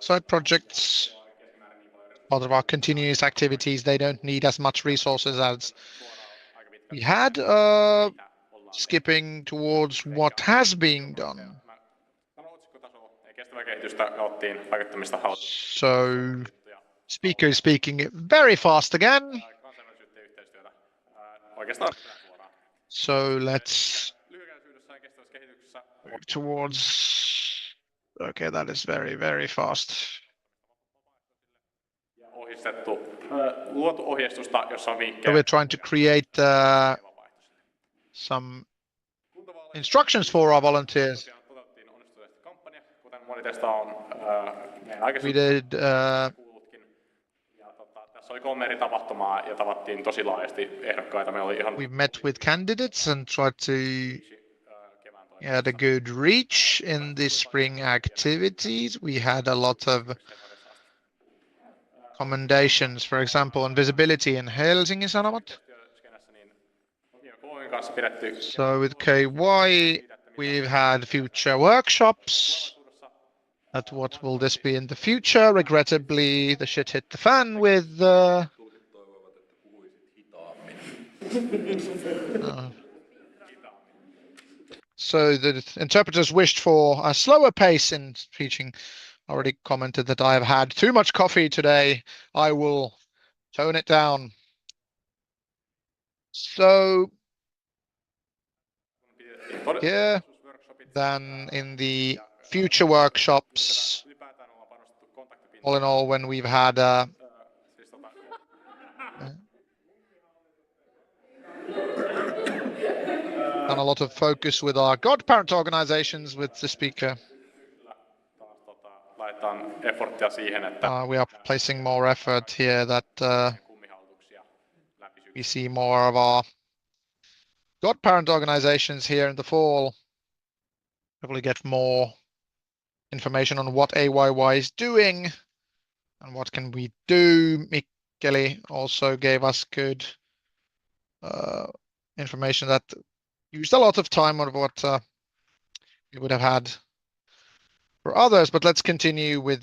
Side projects, part of our continuous activities, they don't need as much resources as we had. Skipping towards what has been done. So speaker is speaking very fast again. So let's move towards, okay, that is very, very fast. So we're trying to create some instructions for our volunteers. We did we met with candidates and tried to get a good reach in the spring activities. We had a lot of commendations, for example, on visibility in Helsingin Sanomat. So with KY, we've had future workshops. At what will this be in the future? Regrettably, the shit hit the fan with so the interpreters wished for a slower pace in speaking. Already commented that I have had too much coffee today. I will tone it down. So here, then in the future workshops, all in all, when we've had done a lot of focus with our godparent organizations with the speaker. We are placing more effort here that we see more of our godparent organizations here in the fall. Probably get more information on what AYYE is doing and what can we do. Mikkeli also gave us good information that used a lot of time on what we would have had for others, but let's continue with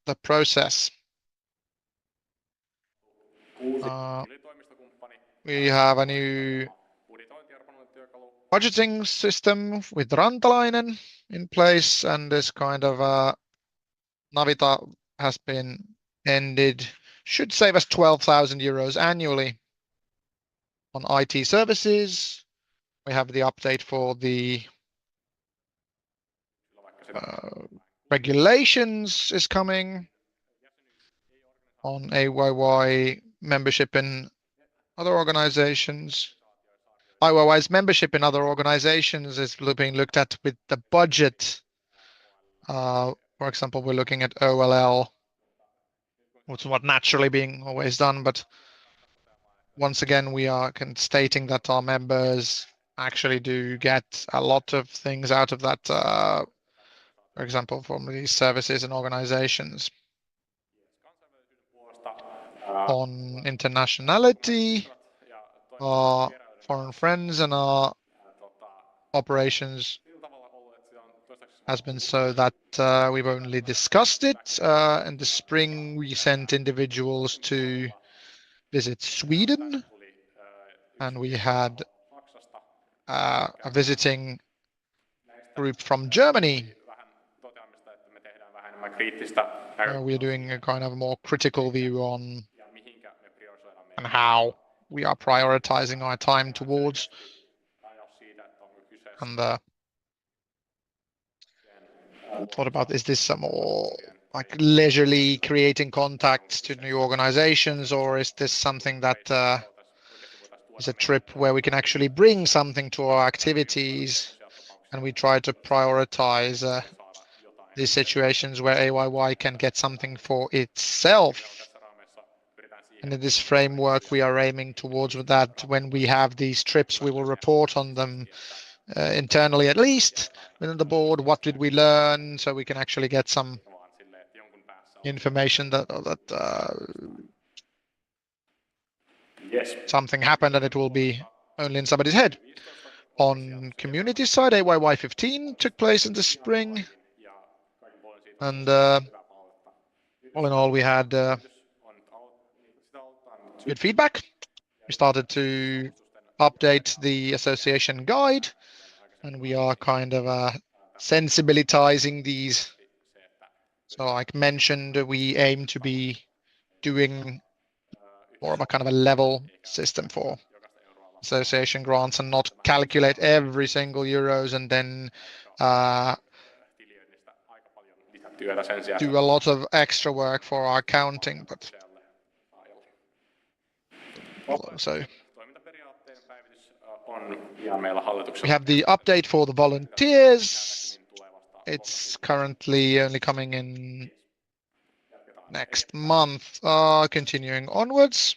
the process. We have a new budgeting system with Rantalainen in place, and this kind of Navita has been ended. Should save us 12,000 euros annually on IT services. We have the update for the regulations is coming on AYYE membership in other organizations. AYYE's membership in other organizations is being looked at with the budget. For example, we're looking at OLL, which is what naturally being always done, but once again, we are stating that our members actually do get a lot of things out of that, for example, from these services and organizations. On internationality, our foreign friends and our operations has been so that we've only discussed it. In the spring, we sent individuals to visit Sweden, and we had a visiting group from Germany. We're doing a kind of more critical view on and how we are prioritizing our time towards, and thought about, is this some more like leisurely creating contacts to new organizations, or is this something that is a trip where we can actually bring something to our activities, and we try to prioritize these situations where AYYE can get something for itself. And in this framework, we are aiming towards that when we have these trips, we will report on them internally, at least within the board. What did we learn? So we can actually get some information that something happened and it will be only in somebody's head. On community side, AYYE 15 took place in the spring. And all in all, we had good feedback. We started to update the association guide, and we are kind of sensibilizing these. So like mentioned, we aim to be doing more of a kind of a level system for association grants and not calculate every single euros and then do a lot of extra work for our accounting. But so we have the update for the volunteers. It's currently only coming in next month, continuing onwards.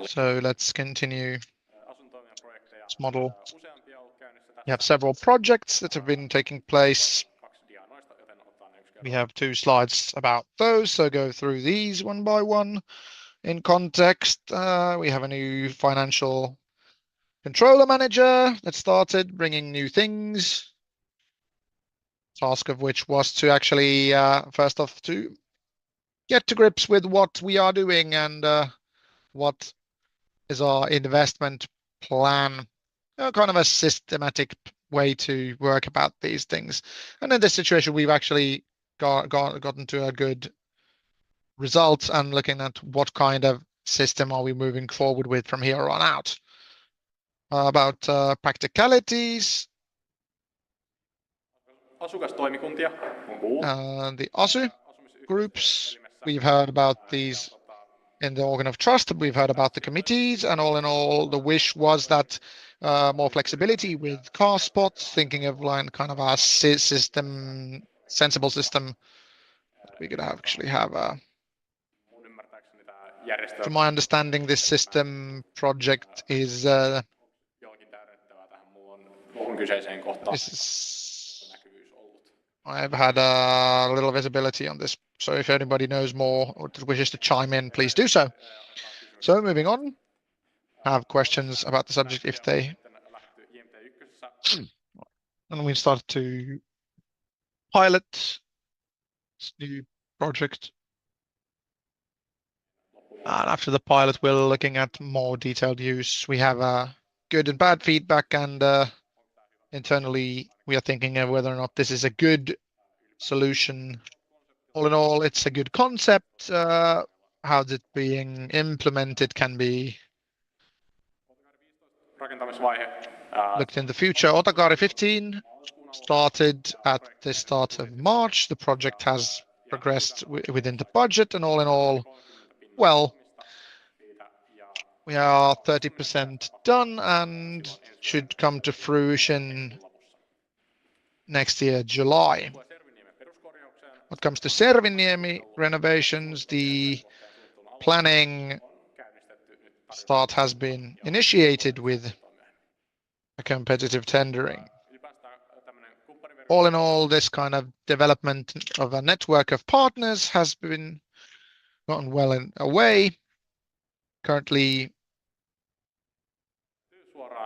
So let's continue this model. We have several projects that have been taking place. We have 2 slides about those, so go through these one by one. In context, we have a new financial controller manager that started bringing new things. Task of which was to actually, first off, to get to grips with what we are doing and what is our investment plan. Kind of a systematic way to work about these things. And in this situation, we've actually gotten to a good result and looking at what kind of system are we moving forward with from here on out. About practicalities, Asukastoimikuntia on kuultu. The ASU groups, we've heard about these in the organ of trust, we've heard about the committees, and all in all, the wish was that more flexibility with car spots, thinking of like kind of a system, sensible system that we could actually have. To my understanding, this system project is I've had a little visibility on this, so if anybody knows more or wishes to chime in, please do so. So moving on, have questions about the subject if they... And we start to pilot this new project. And after the pilot, we're looking at more detailed use. We have good and bad feedback, and internally we are thinking of whether or not this is a good solution. All in all, it's a good concept. How it being implemented can be looked in the future. Otakaari 15 started at the start of March. The project has progressed within the budget, and all in all, well, we are 30% done and should come to fruition next year, July. What comes to Serviniemi renovations, the planning start has been initiated with a competitive tendering. All in all, this kind of development of a network of partners has been gotten well away. Currently,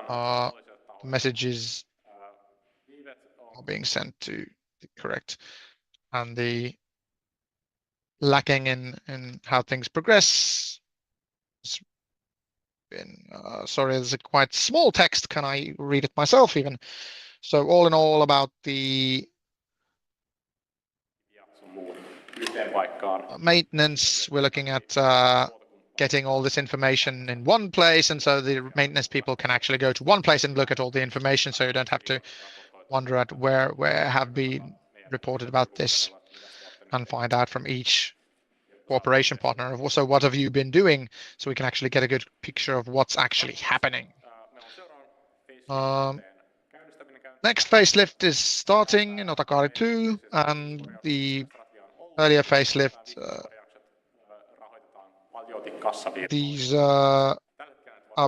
the messages are being sent to the correct, and the lacking in how things progress has been, sorry, there's a quite small text. Can I read it myself even? So all in all about the maintenance, we're looking at getting all this information in one place, and so the maintenance people can actually go to one place and look at all the information, so you don't have to wonder at where have been reported about this, and find out from each cooperation partner also what have you been doing, so we can actually get a good picture of what's actually happening. Next facelift is starting in Otakaari 2, and the earlier facelift, these are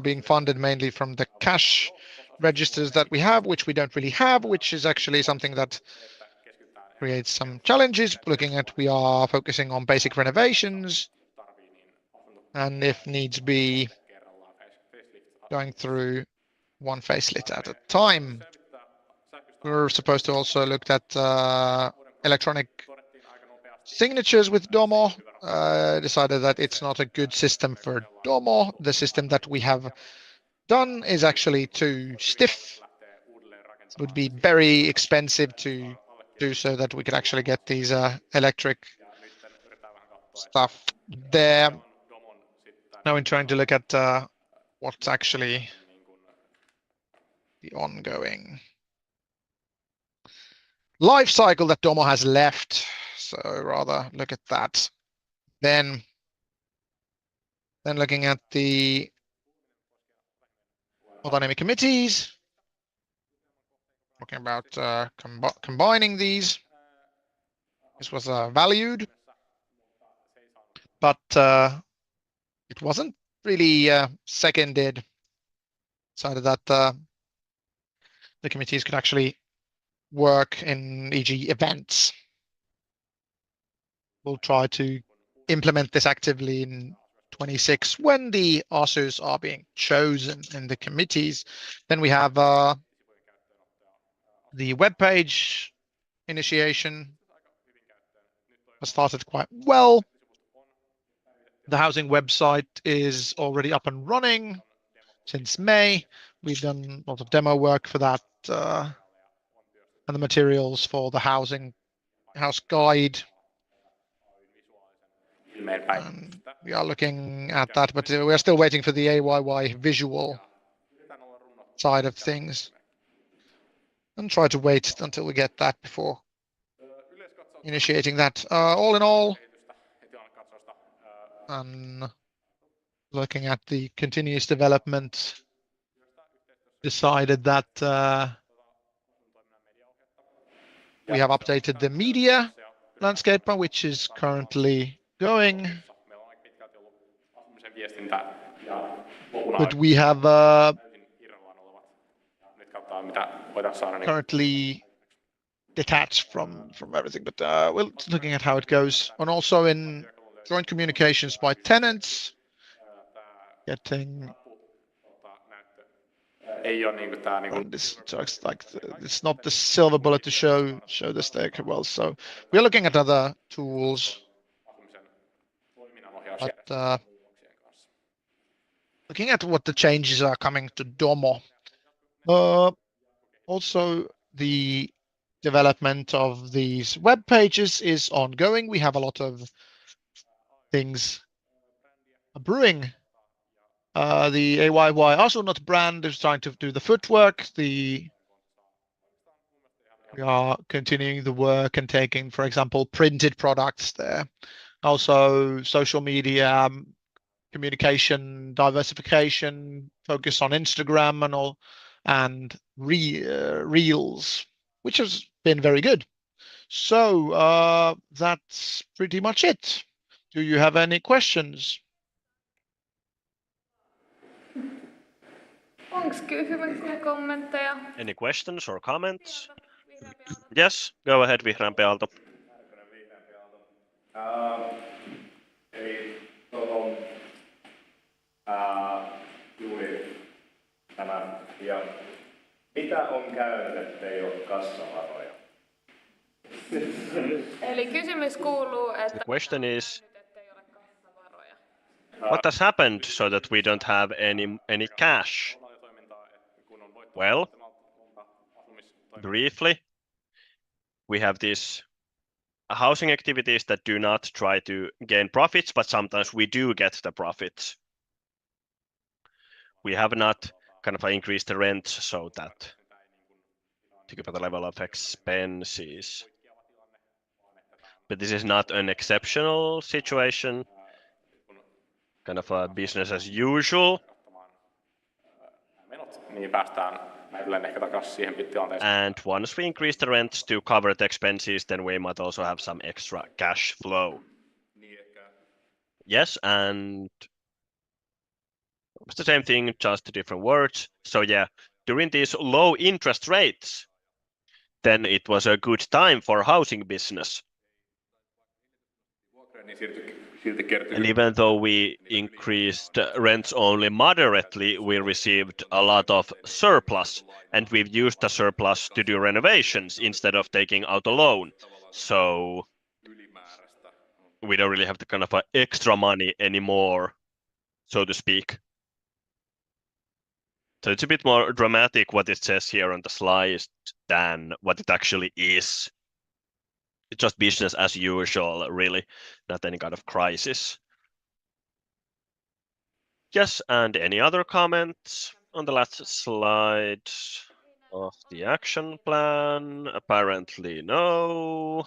being funded mainly from the cash registers that we have, which we don't really have, which is actually something that creates some challenges. Looking at, we are focusing on basic renovations, and if needs be, going through one facelift at a time. We're supposed to also look at electronic signatures with Domo. Decided that it's not a good system for Domo. The system that we have done is actually too stiff. It would be very expensive to do so that we could actually get these electric stuff there. Now we're trying to look at what's actually the ongoing life cycle that Domo has left. So rather look at that. Then looking at the autonomy committees, talking about combining these. This was valued, but it wasn't really seconded. Decided that the committees could actually work in, e.g., events. We'll try to implement this actively in 26 when the ASUs are being chosen in the committees. Then we have the webpage initiation has started quite well. The housing website is already up and running since May. We've done a lot of demo work for that, and the materials for the house guide. And we are looking at that, but we are still waiting for the AYYE visual side of things. and try to wait until we get that before initiating that. All in all, looking at the continuous development, decided that we have updated the media landscape, which is currently going. But we have currently detached from everything. But we're looking at how it goes, and also in joint communications by tenants, getting. It's not the silver bullet to show the stake well. So we're looking at other tools, but looking at what the changes are coming to Domo. Also, the development of these web pages is ongoing. We have a lot of things brewing. The AYYE Astronaut brand is trying to do the footwork. We are continuing the work and taking, for example, printed products there. Also, social media, communication, diversification, focus on Instagram and all, and Reels, which has been very good. So that's pretty much it. Do you have any questions? Onks kysymyksiä, kommentteja? Any questions or comments? Yes, go ahead, Vihreämpi Aalto. Eli juuri tämä, ja mitä on käynyt, ettei ole kassavaroja? Eli kysymys kuuluu, että... The question is, what has happened so that we don't have any cash? Well, briefly, we have these housing activities that do not try to gain profits, but sometimes we do get the profits. We have not kind of increased the rent so that to keep the level of expenses. But this is not an exceptional situation, kind of a business as usual. And once we increase the rents to cover the expenses, then we might also have some extra cash flow. Yes, and it's the same thing, just different words. So yeah, during these low interest rates, then it was a good time for housing business. And even though we increased rents only moderately, we received a lot of surplus, and we've used the surplus to do renovations instead of taking out a loan. So we don't really have the kind of extra money anymore, so to speak. So it's a bit more dramatic what it says here on the slide than what it actually is. It's just business as usual, really, not any kind of crisis. Yes, and any other comments on the last slide of the action plan? Apparently no.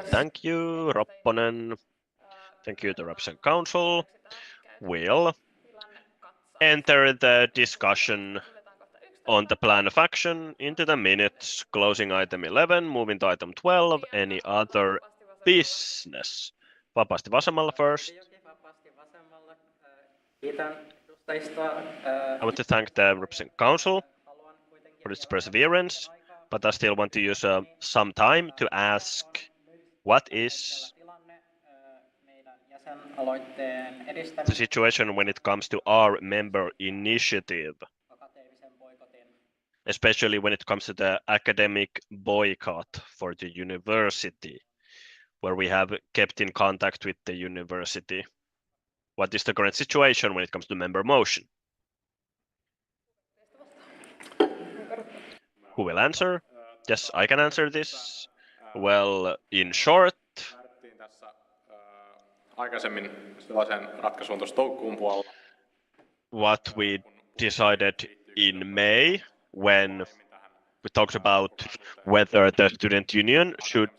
Thank you, Ropponen. Thank you, the reps and council. We'll enter the discussion on the plan of action into the minutes, closing item 11, moving to item 12, any other business. Vapaasti vasemmalla first. I want to thank the representative council for its perseverance, but I still want to use some time to ask what is the situation when it comes to our member initiative, especially when it comes to the academic boycott for the university, where we have kept in contact with the university. What is the current situation when it comes to member motion? Who will answer? Yes, I can answer this. Well, in short, what we decided in May when we talked about whether the student union should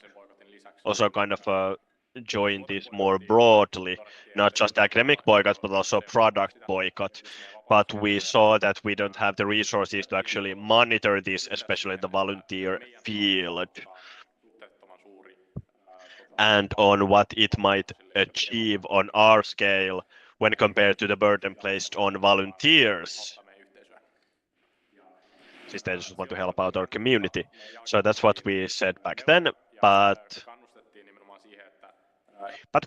also kind of join this more broadly, not just academic boycott, but also product boycott. But we saw that we don't have the resources to actually monitor this, especially the volunteer field, and on what it might achieve on our scale when compared to the burden placed on volunteers, since they just want to help out our community. So that's what we said back then, but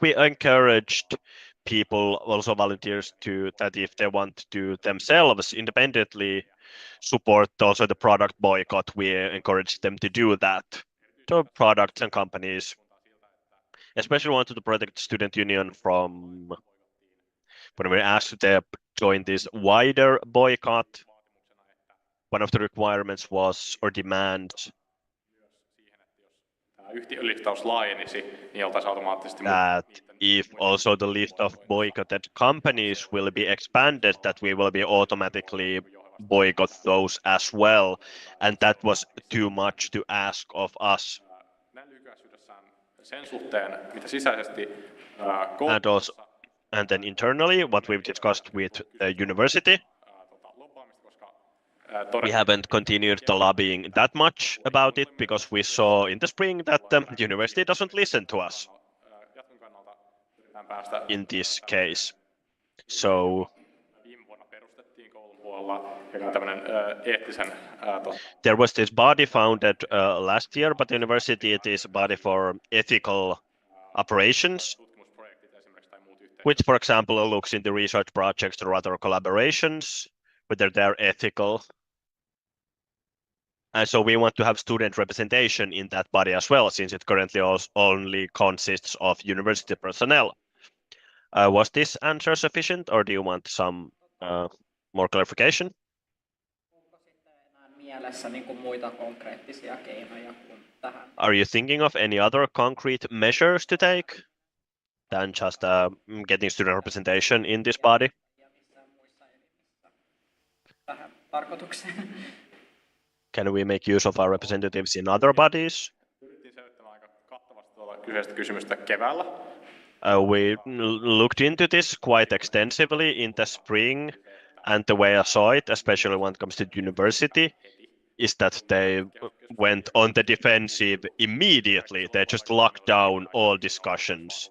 we encouraged people, also volunteers, to that if they want to themselves independently support also the product boycott, we encourage them to do that. So products and companies, especially wanted to protect the student union from when we asked them to join this wider boycott. One of the requirements was or demands yhtiölistaus laajenisi, niin oltaisiin automaattisesti that if also the list of boycotted companies will be expanded, that we will be automatically boycott those as well, and that was too much to ask of us. Sen suhteen, mitä sisäisesti And then internally, what we've discussed with the university, we haven't continued the lobbying that much about it because we saw in the spring that the university doesn't listen to us in this case. So there was this body founded last year, but the university it is a body for ethical operations, which, for example, looks into research projects or other collaborations, whether they're ethical. And so we want to have student representation in that body as well, since it currently only consists of university personnel. Was this answer sufficient, or do you want some more clarification? Are you thinking of any other concrete measures to take than just getting student representation in this body? Can we make use of our representatives in other bodies? We looked into this quite extensively in the spring, and the way I saw it, especially when it comes to university, is that they went on the defensive immediately. They just locked down all discussions.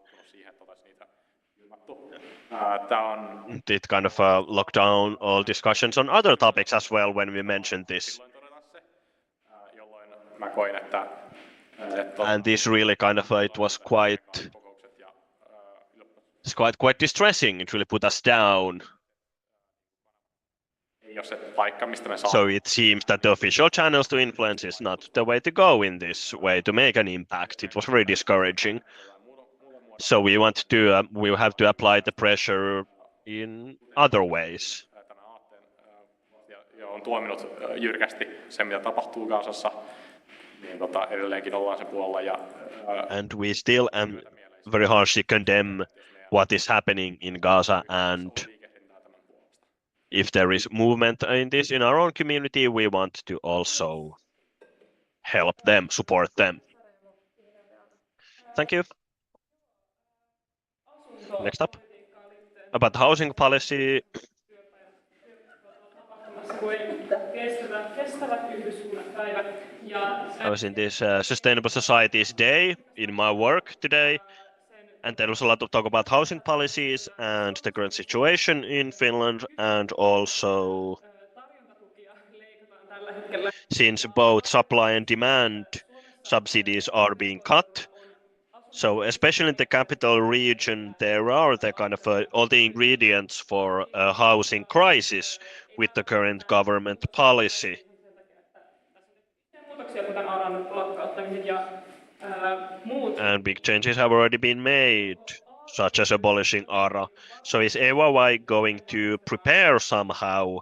It kind of locked down all discussions on other topics as well when we mentioned this. And this really kind of it was quite distressing. It really put us down. So it seems that the official channels to influence is not the way to go in this way to make an impact. It was very discouraging. So we want to we have to apply the pressure in other ways. On tuominut jyrkästi sen, mitä tapahtuu Gazassa, niin edelleenkin ollaan sen puolella. And we still very harshly condemn what is happening in Gaza, and if there is movement in this in our own community, we want to also help them, support them. Thank you. Next up, about housing policy. I was in this Sustainable Societies Day in my work today, and there was a lot of talk about housing policies and the current situation in Finland, and also since both supply and demand subsidies are being cut. So especially in the capital region, there are the kind of all the ingredients for a housing crisis with the current government policy. And big changes have already been made, such as abolishing ARA. So is AYYE going to prepare somehow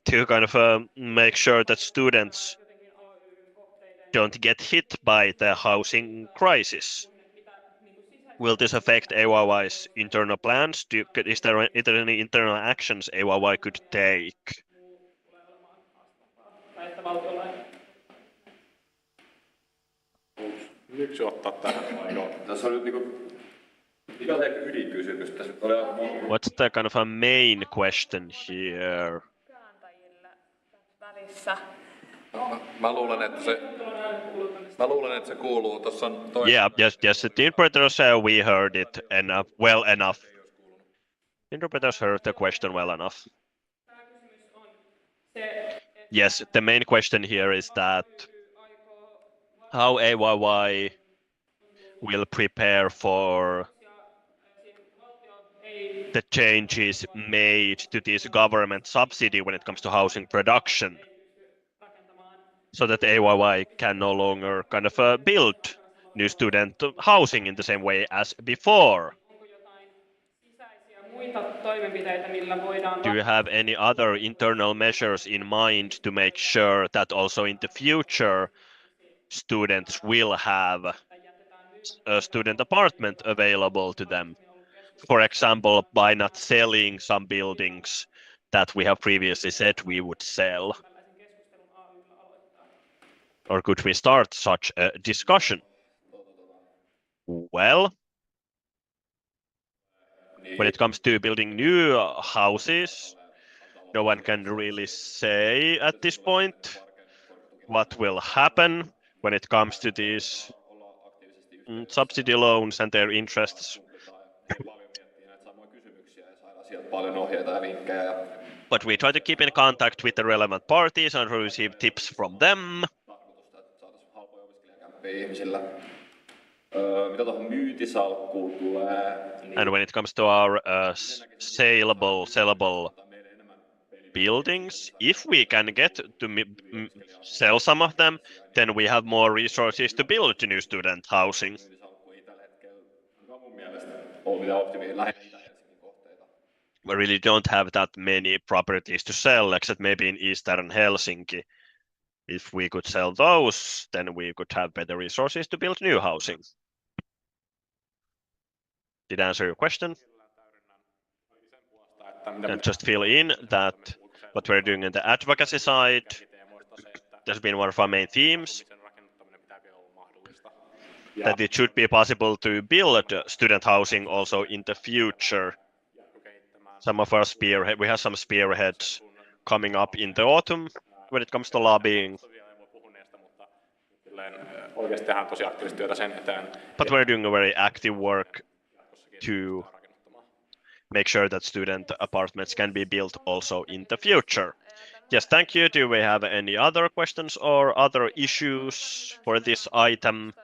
to kind of make sure that students don't get hit by the housing crisis? Will this affect AYY's internal plans? Is there any internal actions AYY could take? Yksi ottaa tähän vai joo? Tässä on nyt mikä on se ydinkysymys? Tässä nyt oli aika monta. What's the kind of a main question here? Välissä. Mä luulen, että se kuuluu. Tuossa on Yeah, yes, the interpreters we heard it well enough. Interpreters heard the question well enough. Yes, the main question here is that how AYY will prepare for the changes made to this government subsidy when it comes to housing production, so that AYY can no longer kind of build new student housing in the same way as before. Do you have any other internal measures in mind to make sure that also in the future students will have a student apartment available to them? For example, by not selling some buildings that we have previously said we would sell. Or could we start such a discussion? Well, when it comes to building new houses, no one can really say at this point what will happen when it comes to these subsidy loans and their interests. But we try to keep in contact with the relevant parties and receive tips from them. And when it comes to our sellable buildings, if we can get to sell some of them, then we have more resources to build new student housing. We really don't have that many properties to sell, except maybe in Eastern Helsinki. If we could sell those, then we could have better resources to build new housing. Did I answer your question? And just fill in that what we're doing in the advocacy side, there's been one of our main themes, that it should be possible to build student housing also in the future. Some of our we have some spearheads coming up in the autumn when it comes to lobbying. But we're doing a very active work to make sure that student apartments can be built also in the future. Yes, thank you. Do we have any other questions or other issues for this item?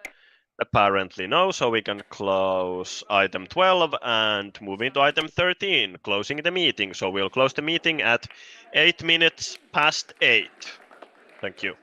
Apparently no, so we can close item 12 and moving to item 13, closing the meeting. So we'll close the meeting at 8 minutes past 8. Thank you.